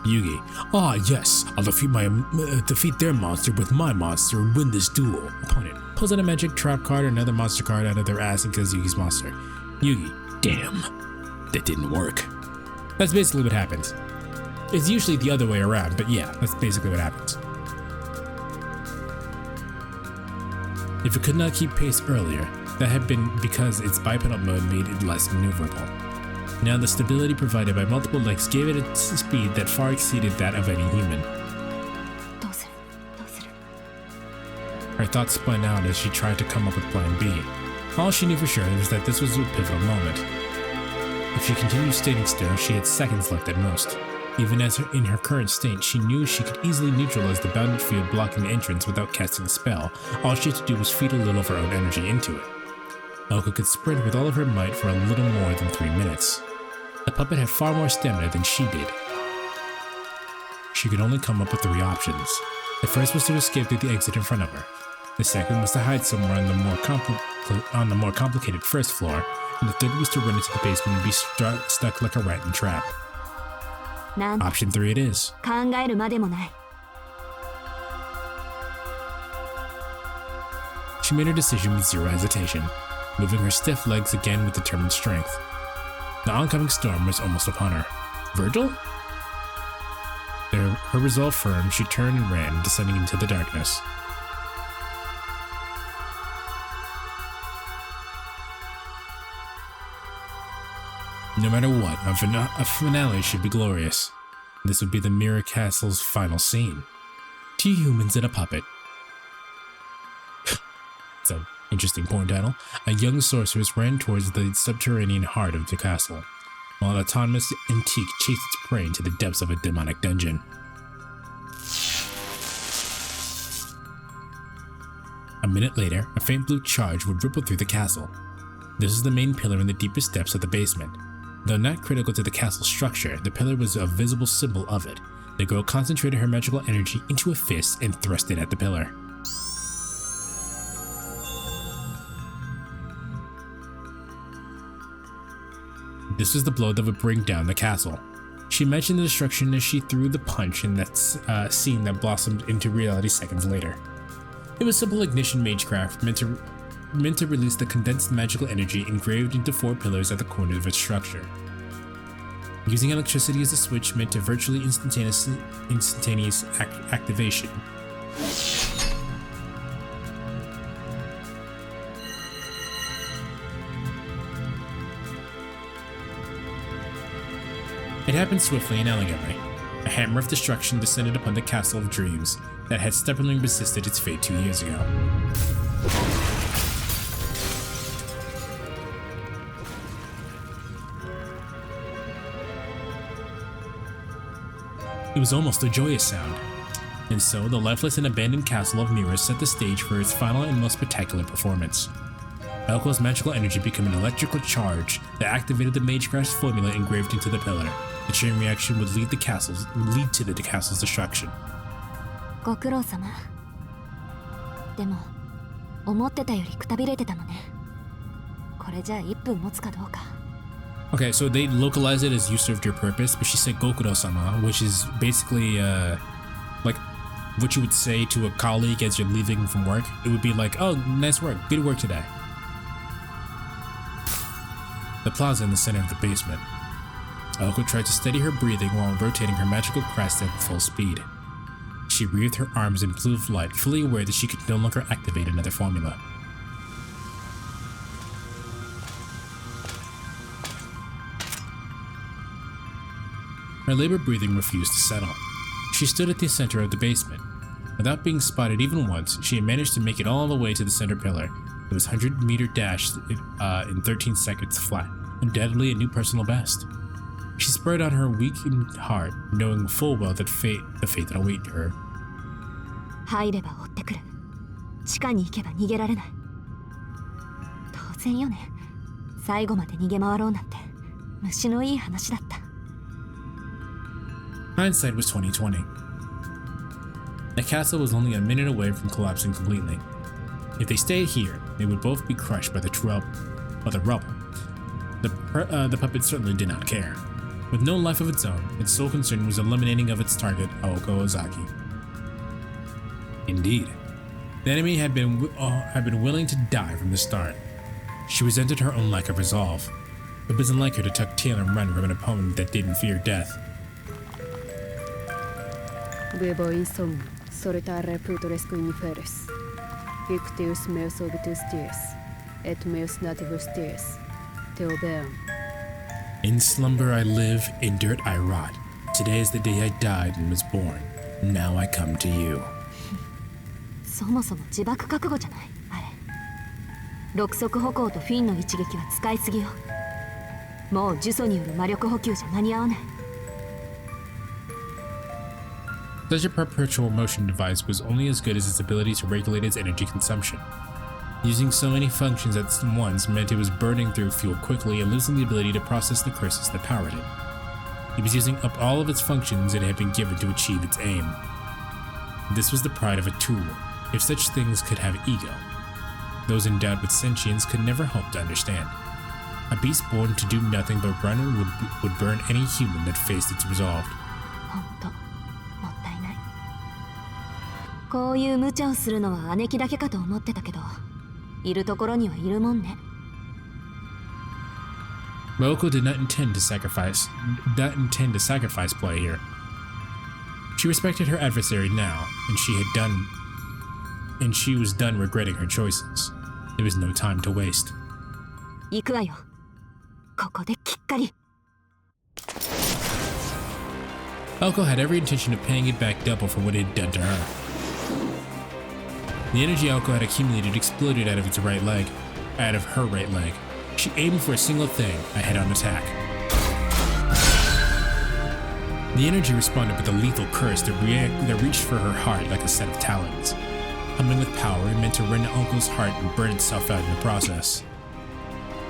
Yugi. Ah, yes, I'll defeat their monster with my monster and win this duel. Opponent pulls out a magic trap card or another monster card out of their ass and kills Yugi's monster. Yugi. Damn. That didn't work. That's basically what happens. It's usually the other way around, but yeah, that's basically what happens. If it could not keep pace earlier, that had been because its bipedal mode made it less maneuverable. Now the stability provided by multiple legs gave it a speed that far exceeded that of any human. Her thoughts spun out as she tried to come up with plan B. All she knew for sure was that this was a pivotal moment. If she continued standing still, she had seconds left at most. Even as in her current state, she knew she could easily neutralize the bounded field blocking the entrance without casting a spell. All she had to do was feed a little of her own energy into it. Aoko could sprint with all of her might for a little more than 3 minutes. The puppet had far more stamina than she did. She could only come up with 3 options. The first was to escape through the exit in front of her. The second was to hide somewhere on the more complicated first floor, and the third was to run into the basement and be stuck like a rat in a trap. Option 3 it is. 考えるまでもない。 She made her decision with zero hesitation, moving her stiff legs again with determined strength. The oncoming storm was almost upon her. Virgil? Her resolve firm, she turned and ran, descending into the darkness. No matter what, a finale should be glorious. This would be the Mirror Castle's final scene. 2 humans and a puppet. It's an interesting porn title. A young sorceress ran towards the subterranean heart of the castle, while an autonomous antique chased its prey into the depths of a demonic dungeon. A minute later, a faint blue charge would ripple through the castle. This is the main pillar in the deepest depths of the basement. Though not critical to the castle's structure, the pillar was a visible symbol of it. The girl concentrated her magical energy into a fist and thrust it at the pillar. This was the blow that would bring down the castle. She imagined the destruction as she threw the punch in that scene that blossomed into reality seconds later. It was simple ignition magecraft meant to release the condensed magical energy engraved into 4 pillars at the corners of its structure. Using electricity as a switch meant to virtually instantaneous activation. It happened swiftly and elegantly. A hammer of destruction descended upon the castle of dreams that had stubbornly resisted its fate 2 years ago. It was almost a joyous sound. And so, the lifeless and abandoned castle of mirrors set the stage for its final and most spectacular performance. Aoko's magical energy became an electrical charge that activated the magecraft's formula engraved into the pillar. The chain reaction would lead to the castle's destruction. ご苦労様。でも、思ってたよりくたびれてたのね。これじゃあ1分持つかどうか。 Okay, so they localized it as you served your purpose, but she said Gokuro-sama, which is basically like what you would say to a colleague as you're leaving from work. It would be like, oh, nice work, good work today. The plaza in the center of the basement. Aoko tried to steady her breathing while rotating her magical crest at full speed. She wreathed her arms in blue light, fully aware that she could no longer activate another formula. Her labored breathing refused to settle. She stood at the center of the basement. Without being spotted even once, she had managed to make it all the way to the center pillar. It was a 100-meter dash in 13 seconds flat, undoubtedly a new personal best. She spurred on her weakened heart, knowing full well that the fate that awaited her. 入れば追ってくる。地下に行けば逃げられない。当然よね。最後まで逃げ回ろうなんて虫のいい話だった。Hindsight was 2020. The castle was only a minute away from collapsing completely. If they stayed here, they would both be crushed by the rubble. The puppet certainly did not care. With no life of its own, its sole concern was eliminating of its target, Aoko Ozaki. Indeed, the enemy had been willing to die from the start. She resented her own lack of resolve. It wasn't like her to tuck tail and run from an opponent that didn't fear death. Vivo in sum, solitare putoresco inferis. Ictius meus obitus dies, et meus nativus dies. Teobeam. In slumber I live, in dirt I rot. Today is the day I died and was born. Now I come to you. そもそも自爆覚悟じゃないあれ。6足歩行とフィンの一撃は使いすぎよ。もう呪詛による魔力補給じゃ間に合わない。 Such a perpetual motion device was only as good as its ability to regulate its energy consumption. Using so many functions at once meant it was burning through fuel quickly and losing the ability to process the curses that powered it. It was using up all of its functions it had been given to achieve its aim. This was the pride of a tool, if such things could have ego. Those endowed with sentience could never hope to understand. A beast born to do nothing but run would burn any human that faced its resolve. ほんと、もったいない。こういう無茶をするのは姉貴だけかと思ってたけど、いるところにはいるもんね。Ryoko did not intend to sacrifice play here. She respected her adversary now, and she was done regretting her choices. There was no time to waste. 行くわよ。ここできっかり。Ryoko had every intention of paying it back double for what it had done to her. The energy Ryoko had accumulated exploded out of her right leg. She aimed for a single thing, a head-on attack. The energy responded with a lethal curse that reached for her heart like a set of talons. Humming with power, it meant to rend Oko's heart and burn itself out in the process.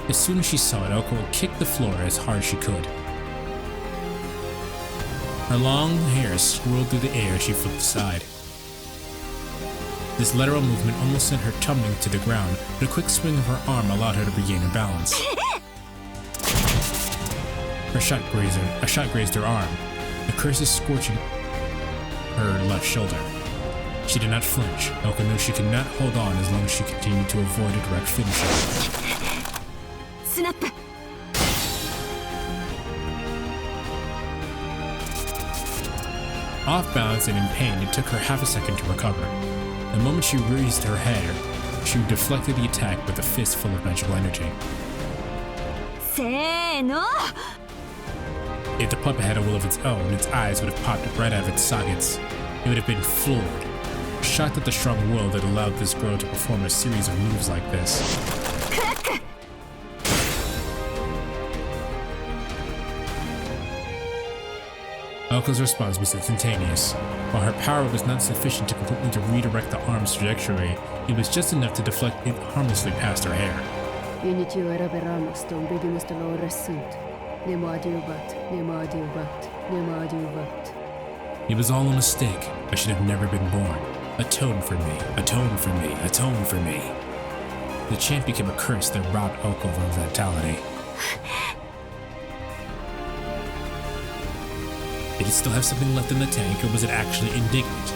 As soon as she saw it, Oko kicked the floor as hard as she could. Her long hair swirled through the air as she flipped aside. This lateral movement almost sent her tumbling to the ground, but a quick swing of her arm allowed her to regain her balance. A shot grazed her arm, the curses scorching her left shoulder. She did not flinch. Oko knew she could not hold on as long as she continued to avoid a direct finisher. Snap! Off balance and in pain, it took her half a second to recover. The moment she raised her head, she deflected the attack with a fist full of magical energy. せーの! If the puppet had a will of its own, its eyes would have popped right out of its sockets. It would have been floored, shocked at the strong will that allowed this girl to perform a series of moves like this. Oko's response was instantaneous. While her power was not sufficient to completely redirect the arm's trajectory, it was just enough to deflect it harmlessly past her hair. It was all a mistake. I should have never been born. Atone for me, atone for me, atone for me. The chant became a curse that robbed Oko of her vitality. Did it still have something left in the tank, or was it actually indignant?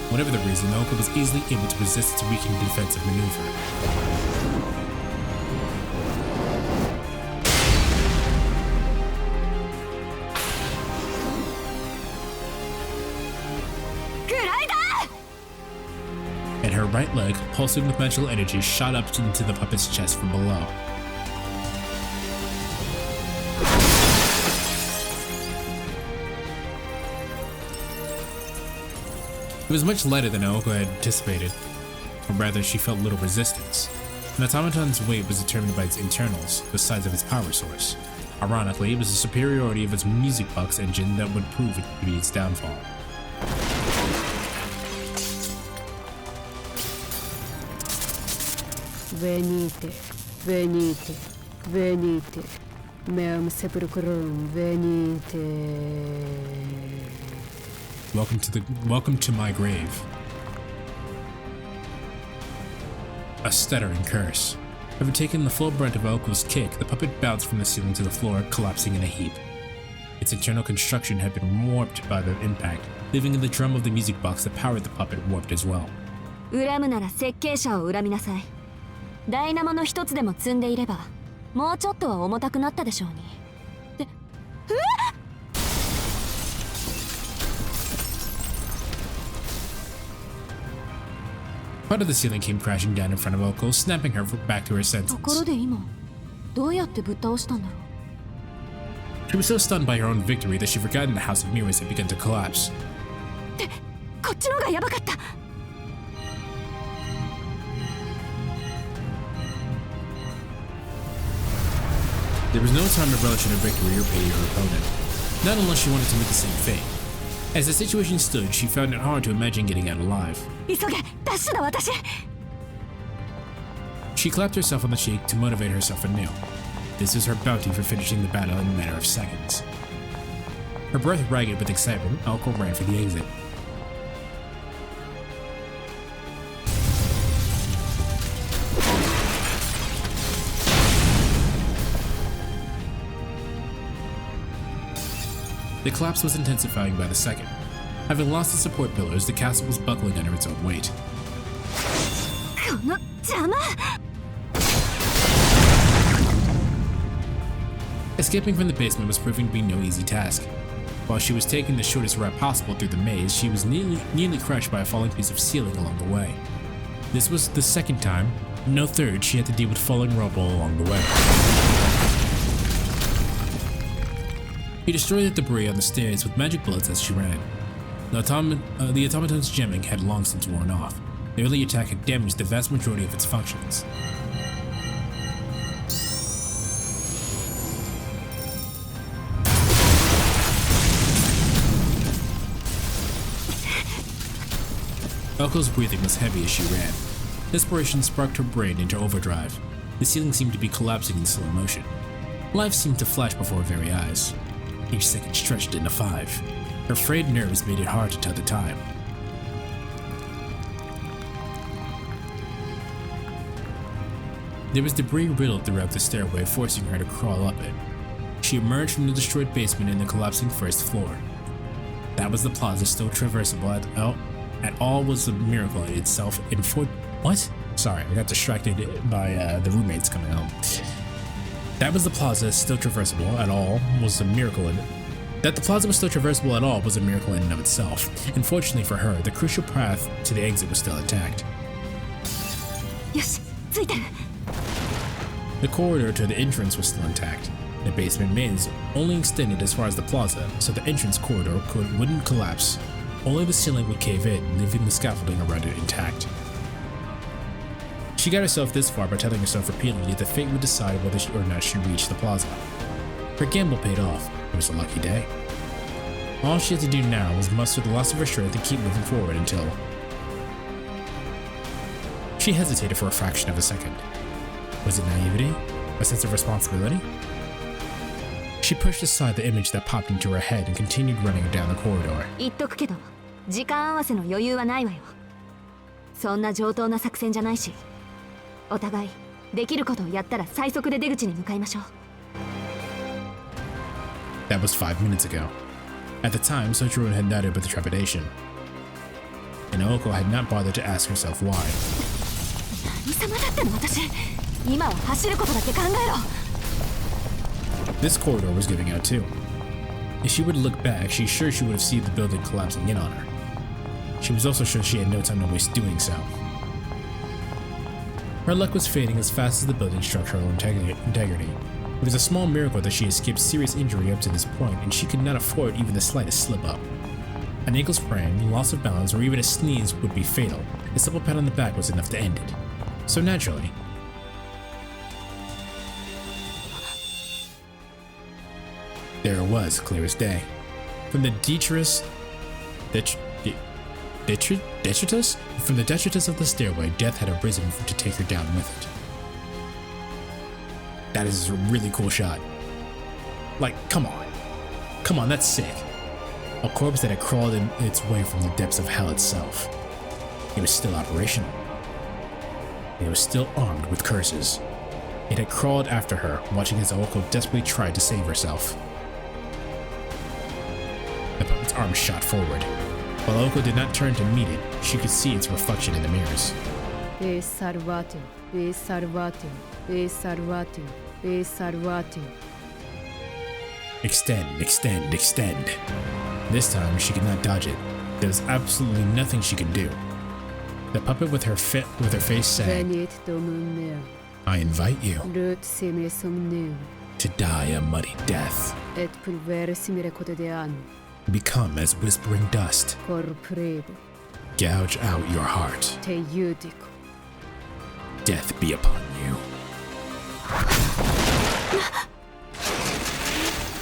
Whatever the reason, Oko was easily able to resist its weakening defensive maneuver. And her right leg, pulsing with magical energy, shot up into the puppet's chest from below. It was much lighter than Aoko had anticipated, or rather she felt little resistance. An automaton's weight was determined by its internals, the size of its power source. Ironically, it was the superiority of its music box engine that would prove it to be its downfall. Venite, venite, venite, meum sepulchrum, venite. Welcome to my grave. A stuttering curse. Having taken the full brunt of Aoko's kick, the puppet bounced from the ceiling to the floor, collapsing in a heap. Its internal construction had been warped by the impact, leaving in the drum of the music box that powered the puppet warped as well. 恨むなら設計者を恨みなさい。ダイナモの一つでも積んでいれば、もうちょっとは重たくなったでしょうに。で、うわっ! Part of the ceiling came crashing down in front of Oko, snapping her back to her ところ senses. で今、どうやってぶっ倒したんだろう。 She was so stunned by her own victory that she forgot the House of Mirrors had begun to collapse. って、こっちのがやばかった。There was no time to relish in a victory or pity her opponent, not unless she wanted to meet the same fate. As the situation stood, she found it hard to imagine getting out alive. 急げダッシュだ私 She clapped herself on the cheek to motivate herself anew. This was her bounty for finishing the battle in a matter of seconds. Her breath ragged with excitement, Aoko ran for the exit. The collapse was intensifying by the second. Having lost the support pillars, the castle was buckling under its own weight. この邪魔 Escaping from the basement was proving to be no easy task. While she was taking the shortest route possible through the maze, she was nearly crushed by a falling piece of ceiling along the way. This was the second time, no third, she had to deal with falling rubble along the way. She destroyed the debris on the stairs with magic bullets as she ran. The automaton's gemming had long since worn off. The early attack had damaged the vast majority of its functions. Aoko's breathing was heavy as she ran. Desperation sparked her brain into overdrive. The ceiling seemed to be collapsing in slow motion. Life seemed to flash before her very eyes. Each second stretched into 5. Her frayed nerves made it hard to tell the time. There was debris riddled throughout the stairway, forcing her to crawl up it. She emerged from the destroyed basement in the collapsing first floor. That was the plaza, still traversable at all was a miracle in itself. What? Sorry, I got distracted by the roommates coming home. That was the plaza still traversable at all was a miracle in it. That the plaza was still traversable at all was a miracle in and of itself. Unfortunately for her, the crucial path to the exit was still intact. よしついてる The corridor to the entrance was still intact. The basement maze only extended as far as the plaza, so the entrance corridor wouldn't collapse. Only the ceiling would cave in, leaving the scaffolding around it intact. She got herself this far by telling herself repeatedly that fate would decide whether or not she reached the plaza. Her gamble paid off. It was a lucky day. All she had to do now was muster the loss of her strength and keep moving forward until... She hesitated for a fraction of a second. Was it naivety? A sense of responsibility? She pushed aside the image that popped into her head and continued running down the corridor. 言っとくけど時間合わせの余裕はないわよそんな上等な作戦じゃないしお互いできることをやったら最速で出口に向かいましょう That was 5 minutes ago. At the time, Soichiro had nodded with trepidation. And Aoko had not bothered to ask herself why. 何様だっての私今は走ることだけ考えろ This corridor was giving out too. If she would look back, she's sure she would have seen the building collapsing in on her. She was also sure she had no time to waste doing so. Her luck was fading as fast as the building structural integrity. It was a small miracle that she escaped serious injury up to this point, and she could not afford even the slightest slip-up. An ankle sprain, loss of balance, or even a sneeze would be fatal. A simple pat on the back was enough to end it. So naturally, there it was, clear as day. From the detritus of the stairway, death had arisen to take her down with it. That is a really cool shot. Like, come on, that's sick. A corpse that had crawled in its way from the depths of hell itself. It was still operational. It was still armed with curses. It had crawled after her, watching as Aoko desperately tried to save herself. The puppet's arm shot forward. While Aoko did not turn to meet it, she could see its reflection in the mirrors. E salvate, e salvate, e salvate, e salvate. Extend, extend, extend. This time, she could not dodge it. There was absolutely nothing she could do. The puppet with her face said, Venit domum meum, I invite you lut simile somnium, to die a muddy death. et pulvere simile quotidianum, Become as whispering dust. corprebo, Gouge out your heart. te judico. Death be upon you.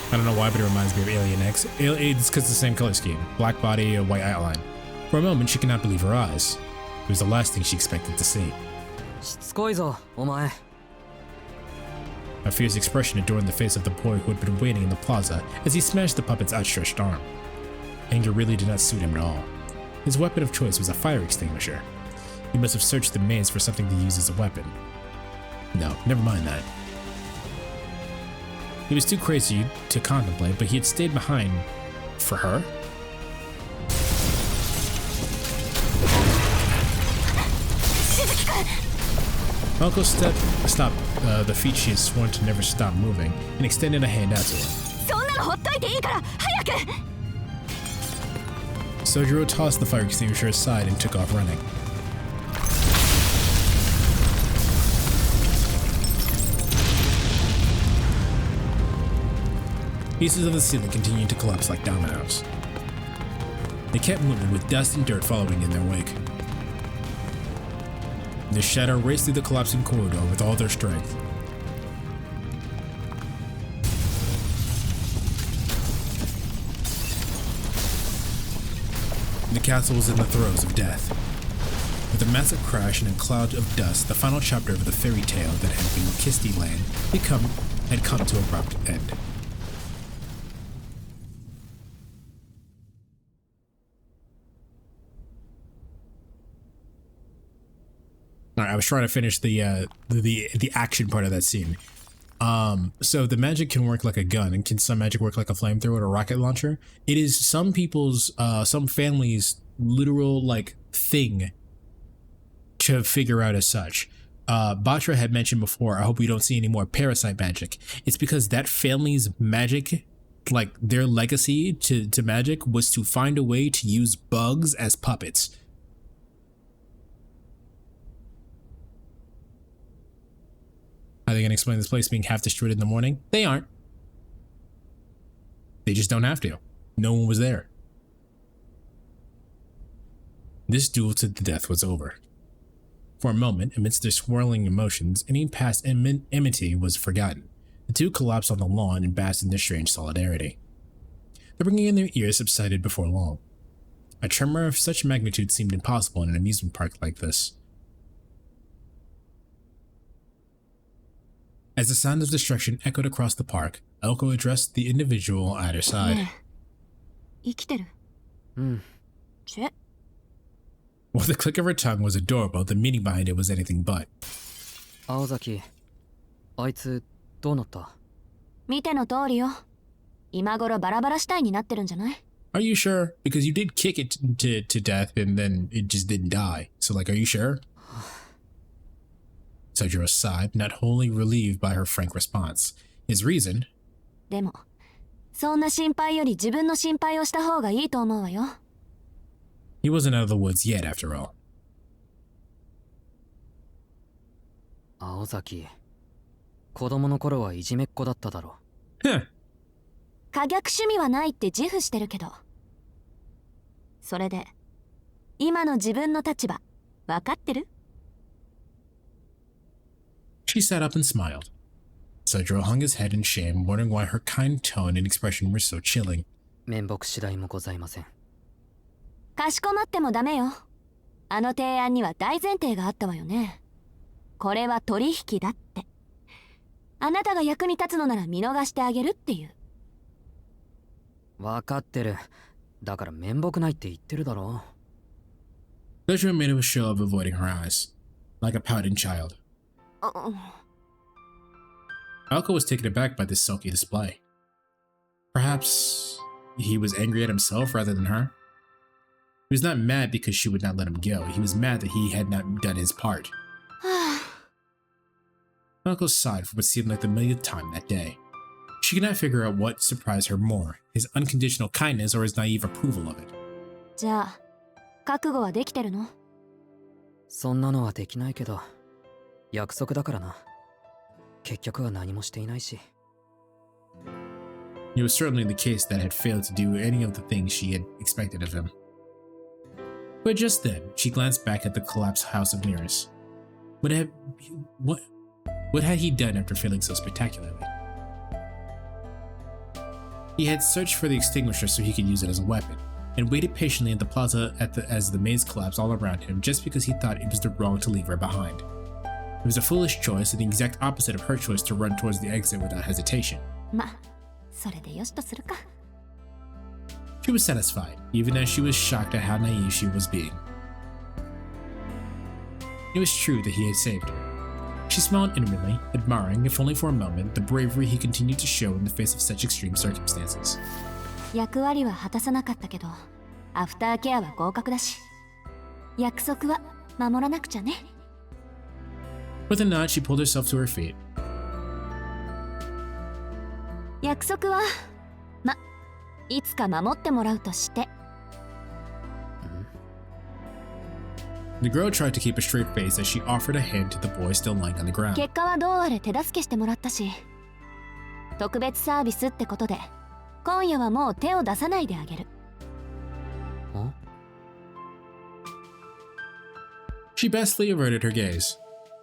I don't know why, but it reminds me of Alien X. It's because it's the same color scheme. Black body, a white outline. For a moment, she could not believe her eyes. It was the last thing she expected to see. しつこいぞお前 A fierce expression adorned the face of the boy who had been waiting in the plaza as he smashed the puppet's outstretched arm. Anger really did not suit him at all. His weapon of choice was a fire extinguisher. He must have searched the maze for something to use as a weapon. No, never mind that. He was too crazy to contemplate, but he had stayed behind for her. Uncle stopped the feet she had sworn to never stop moving and extended a hand out to her. そんなのほっといていいから早く Sojiro tossed the fire extinguisher aside and took off running. Pieces of the ceiling continued to collapse like dominoes. They kept moving with dust and dirt following in their wake. The shadow raced through the collapsing corridor with all their strength. The castle was in the throes of death. With a massive crash and a cloud of dust, the final chapter of the fairy tale that had been Kisti Land had come to an abrupt end. All right, I was trying to finish the action part of that scene. So the magic can work like a gun, and can some magic work like a flamethrower or a rocket launcher? It is some people's, some families' literal like thing to figure out as such. Batra had mentioned before, I hope we don't see any more parasite magic. It's because that family's magic, like their legacy to magic, was to find a way to use bugs as puppets. Are they going to explain this place being half destroyed in the morning? They aren't. They just don't have to. No one was there. This duel to the death was over. For a moment, amidst their swirling emotions, any past enmity was forgotten. The two collapsed on the lawn and basked in their strange solidarity. The ringing in their ears subsided before long. A tremor of such magnitude seemed impossible in an amusement park like this. As the sound of destruction echoed across the park, Elko addressed the individual at her side. 生きてるチェ While the click of her tongue was adorable, the meaning behind it was anything but. 青崎あいつどうなった 見ての通りよ今頃バラバラ死体になってるんじゃない Are you sure? Because you did kick it to death and then it just didn't die. So like, are you sure? Sojiro sighed, not wholly relieved by her frank response. His reason? でもそんな心配より自分の心配をした方がいいと思うわよ He wasn't out of the woods yet, after all. 青崎子供の頃はいじめっ子だっただろ Huh. 可逆趣味はないって自負してるけどそれで今の自分の立場分かってる She sat up and smiled. Sojiro hung his head in shame, wondering why her kind tone and expression were so chilling. 面目次第もございませんかしこまってもダメよあの提案には大前提があったわよねこれは取引だってあなたが役に立つのなら見逃してあげるっていう分かってるだから面目ないって言ってるだろ Sojiro made a show of avoiding her eyes, like a pouting child. Elko was taken aback by this sulky display. Perhaps he was angry at himself rather than her? He was not mad because she would not let him go. He was mad that he had not done his part. Elko sighed for what seemed like the millionth time that day. She could not figure out what surprised her more, his unconditional kindness or his naive approval of it. じゃあ覚悟はできてるのそんなのはできないけど約束だからな結局は何もしていないし It was certainly the case that had failed to do any of the things she had expected of him. But just then, she glanced back at the collapsed house of Nearest. What had he done after failing so spectacularly? He had searched for the extinguisher so he could use it as a weapon, and waited patiently in the plaza as the maze collapsed all around him just because he thought it was the wrong to leave her behind. It was a foolish choice and the exact opposite of her choice to run towards the exit without hesitation. ま、それでよしとするか。She was satisfied, even as she was shocked at how naive she was being. It was true that he had saved her. She smiled inwardly, admiring, if only for a moment, the bravery he continued to show in the face of such extreme circumstances. 役割は果たさなかったけど、アフターケアは合格だし、約束は守らなくちゃね。With a nod, she pulled herself to her feet. 約束は、いつか守ってもらうとして。The girl tried to keep a straight face as she offered a hand to the boy still lying on the ground. 結果はどうあれ手助けしてもらったし、特別サービスってことで、今夜はもう手を出さないであげる。She bestly averted her gaze.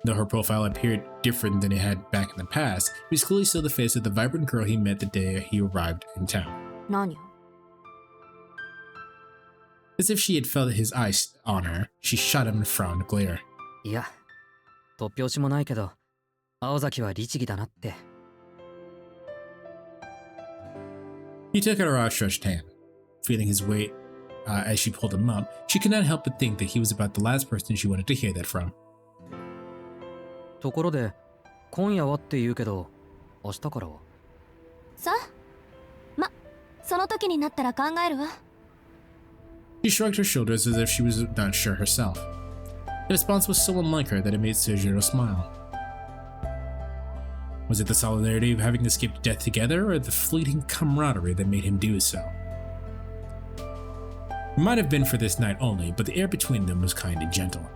Though her profile appeared different than it had back in the past, it was clearly still the face of the vibrant girl he met the day he arrived in town. 何？ As if she had felt his eyes on her, she shot him a frown and glare. いや、突拍子もないけど、青崎は律儀だなって。He took out her outstretched hand. Feeling his weight as she pulled him up, she could not help but think that he was about the last person she wanted to hear that from. ところで、今夜はって言うけど、明日からは？さあ、その時になったら考えるわ。She shrugged her shoulders as if she was not sure herself. The response was so unlike her that it made Sejiro smile. Was it the solidarity of having escaped death together, or the fleeting camaraderie that made him do so? It might have been for this night only, but the air between them was kind and gentle.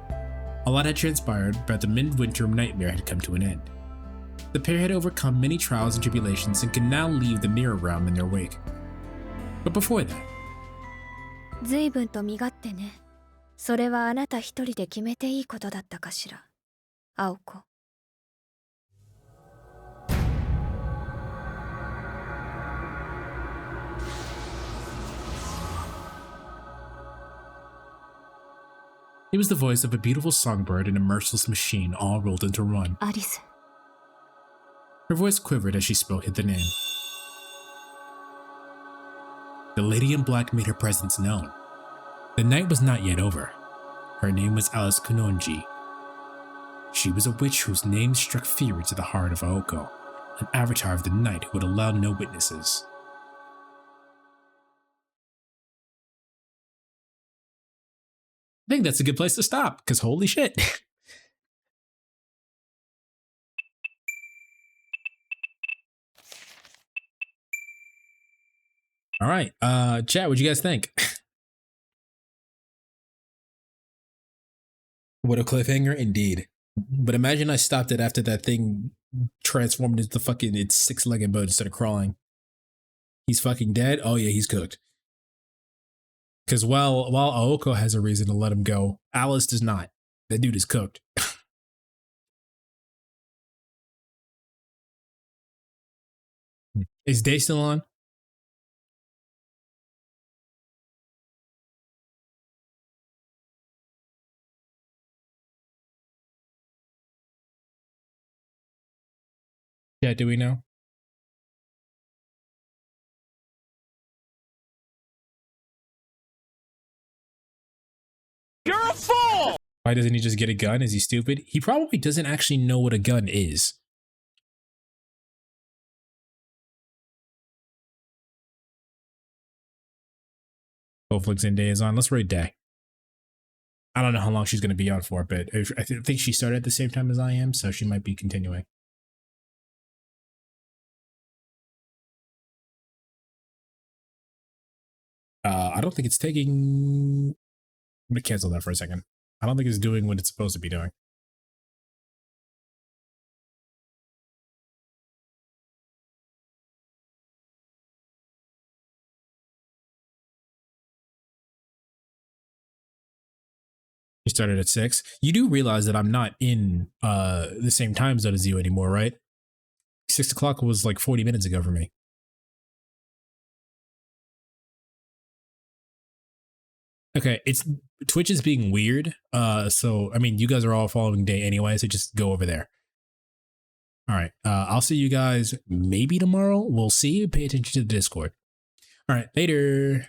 A lot had transpired, but the midwinter nightmare had come to an end. The pair had overcome many trials and tribulations and could now leave the mirror realm in their wake. But before that, 随分と身勝手ね。それはあなた一人で決めていいことだったかしら、青子。it was the voice of a beautiful songbird and a merciless machine all rolled into one. アリス。Her voice quivered as she spoke the name. The lady in black made her presence known. The night was not yet over. Her name was Alice Kunonji. She was a witch whose name struck fear into the heart of Aoko, an avatar of the night who would allow no witnesses. I think that's a good place to stop, because holy shit. All right, chat, what'd you guys think? What a cliffhanger, indeed. But imagine I stopped it after that thing transformed into fucking its six-legged bird instead of crawling. He's fucking dead? Oh yeah, he's cooked. Because while Aoko has a reason to let him go, Alice does not. That dude is cooked. Is Day still on? Yeah, do we know? You're a fool! Why doesn't he just get a gun? Is he stupid? He probably doesn't actually know what a gun is. Hopefully Zendaya is on. Let's rate Day. I don't know how long she's going to be on for, but I think she started at the same time as I am, so she might be continuing. I don't think it's taking... I'm going to cancel that for a second. I don't think it's doing what it's supposed to be doing. You started at 6. You do realize that I'm not in the same time zone as you anymore, right? 6 o'clock was like 40 minutes ago for me. Okay, it's Twitch is being weird. So I mean, you guys are all following day anyway, so just go over there. All right. I'll see you guys maybe tomorrow. We'll see. Pay attention to the Discord. All right, later.